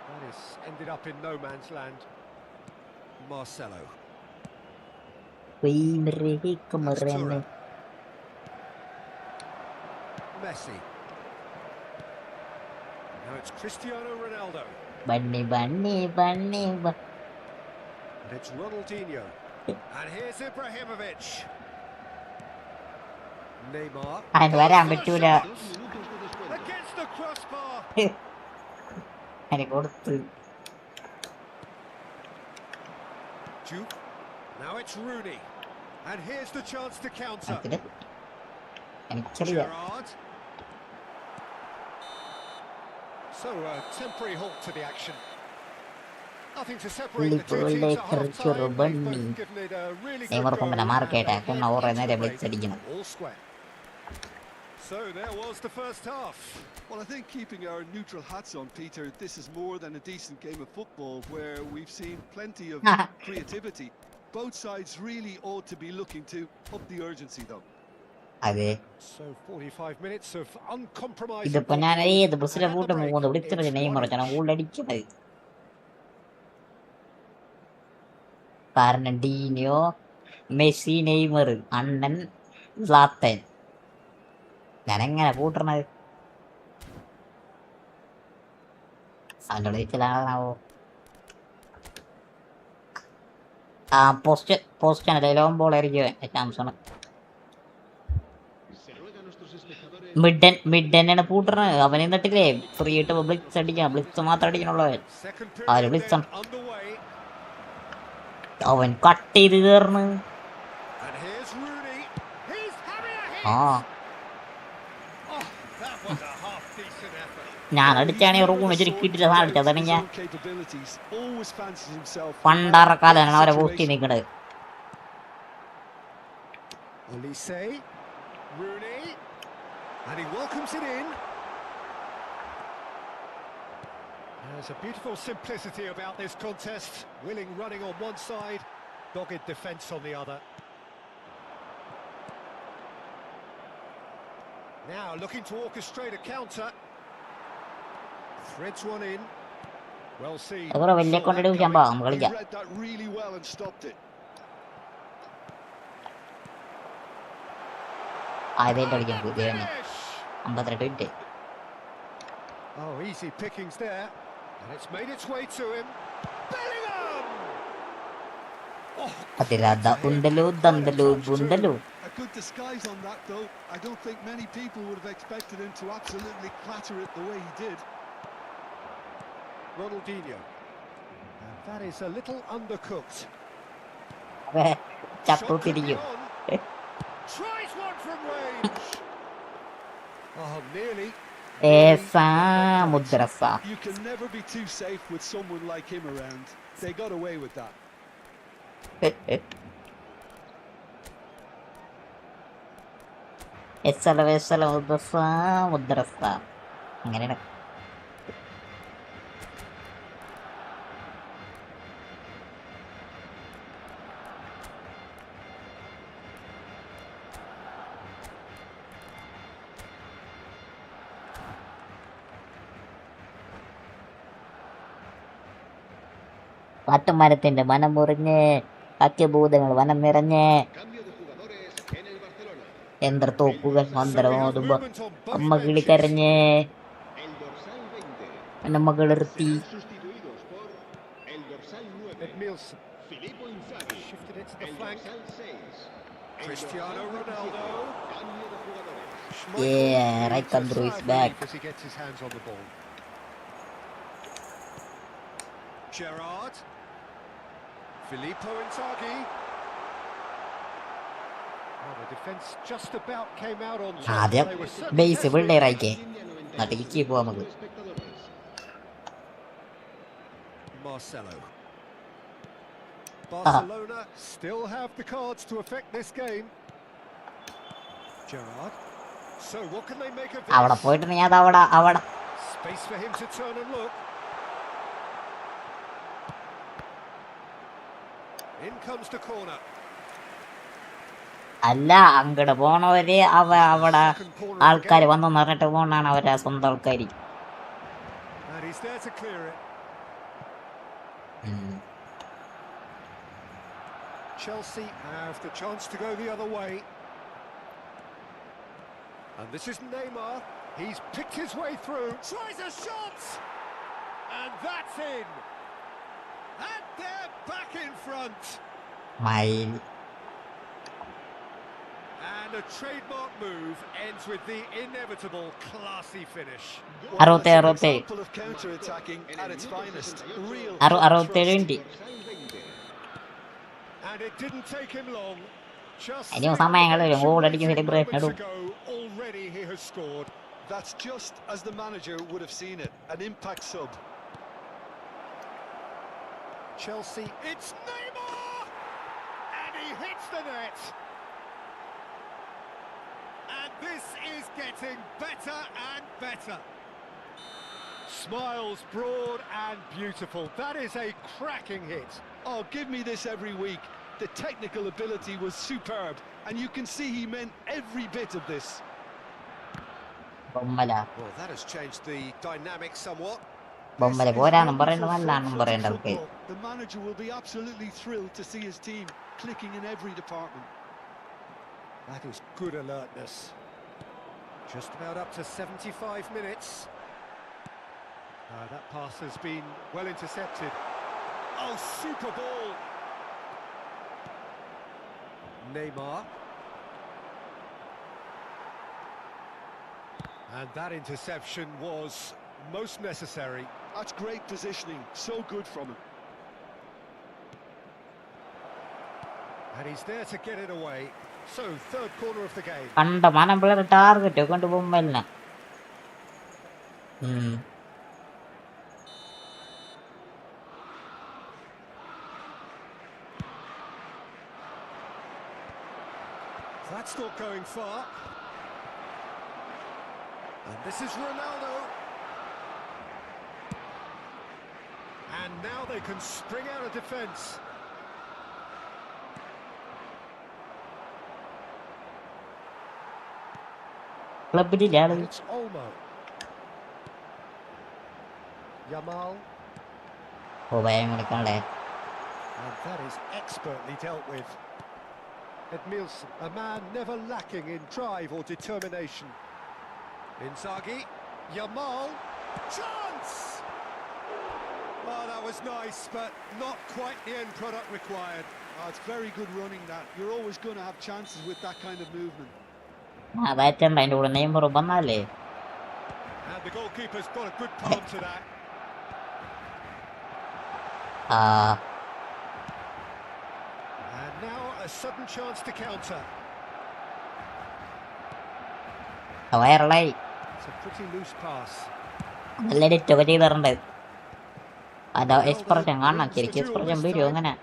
That is ended up in no man's land. Marcelo. Messi. Now it's Cristiano Ronaldo. Bunny. And it's Ronaldinho. And here's Ibrahimovic. Neymar. അത് വരാൻ പറ്റൂല. Against the crossbar. അതിന് കൊടുത്ത്. Juke. Now it's Rooney. And here's the chance to counter. എനിക്കറിയാം. Gerrard. So a temporary halt to the action. Nothing to separate the two teams at half-time. They've both given it a really good Neymar go. കൊമ്പന മാർക്കേട്ടെ കൊന്ന ഓരോ നേരം വിളിച്ചടിക്കണം. All square. So there was the first half. Well, I think keeping our neutral hats on, Peter, this is more than a decent game of football where we've seen plenty of creativity. Both sides really ought to be looking to up the urgency, though. അതെ So 45 minutes of uncompromising. ഇതിപ്പോ ഞാൻ ഏത് ബസ്സിലെ കൂട്ടം പോകുന്നത് വിളിച്ചിട്ട് Neymar ഗോളടിക്കണത്. കാരണം Dinho, Messi, Neymar, അണ്ണൻ, സ്ലാത്തൻ, ഞാനെങ്ങനെ കൂട്ടണത്? അവൻ്റെ വിളിച്ചതാണാവോ? ആ പോസ്റ്റ് ആണ് ലോം ബോൾ ആയിരിക്കും ചാൻസാണ്. മിഡ്ഡനാണ് പൂട്ടണത്. അവനെ എന്നിട്ടില്ലേ ഫ്രീ ആയിട്ട് ബ്ലിക്സ് അടിക്കണം. ബ്ലിക്സ് മാത്രം അടിക്കണുള്ളവൻ. അവര് ബ്ലിക്സ് അവൻ കട്ട് ചെയ്ത് കയറണ്. ആ ഞാൻ അടിച്ചാണെങ്കിൽ റൂം വെച്ചിട്ട് കിട്ടില്ല സാധനം അടിച്ചത്. അതാണ് ഞാൻ പണ്ടാറക്കാലാണ് അവരെ പോസ്റ്റ് നിൽക്കണത്. And he welcomes it in. There's a beautiful simplicity about this contest. Willing running on one side, dogged defence on the other. Now looking to orchestrate a counter. Threads one in. Well seen. അതുപോലെ വലിയ കൊണ്ടിട്ട് നമുക്ക് കളിക്കാം. He read that really well and stopped it. ആദ്യമായിട്ട് കളിക്കാം. പുതിയ 52 minute. Oh, easy pickings there, and it's made its way to him. Bellingham! അതിലാ ഉണ്ടല്ലോ ദന്തലോ ബുണ്ടലോ. A good disguise on that, though. I don't think many people would have expected him to absolutely clatter it the way he did. Ronaldinho. And that is a little undercooked. ചപ്പു തിരിയും. Tries one from range. Oh, nearly. മുദ്രസ. You can never be too safe with someone like him around. They got away with that. മുദ്രസ അങ്ങനെയാണ്. കാട്ടുമരത്തിന്റെ വനം മുറിഞ്ഞ് സത്യഭൂതങ്ങൾ വനം നിറഞ്ഞ് യന്ത്രത്തോക്കുകൾ മന്ത്രമോതുമ്പോ അമ്മ കിളി കരഞ്ഞ് നമ്മ കിളിർത്തി. Right through his back. Gerrard. Filippo Inzaghi. Oh, the defence just about came out on top. ആദ്യം They were certainly base desperate. പിള്ളേർ ആയിക്കേ എന്നിട്ട് കിക്ക് പോവാ നമുക്ക്. Marcelo. Barcelona still have the cards to affect this game. Gerrard. So what can they make of അവിടെ this? പോയിട്ട് ഞാൻ അവിടെ Space for him to turn and look. In comes the corner. അല്ല അങ്ങോട്ട് പോണവര് അവിടെ Second corner of the ആൾക്കാർ game. വന്നെന്ന് പറഞ്ഞിട്ട് പോണാണ് അവരെ സ്വന്തം ആൾക്കാർ. And he's there to clear it. Chelsea have the chance to go the other way. And this is Neymar. He's picked his way through. Tries a shot! And that's in. And they're back in front. മയിൽ And a trademark move ends with the inevitable classy finish. അറുപത്തേഴ് An അറുപത്തേഴ് example of counter-attacking at its finest. Real 67 minute. And it didn't take him long. Just ഇനി സമയങ്ങൾ വരും goal അടിക്കും celebration ഇടും. already he has scored. That's just as the manager would have seen it. An impact sub. Chelsea, it's Neymar! And he hits the net. And this is getting better and better. Smiles broad and beautiful. That is a cracking hit. Oh, give me this every week. The technical ability was superb, and you can see he meant every bit of this. ബൊമ്മല Well, that has changed the dynamic somewhat. ബൊമ്മല പോരാന്നും പറയണ്ട നല്ലാന്നും പറയണ്ട ആൾക്ക്. The manager will be absolutely thrilled to see his team clicking in every department. That is good alertness. Just about up to 75 minutes. That pass has been well intercepted. Oh, super ball. Neymar. And that interception was most necessary. That's great positioning, so good from him. And he's there to get it away. So, third corner of the game. കണ്ട മനം പിള്ളേർ target കൊണ്ട് ബൊമ്മലിനെ. That's not going far. And this is Ronaldo. And now they can spring out of defence. ക്ലബിലാണ്. And it's Olmo. Yamal. ഓ ഭയം കൊടുക്കണല്ലേ. And that is expertly dealt with. Edmilson, a man never lacking in drive or determination. Inzaghi, Yamal, chance! Oh, that was nice, but not quite the end product required. Oh, it's very good running that. You're always going to have chances with that kind of movement. അതായിട്ടുണ്ട് അതിന്റെ കൂടെ Neymar വന്നാലേ. And the goalkeeper's got a good palm to that. And now a sudden chance to counter. വയറലായി It's a pretty loose pass. നല്ല എഡിറ്റൊക്കെ ചെയ്തിട്ടുണ്ട്. അതാ expression കാണണം ശരിക്കും expression വരും അങ്ങനെ.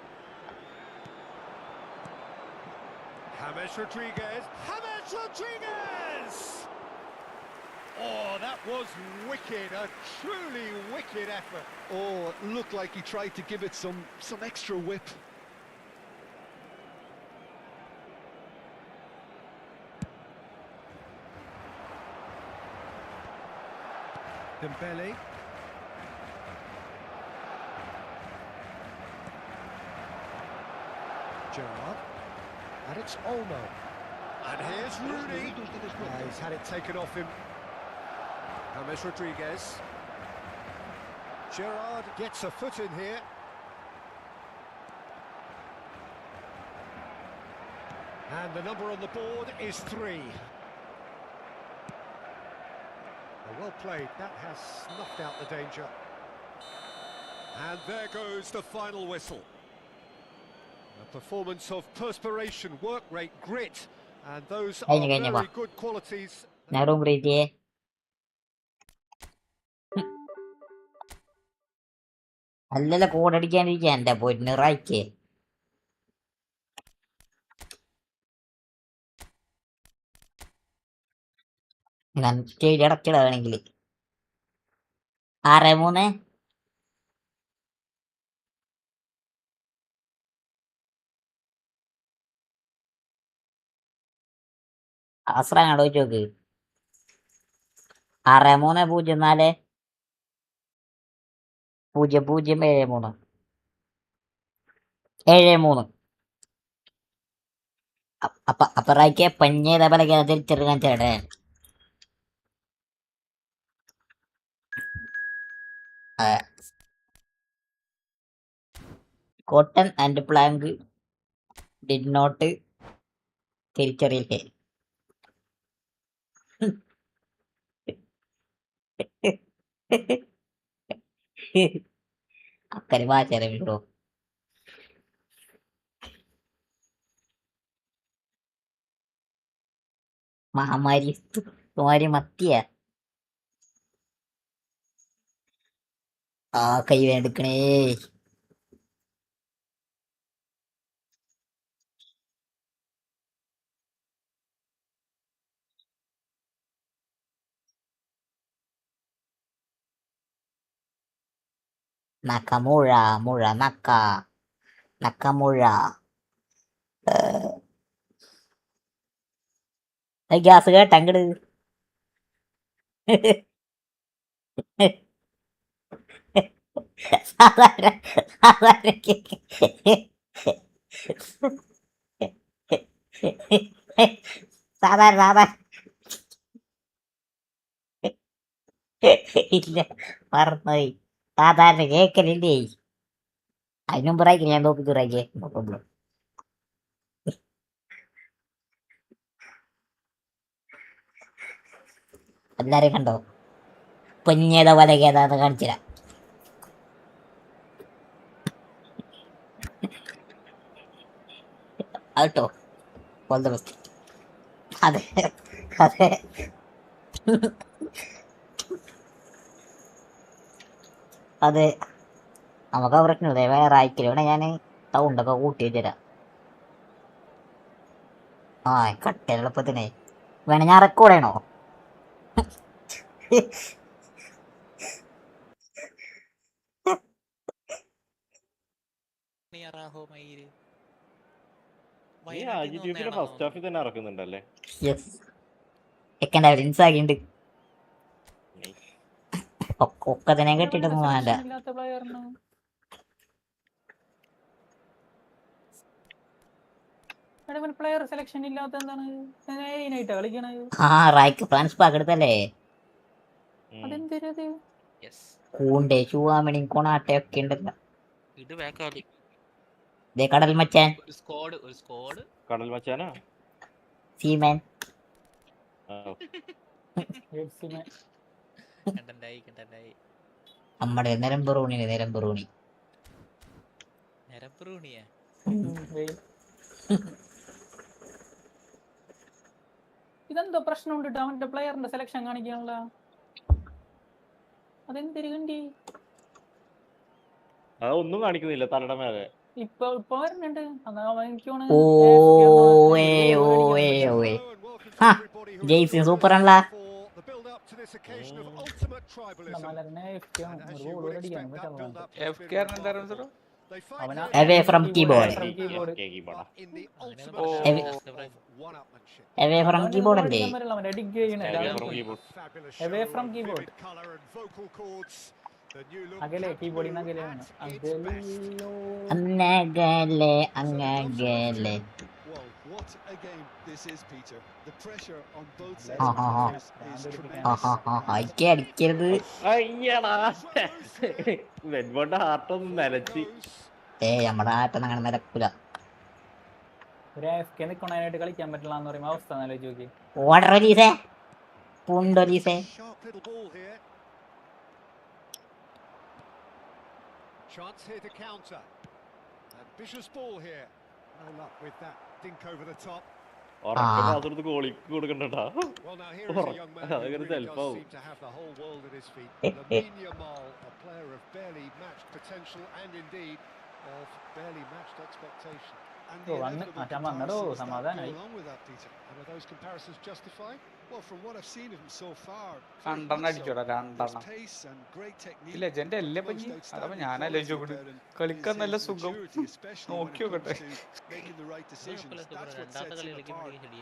James Rodriguez. James Rodriguez! Oh, that was wicked. A truly wicked effort. Oh, it looked like he tried to give it some extra whip. Dembele. Gerrard. And it's Olmo. And here's Rooney. He's had it taken off him. James Rodriguez. Gerrard gets a foot in here. And the number on the board is 3. Well played. That has snuffed out the danger. And there goes the final whistle. A performance of perspiration, work rate, grit, and those are കഴിഞ്ഞ very good qualities. ഞാൻ room ബ്രീറ്റ് ചെയ്യേ. അല്ലല്ല കോടടിക്കാണ്ടിരിക്കുക എന്റെ പൊന്നിറായിക്കേ. Stage അടച്ചിടാണെങ്കിൽ 6-3 അസ്രാങ്ങോട് ചോദിച്ചു നോക്ക്. 6-3-0-0-0-0-7-3 അപ്പറായിക്ക് പഞ്ഞേത പല തിരിച്ചെടുക്കാൻ ചേട്ടേ. Cotton and plank did not തിരിച്ചറിയില്ലേ. അക്കരെ ഭാഷ മഹാമാരി തുമാരി മത്തിയ ആ കൈ വേണ്ടെടുക്കണേ. നക്കമുഴ മുഴ നക്കമുഴ ഗ്യാസ് കേട്ട അങ്ങട്. സാധാരണ ഇല്ല മറന്നുപോയി. സാധാരണ കേക്കലില്ലേ. അതിനും പറയ്ക്ക് ഞാൻ തോപ്പിച്ചുറായിക്കേ. എല്ലാരെയും കണ്ടോ? പൊഞ്ഞേത വലകേതാന്ന് കാണിച്ചില്ല. കേട്ടോ ഓൾ ദ ബെസ്റ്റ്. അതെ അതെ അതെ നമുക്ക് പ്രശ്നമില്ല. വേറെ ആയിക്കില്ല. ഇവിടെ ഞാൻ സൗണ്ടൊക്കെ കൂട്ടി വെച്ചുതരാം. ആ കട്ടെളുപ്പത്തിനെ വേണേ ഞാൻ റെക്കോർഡ് ചെയ്യണോ? ഫസ്റ്റ് ഹാഫിൽ തന്നെ ഇറക്കുന്നുണ്ടല്ലേ? Second half ഇൻസാക്കിണ്ട്. ഒക്കെ തന്നെ കെട്ടിട്ടൊന്നും വേണ്ട. ആ റായ്ക്ക് ഫ്രാൻസ് പകർത്തല്ലേ. കൂണ്ടേ ചൂവാമണി കൊണാട്ടെ ഒക്കെ ഉണ്ടല്ലോ. കടൽ മച്ചാൻ കടൽ മച്ചാനാ സീമാൻ. നമ്മുടെ നിരമ്പറൂണി ഇതെന്തോ പ്രശ്നം ഉണ്ട്. അവന്റെ പ്ലെയറിന്റെ സെലക്ഷൻ കാണിക്കാനുള്ള അതെന്തിരി അതൊന്നും കാണിക്കുന്നില്ല തലയുടെ മേലെ. ഇപ്പൊ വരുന്നുണ്ട്. ജെയ്സി സൂപ്പർ ആണല്ലോ. Away from keyboard. Away from keyboard അല്ലേ? Away from keyboard. അകലെ കീബോർഡിൽ അങ്ങകലെ. What a game this is, Peter. The pressure on both sets of players is tremendous. അടിക്കരുത്. വെഡ്ബോണ്ട് ഹാർട്ടൊന്നും നിലച്ച്. നമ്മുടെ ആട്ടൊന്നും അങ്ങനെ നിരക്കൂല. നിൽക്കണായിട്ട് കളിക്കാൻ പറ്റില്ല എന്ന് പറയുമ്പോ അവസ്ഥ ആലോചിച്ച് നോക്കി. ഓടറീസേ പുണ്ടൊരീസേ. Chance here to counter. Ambitious ball here. No luck with that dink over the top. ഉറക്ക പാസ് എടുത്ത് ഗോളിക്ക് കൊടുക്കണ്ടട്ടാ. Well, now here is a young man who അതൊക്കെ really does സെൽഫാവും. seem to have the whole world at his feet. Lamine Yamal, a player of barely matched potential and indeed of barely matched expectation. And the inevitable comparisons that go along with that, Peter. And are those comparisons justified? Well, from what I've seen of him so far, രണ്ടെണ്ണം അടിച്ചോടാ, there's രണ്ടെണ്ണം. pace and great technique. Legend അല്ലേ പഞ്ഞി? അതപ്പോ ഞാനല്ലേ കളിക്കാൻ നല്ല സുഖം. നോക്കി നോക്കട്ടെ. രണ്ടാമത്തെ കളി കളിക്കുമ്പോഴേക്കും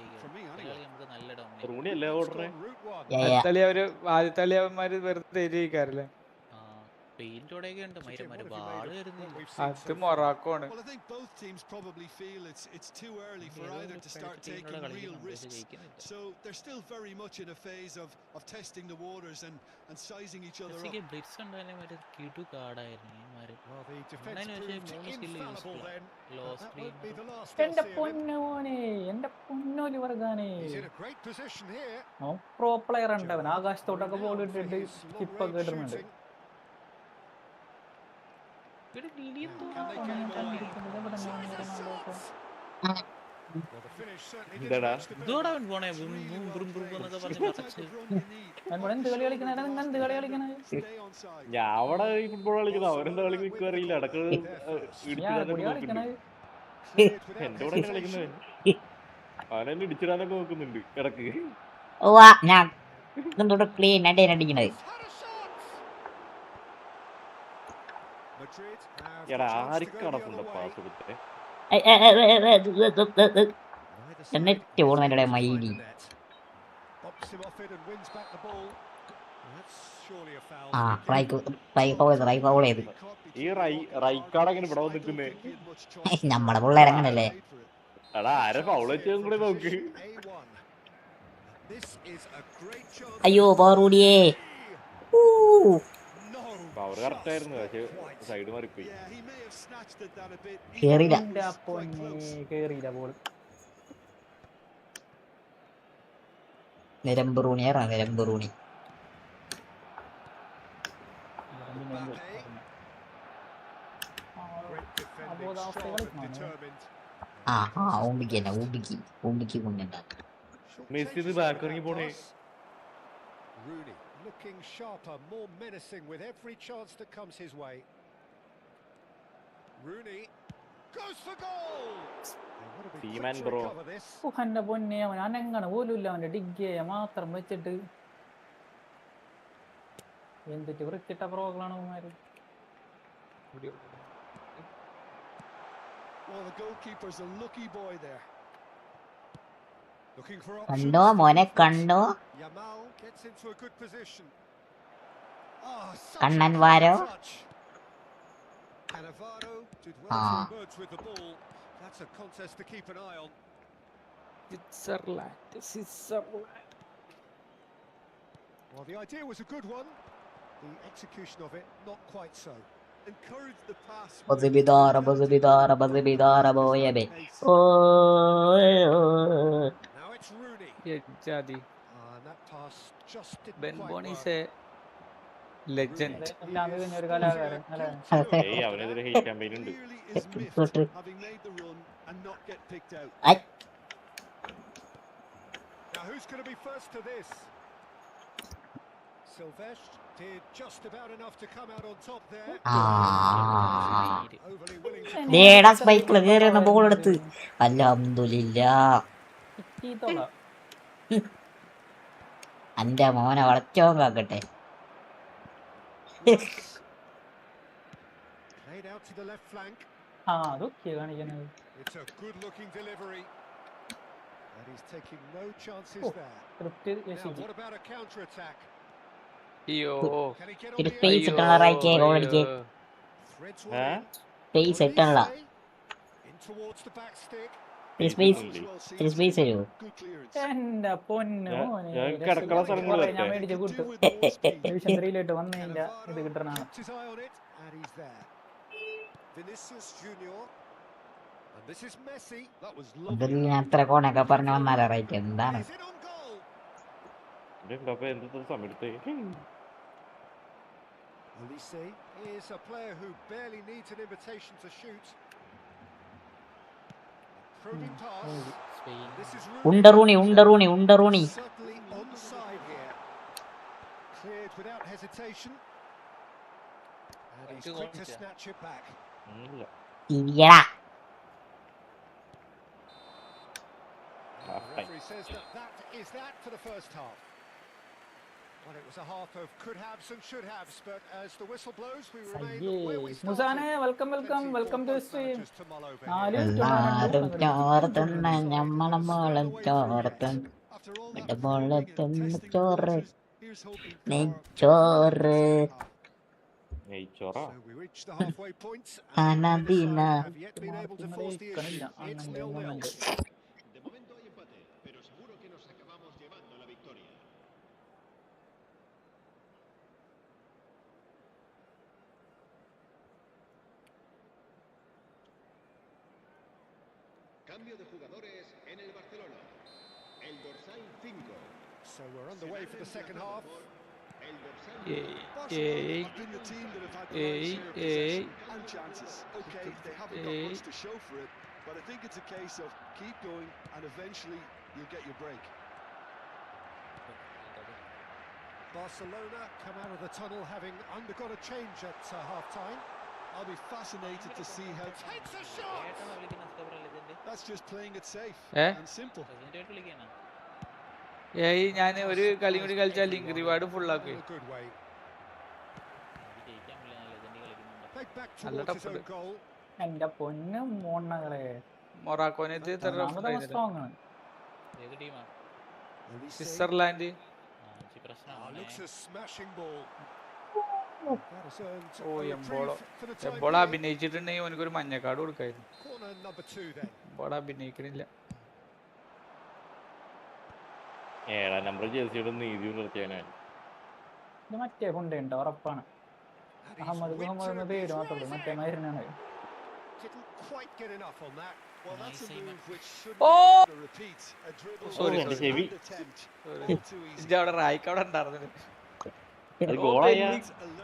നമുക്ക് നല്ല ഡോമിനേറ്റ്. റൂണി അല്ലേ ഓർഡറേ? ആദ്യത്തെ കളി അവന്മാര് വെറുതെ എഴുതിയിരിക്കാറില്ലേ? പെയിന്റോടെയൊക്കെ ഉണ്ട് മൈരന്മാര് ബാള് വരുന്നില്ല. അത് മൊറാക്കോ ആണ്. Well, I think both teams probably feel it's too early for either to start taking real risks. So they're still very much in a phase of testing the waters and sizing each other up. Blitz ഉണ്ടായാലും മറ്റേ കിടു കാർഡായിരുന്നു ഇവന്മാര്. Well, the defense proved infallible then. ലോ That screen. won't be the last എന്റെ they'll see of him. പൊന്നോനെ, എന്റെ പൊന്നോലി വർഗാനെ. He's in a great position here. Pro player ഉണ്ട് അവൻ. ആകാശത്തോട്ടൊക്കെ ബോൾ ഇട്ടിട്ട് സ്കിപ്പൊക്കെ ഇടുന്നുണ്ട്. Can they get him away? Well, the finish certainly didn't എന്താടാ? match the best. ഇതോടവൻ പോണേ എന്നൊക്കെ പറഞ്ഞ് പറിച്ച്. എന്ത് കളി കളിക്കണേ? എന്ത് കളി കളിക്കണേ? ഞാൻ അവിടെ ഈ ഫുട്ബോൾ കളിക്കുന്ന അവരെന്താ കളി നിൽക്കുക അറിയില്ല. ഇടക്ക് ഇടിച്ചിടാനൊക്കെ നോക്കുന്നുണ്ട്. എന്റെ കൂടെ കളിക്കുന്നവൻ അവനെന്നെ ഇടിച്ചിടാനൊക്കെ നോക്കുന്നുണ്ട് ഇടക്ക്. ഞാൻ ക്ലീൻ ആയിട്ട് അടിക്കണത്. എടാ ആർക്കാണ് ഫുള്ള് പാസ് കൊടുത്തേ? എന്നിട്ട് ഓടുന്നതിന്റെ മൈലി ഫൗൾ ചെയ്ത് ഈ റൈക്കാടെങ്ങനെ ഇവിടെ വന്നിക്കുന്നേ? നമ്മളെ പിള്ളേരങ്ങനല്ലേ? എടാ ആരെ ഫൗൾ വെച്ചതും കൂടെ നോക്ക്. അയ്യോ പവറൂടിയേ. പവർ കറക്റ്റ് ആയിരുന്നു, പക്ഷെ സൈഡ് മാറിപ്പോയി. കേറിയില്ല. ബോൾ നിരമ്പറൂണിയാറാ നിരമ്പറൂണി. ഊമ്പിക്ക് കൊണ്ടുണ്ടാക്കും. മെസ്സി ഇത് ബാക്ക് ഇറങ്ങി പോണേ. Rooney looking sharper, more menacing with every chance that comes his way. Rooney goes for goal. Seaman bro. എന്റെ പൊന്നെ, അവൻ അനങ്ങണ പോലും ഇല്ല. അവന്റെ ഡിഗ്ഗിയെ മാത്രം വെച്ചിട്ട് എന്തിട്ട് വൃത്തിട്ട പ്രോകളാണ് അവന്മാര്. Well, the goalkeeper's a lucky boy there. Looking for options. കണ്ടോ മോനെ കണ്ടോ? Yamal gets into a good position. Kannan വാരോ? Cannavaro did well to emerge with the ball. That's a contest to keep an eye on. Switzerland. Well, the idea was a good one. The execution of it, not quite so. Encourage the pass. ബസുബിദാറ ബോയബേ. Now it's Rooney. Jadi. And that pass just didn't Ben quite Boni work. is a legend. ഒരു കലാകാരൻ. ഏയ് അവനെതിരെ hate campaign ഉണ്ട്. Clearly is miffed having made the run and not get picked out. Now who's going to be first to this? Silvestre did just about enough to come out on top there. Overly willing to ദേടാ സ്പൈക്കിൽ കയറിയെന്ന ball എടുത്ത്. അൽഹംദുലില്ലാ. അന്റെ മോനെ വളച്ചോക്കാക്കട്ടെ. played out to the left flank. അതൊക്കെയാ കാണിക്കുന്നത്. It's a good looking delivery. And he's taking no chances there. Now what about a counter attack? Yo. Can he get on ഇത് the സ്പേസ് ഇട്ടുള്ള right goal അടിക്ക്. Threads one in. Space ഇട്ടുള്ള In towards the back stick. Space തരൂ. Good clearance. എന്റെ പൊന്നോ, ഞാൻ കിടക്കണ സ്ഥലം കൂടെ ഞാൻ മേടിച്ച കൂട്ടു. ഡിവിഷൻ 3 വന്നതിന്റെ ഇത് കിട്ടണ. Kept his eye on it, and he's there. Vinicius Junior. And this is Messi. That was അതിൽ lovely. ഞാൻ എത്ര കോണൊക്കെ പറഞ്ഞു വന്നാലോ റൈറ്റ് എന്താണ്? He's in on goal. അപ്പൊ എന്ത് സമയത്ത് Olise is a player who barely needs an invitation to shoot. Probing pass. This is Underuni. certainly onside here. Cleared without hesitation. And he's quick to snatch it back. ഒന്നുമില്ല. Tibiera. The referee says that is that for the first half. Well, it was a half of could haves and should haves, but as the whistle blows, we remain where we started. Musane, welcome to the stream. എല്ലാരും ചോർത്തുന്ന ഞമ്മളം മോളം ചോർത്തും ചോറ് നെയ്ച്ചോറ് നെയ്ച്ചോറാ? So we reach the halfway point, അനദിന have yet been able to force the issue. It's 0-0. De momento hay empate, pero seguro que nos acabamos llevando la victoria. Cambio de jugadores en el Barcelona. El dorsal 5. So we're underway for the second half. El dorsal Barcelona have been the team that have had the lion's share of possession and chances. Okay, they haven't got much to show for it, but I think it's a case of keep going and eventually you'll get your break. Barcelona come out of the tunnel having undergone a change at half-time. I'll be fascinated to see how Takes a shot! that's just playing it safe and simple. ഞാൻ ഒരു കളി കൂടി കളിച്ചാൽ link reward full ആക്കി. In a good way. Played back നല്ല towards his tough own goal. എന്റെ പൊന്ന് മോണ്ണകളെ മൊറാക്കോനെ സ്ട്രോങ് ആണ്. Switzerland Looks a smashing ball. That has earned oh a Embolo reprieve for the time Embolo being. അഭിനയിച്ചിട്ടുണ്ടെങ്കിൽ എനിക്കൊരു മഞ്ഞക്കാട് കൊടുക്കായിരുന്നു. Corner number 2 then. എംബോളോ അഭിനയിക്കണില്ല. 7ാം നമ്പർ ജേഴ്സിയുടെ നീതി പുലർത്തിയാനായി. ഇത് മറ്റേ കൊണ്ടുണ്ടോ ഉറപ്പാണ്. അഹമ്മദ് മുഹമ്മദ് പേര് മാത്രമേ മറ്റേ മരുന്നാണ്. Didn't quite get enough on that. Well, that's a move which shouldn't Oh! be able to repeat. A dribble Sorry, and sorry. attempt. Sorry. Too easy. ഇജ്ജ് അവിടെ റായിക്ക് അവിടെ ഉണ്ടായിരുന്നു. അത് ഗോളായ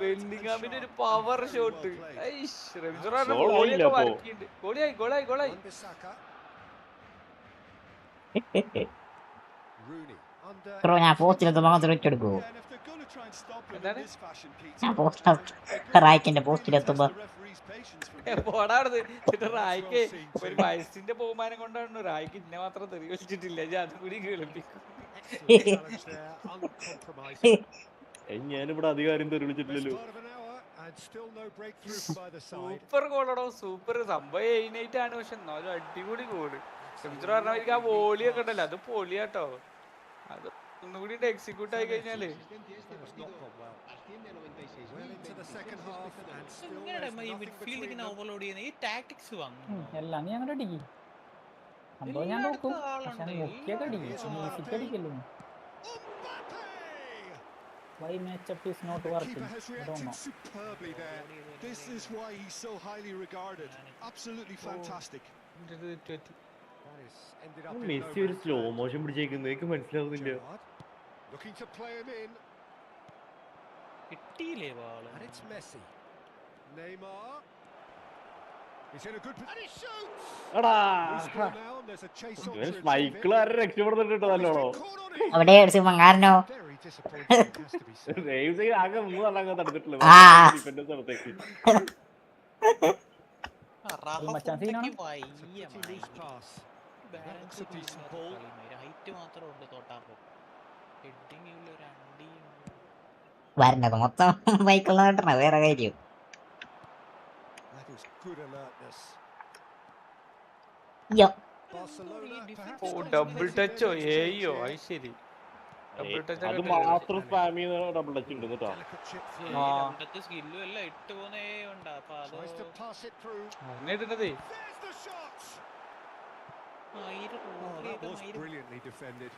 ബെല്ലിംഗാമിന്റെ ഒരു പവർ ഷോട്ട്. ഗോളായില്ല അപ്പോ. ഗോളായി. Wan-Bissaka. Rooney under. ബ്രോ ഞാൻ പോസ്റ്റിലെത്തുമ്പോൾ മാത്രം വെച്ചെടുക്കൂ. Yeah, and if they're going to try and stop him in this fashion, Pete, ഞാൻ പോസ്റ്റ് റായിക്കിന്റെ പോസ്റ്റിലെത്തുമ്പോ the referee's patience for പോടാടുന്നത് റായിക്ക് ഒരു വയസ്സിന്റെ ബഹുമാനം കൊണ്ടാണ് റായിക്ക് ഇന്നെ മാത്രം തെറി വെച്ചിട്ടില്ല. അതും കൂടി കേൾപ്പിക്കും. Excellent challenge there, uncompromising. ഞാനിവിടെ അധികാരം തെറിവിളിച്ചിട്ടില്ലല്ലോ. Best part of an hour and still no breakthrough from either side. Super ഗോളടോ, സൂപ്പർ സംഭവം 8-8 ആണ്. പക്ഷെ എന്നാലും അടിപൊളി ഗോള്. ശ്രമിച്ചു പറഞ്ഞ ആ വോളിയൊക്കെ ഉണ്ടല്ലോ, അത് പൊളിയാട്ടോ. അത് ഒന്നുകൂടി എക്സിക്യൂട്ട് ആയി കഴിഞ്ഞാല് Has not gone well. Well into the second half and still there's nothing between them. ഈ ടാക്ടിക്സ് വന്നു. എല്ലാം നീ അങ്ങോട്ട് അടിക്കും. സംഭവം ഞാൻ നോക്കും. പക്ഷെ മുക്കിയൊക്കെ അടിക്കും. Music അടിക്കല്ലോ. Why matchup is not The working? keeper has I don't reacted know. superbly there. This is why he's so highly regarded. Absolutely fantastic. That is ended up in no Messi ഒരു man's slow land. Motion പിടിച്ചേക്കുന്നത് എനിക്ക് മനസ്സിലാവുന്നില്ല. Gerrard looking to play him in, കിട്ടിയില്ലേ ball? and it's Messi. Neymar. He's in a good position. And he shoots. എടാ Loose ball now, and there's a chase on to retrieve സ്പൈക്കിൾ it. ആരെ രക്ഷപ്പെടുന്നുണ്ട് നല്ലോണോ. He's been caught on it. അവിടെ ഒരു മങ്ങാരനോ Very disappointing, it has to be said. റേവ്സ് ആകെ 3 അങ്ങ് തടുത്തിട്ടില്ല ആ. Defender സ്ഥലത്തേക്ക്. മച്ചാൻ സീനാണ്. It's a pretty loose pass. That looks a decent ball. Height മാത്രമുണ്ട് തോട്ടാപ്പോ. ഹെഡിങ്ങിൽ ഒരു അണ്ടിയും. വരണത് മൊത്തം ബൈക്കുള്ള കിട്ടണ വേറെ കാര്യം. That is good alertness. യോ Barcelona perhaps oh not double as ടച്ചോ advanced as ഏയ്യോ here. അത് ശരി. ഡബിൾ ടച്ച് അത് ഒക്കെ മാത്രം സ്പാം ചെയ്യുന്ന ഡബിൾ ടച്ച് ഉണ്ട് കേട്ടോ. Delicate chip ആ. through. സ്കില്ലും എല്ലാം ഇട്ട് പോന്നേ ഉണ്ട്. അപ്പൊ അത് Tries to pass it through. ഇടുന്നത് There's the shot. ആയിരം Oh, that was brilliantly defended.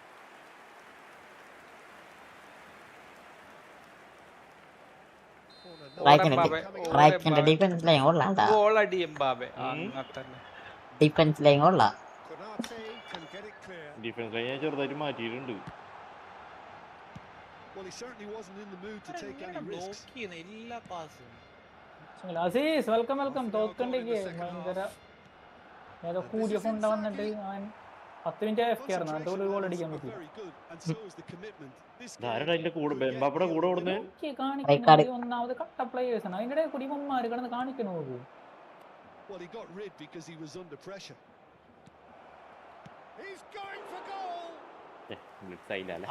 Corner number റൈക്കിന്റെ one coming up. റൈക്കിന്റെ ഡിഫൻസ് ലൈൻ കൊള്ളാട്ടാ. ഗോളടി എംബാബെ അങ്ങത്തന്നെ. ഡിഫൻസ് ലൈൻ കൊള്ളാം. Konate can get it clear. Defence line ഞാൻ ചെറുതായിട്ട് മാറ്റിയിട്ടുണ്ട്. Well, he certainly wasn't in the mood to take any risks. നോക്കിയെന്ന് എല്ലാ പാസും. അസീസ് വെൽക്കം തോക്കണ്ടിക്ക് ഭയങ്കര ഏതോ കൂടിയ ഫണ്ട് വന്നിട്ട് അവൻ 10 മിനിറ്റ് AFK ആയിരുന്നു. എന്നിട്ട് ഒരു ഗോൾ അടിക്കാൻ പറ്റി. ആരുടെ അതിന്റെ കൂടെ എംബാപ്പയുടെ കൂടെ ഓടുന്നേ? കാണിക്കുന്നത് ഒന്നാമത് കട്ട പ്ലേയേഴ്സ് ആണ്. അതിന്റെ ഇടയിൽ കൂടി ഇവന്മാര് കിടന്ന് കാണിക്കണോ? Well, he got rid because he was under pressure. He's going for goal.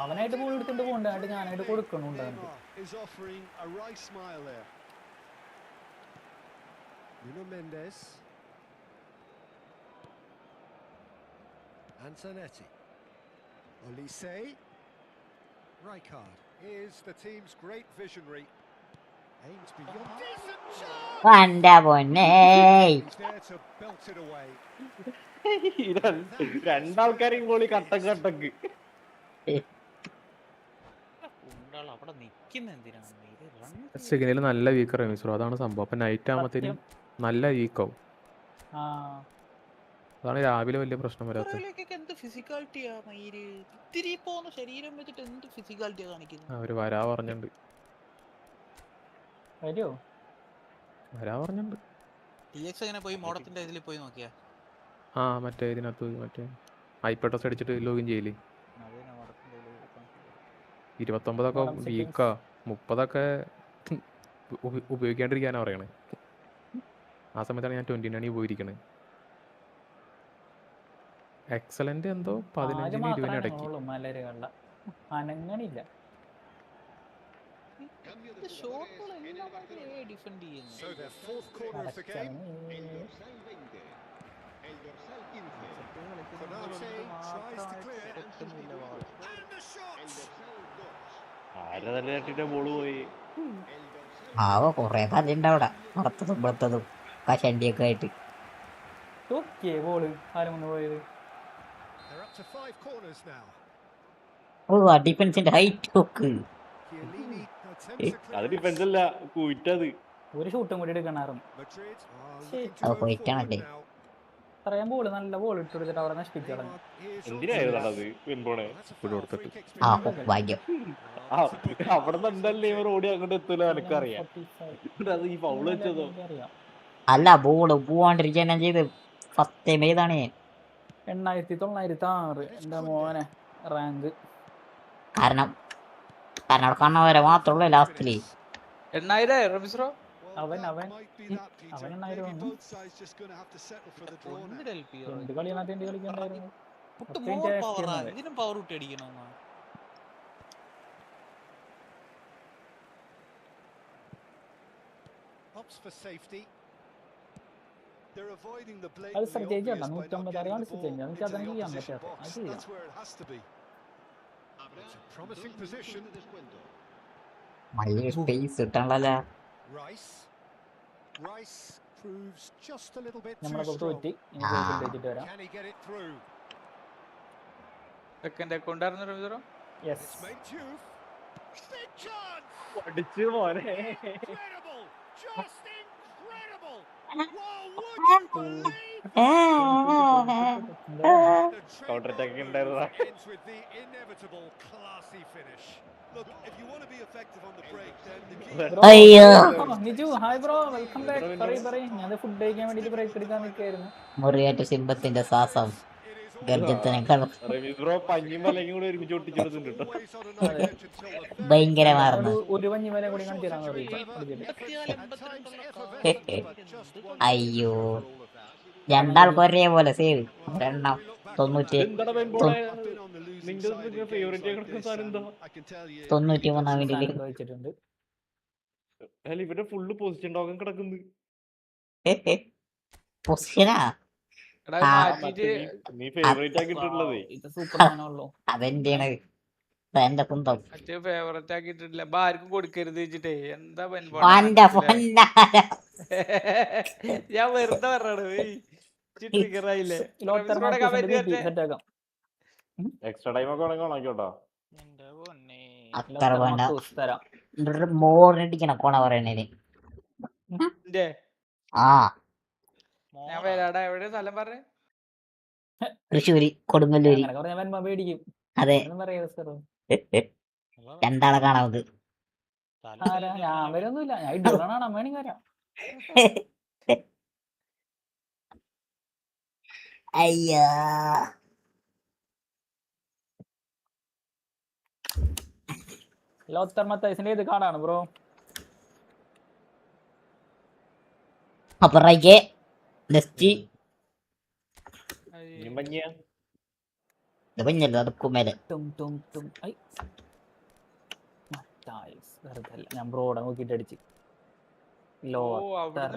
അവനായിട്ട് ബോൾ എടുത്തിട്ട് പോകണ്ടായിട്ട് ഞാനായിട്ട് കൊടുക്കണുണ്ടായിരുന്നു. Is offering a right smile there. Nuno Mendes. Antonetti. Olise. Rijkaard is the team's great visionary. Aims beyond. Decent shot. Wanda Bonne. He's there to belt it away. രണ്ടാൾക്കാരെയും goalie കട്ടക്ക് signal നല്ല weaker മിസ്രോ, അതാണ് സംഭവം. അപ്പൊ night ആകുമ്പത്തേനും നല്ല വീക്കാവും. അതാണ് രാവിലെ വലിയ പ്രശ്നം വരാത്തത്. അവര് വരാ പറഞ്ഞിട്ടുണ്ട്. ആ മറ്റേ ഇതിനകത്ത് മറ്റേ ഐപ്പട്ടസ് അടിച്ചിട്ട് ലോഗിൻ ചെയ്യില്ലേ. 29 വീക്കാ, 30 ഉപയോഗിക്കാണ്ടിരിക്കാനാ പറയണേ. ആ സമയത്താണ് ഞാൻ 29 പോയിരിക്കണേ. എക്സലന്റ് എന്തോ 15-20 ഇടയ്ക്ക്. So their fourth corner of the game. El dorsal 15. Konate tries to clear. And the shot. El dorsal 2. ആരെ തന്നെ തട്ടിട്ട് ബോള് പോയി. കൊറേ തല്ലുണ്ട് അവിടെ, പുറത്തതും പുറത്തതും കഷണ്ടിയൊക്കെ ആയിട്ട്. They're up to 5 corners now. ആ ഡിഫൻസിന്റെ ഹൈറ്റ് നോക്ക്. Chiellini attempts to അത് clear. ഡിഫൻസ് അല്ല, കുയിറ്റത്. ഒരു ഷൂട്ടും കൂടി എടുക്കണായിരുന്നു. Madrid are Shit. looking to Oh, go wait, forward can't they? now. അത്രയും ബോള് നല്ല ബോൾ ഇട്ട് കൊടുത്തിട്ട് അവിടെ നശിപ്പിച്ചു കളഞ്ഞു. എന്തിനായിരുന്നു അത് പിൻപോണേ? ആ ഭാഗ്യം. അവിടെ നിന്ന് എന്തല്ലേ ഇവർ ഓടി അങ്ങോട്ട് എത്തൂല, എനിക്കറിയാം. അത് ഈ ഫൗള് വെച്ചതോ? അല്ല, ബോള് പോവാണ്ടിരിക്കാൻ ഞാൻ ചെയ്ത് ഫസ്റ്റ് ടൈം ഏതാണ് 8906 എന്റെ മോനെ റാങ്ക്. കാരണം അവിടെ കാണുന്നവരെ മാത്രമുള്ള ലാസ്റ്റില് 8,000 അവൻ 8,000 വന്നു. എന്ത് കളിയാണ് കളിക്കണ്ടായിരുന്നു. Opts for safety. They're avoiding the അത് blatantly strategy obvious ആണ്. by not 150 getting the അറിയാണ്ട് ball strategy ആണ്. into the അതെനിക്ക് ചെയ്യാൻ opposition പറ്റാത്ത. box. അത് ചെയ്യാം. That's where it has to be. It's a promising position. വലിയ സ്പേസ് കിട്ടണല്ലോ. Rice proves just a little bit too നമ്മളൊക്കെ strong. തോറ്റി. ഇനി ആ. ഗോൾ വെച്ചിട്ട് വരാം. Can he get it through? Second അക്കൗണ്ടായിരുന്നു റമീസറോ. Yes. It's made Juve. Big chance. അടിച്ചു മോനെ. Incredible. Just incredible. Whoa, would you believe? The Counter attack trademark ഉണ്ടായിരുന്നോ? move ends with the inevitable classy finish. Look, if you want to be effective on the break, then the key അയ്യോ, Niju hi bro, welcome back. പറയും ഞാൻ food കഴിക്കാൻ വേണ്ടിട്ട് break എടുക്കാൻ നിൽക്കായിരുന്നു. മുറിയേറ്റ സിംഹത്തിന്റെ ശ്വാസം ഗർജത്തിനേക്കാൾ bro പഞ്ഞിയും മലയും കൂടി ഒരുമിച്ച് ഒട്ടിച്ചെടുത്തിട്ടുണ്ട് കേട്ടോ. always on an edge until the very ഭയങ്കരമാർന്നു. ഒരു പഞ്ഞി വരെ കൂടി കാണിച്ചു തരാൻ പറയും. അയ്യോ, രണ്ടാൾക്ക് ഒരേപോലെ സേവ്. ഒരെണ്ണം 90 എന്താടാ പെൺപോളെ, നിന്റെ ഫേവറേറ്റ് കിടക്കുന്ന സാധനം എന്താ? 93 മിനിറ്റിൽ വെച്ചിട്ടുണ്ട്. അല്ല ഇവരുടെ ഫുള്ള് പൊസിഷൻ ടോക്കൺ കിടക്കുന്നു. പൊസിഷനാ നീ ഫേവറേറ്റ് ആക്കിട്ടുള്ളതേ ഇത് സൂപ്പർമാനുള്ളൂ. അതെന്റെയാണ്, എന്റെ കുന്തം. മറ്റേ ഫേവറേറ്റ് ആക്കിയിട്ടില്ല. അപ്പൊ ആർക്കും കൊടുക്കരുത് വെച്ചിട്ടേ എന്താ ഞാൻ വെറുതെ പറഞ്ഞാണ്. എക്സ്ട്രാ ടൈം ഒക്കെ വേണമെങ്കിൽ ഉണക്കോട്ടോ. അത്ര വേണ്ട, മോറിനടിക്കണം കോണ പറയണേന്. ആ ഞാൻ വരാടാ. എവിടെ സ്ഥലം പറഞ്ഞേ? തൃശ്ശൂര് കൊടുങ്ങല്ലൂര്. അതെ, രണ്ടാളെ കാണാമത്. ഞാൻ വരുന്നില്ല, ഞാൻ ഇടുകയാണ് വേണമെങ്കിൽ വരാം. അയ്യോ ലോത്തർ മത്തൈസിന്റെ ഏത് കാർഡാണ് ബ്രോ? അപ്പുറേക്ക് നെക്സ്റ്റ് ഇനിയും പഞ്ഞിയാ ഇത് പഞ്ഞല്ലോ അത് കുമേല്. ടും ടും ടും. ഐ മത്തായിസ് വെറുതെ അല്ല, ഞാൻ ബ്രോടെ നോക്കിട്ട് അടിച്ച്. ലോത്തർ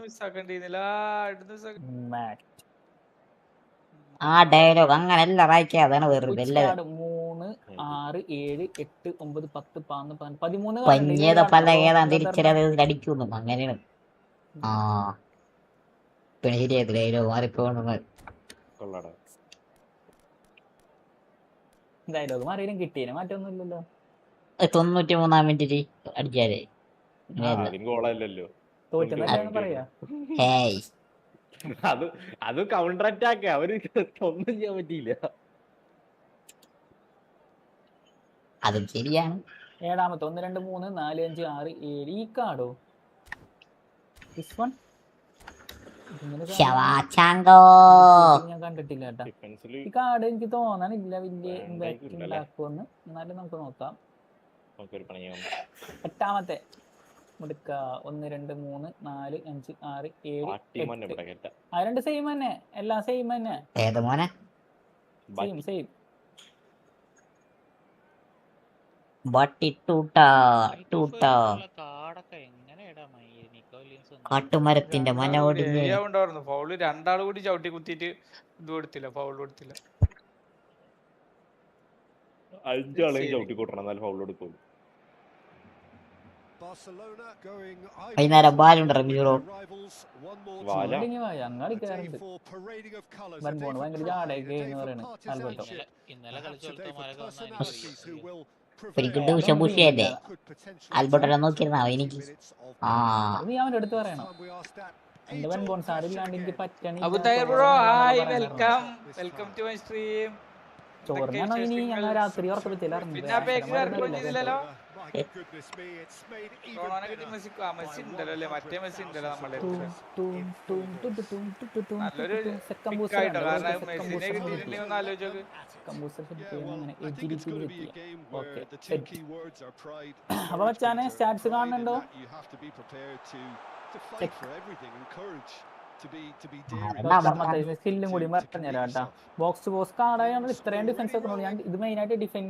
മാറ്റ്. ആ ഡയലോഗ് അങ്ങനെയല്ല റായിക്ക, അതാണ് വെറുതെ Which card? 3, 6, 7, 8, 9, 10, 11, 13 പഞ്ഞേത പല ഏതാ തിരിച്ചറിയാതെ അടിക്കുന്നു അങ്ങനെയാണ്. ആ പിന്നെ ശരിയായത് ഡയലോഗ് മാറിപ്പോണെന്ന്. കൊള്ളാടാ. ഡയലോഗ് മാറിയാലും കിട്ടിയതിന് മാറ്റമൊന്നുമില്ലല്ലോ. 93 മിനിറ്റ് അടിച്ചാലേ അതിന് ഗോളല്ലല്ലോ. തോറ്റെന്നല്ലാന്ന് പറയാ. ഹേയ് അത് കൗണ്ടർ അറ്റാക്ക്, അവര് ഒന്നും ചെയ്യാൻ പറ്റിയില്ല. അതും ശരിയാണ്. ഏഴാമത്തെ 1, 2, 3, 4, 5, 6, 7 ഈ കാർഡോ? ദിസ് വൺ ഞാൻ കണ്ടിട്ടില്ല കേട്ടാ. ഈ കാർഡ് എനിക്ക് തോന്നണില്ല വലിയ ഇമ്പാക്ട് ഉണ്ടാക്കുമെന്ന്. എന്നാലും നമുക്ക് നോക്കാം. എട്ടാമത്തെ മുടുക്ക 1, 2, 3, 4, 5, 6, 7, 8. ആ രണ്ട് സെയിം തന്നെ, എല്ലാം സെയിം തന്നെ. ഏത് മോനെ? സെയിം. കാട്ടുമരത്തിന്റെ മന ഒടിഞ്ഞ് ഫൗള് രണ്ടാൾ കൂടി ചവിട്ടി കുത്തിയിട്ട് ഇത് കൊടുത്തില്ല, ഫൗൾ കൊടുത്തില്ല. 5 ആളെയും ചവിട്ടി കൂട്ടണം, എന്നാൽ ഫൗൾ എടുക്കുള്ളൂ. വൈകുന്നേരം ബാലുണ്ട് റമീറോ. അങ്ങാടി കയറുന്നുണ്ട്. ഭയങ്കര ജാടയൊക്കെ എന്ന് പറയണേ. ഇന്നലെ കളിച്ചോളത്തെ ഒരിക്കലും ഉഷബുഷിയല്ലേ ആൽബർട്ടെല്ലാം നോക്കിയിരുന്നാ എനിക്ക്. നീ അവൻ്റെ അടുത്ത് പറയണം. എന്റെ വൻ ബോൺസ് ആടില്ലാണ്ട് എനിക്ക് ചോറിനാണോ ഇനി ഞങ്ങൾ രാത്രി ഉറക്കത്തില്ല. അപ്പൊ വെച്ചാനെ സ്റ്റാറ്റ്സ് കാണുന്നുണ്ടോ? സ്കില്ലും കൂടി പറഞ്ഞുതരാം കേട്ടാ. ബോക്സ് ടു ബോക്സ് കാർഡായാണ് ഇത്രയും ഡിഫൻസ് ഒക്കെ. ഞാൻ ഇത് മെയിനായിട്ട് ഡിഫൻസ്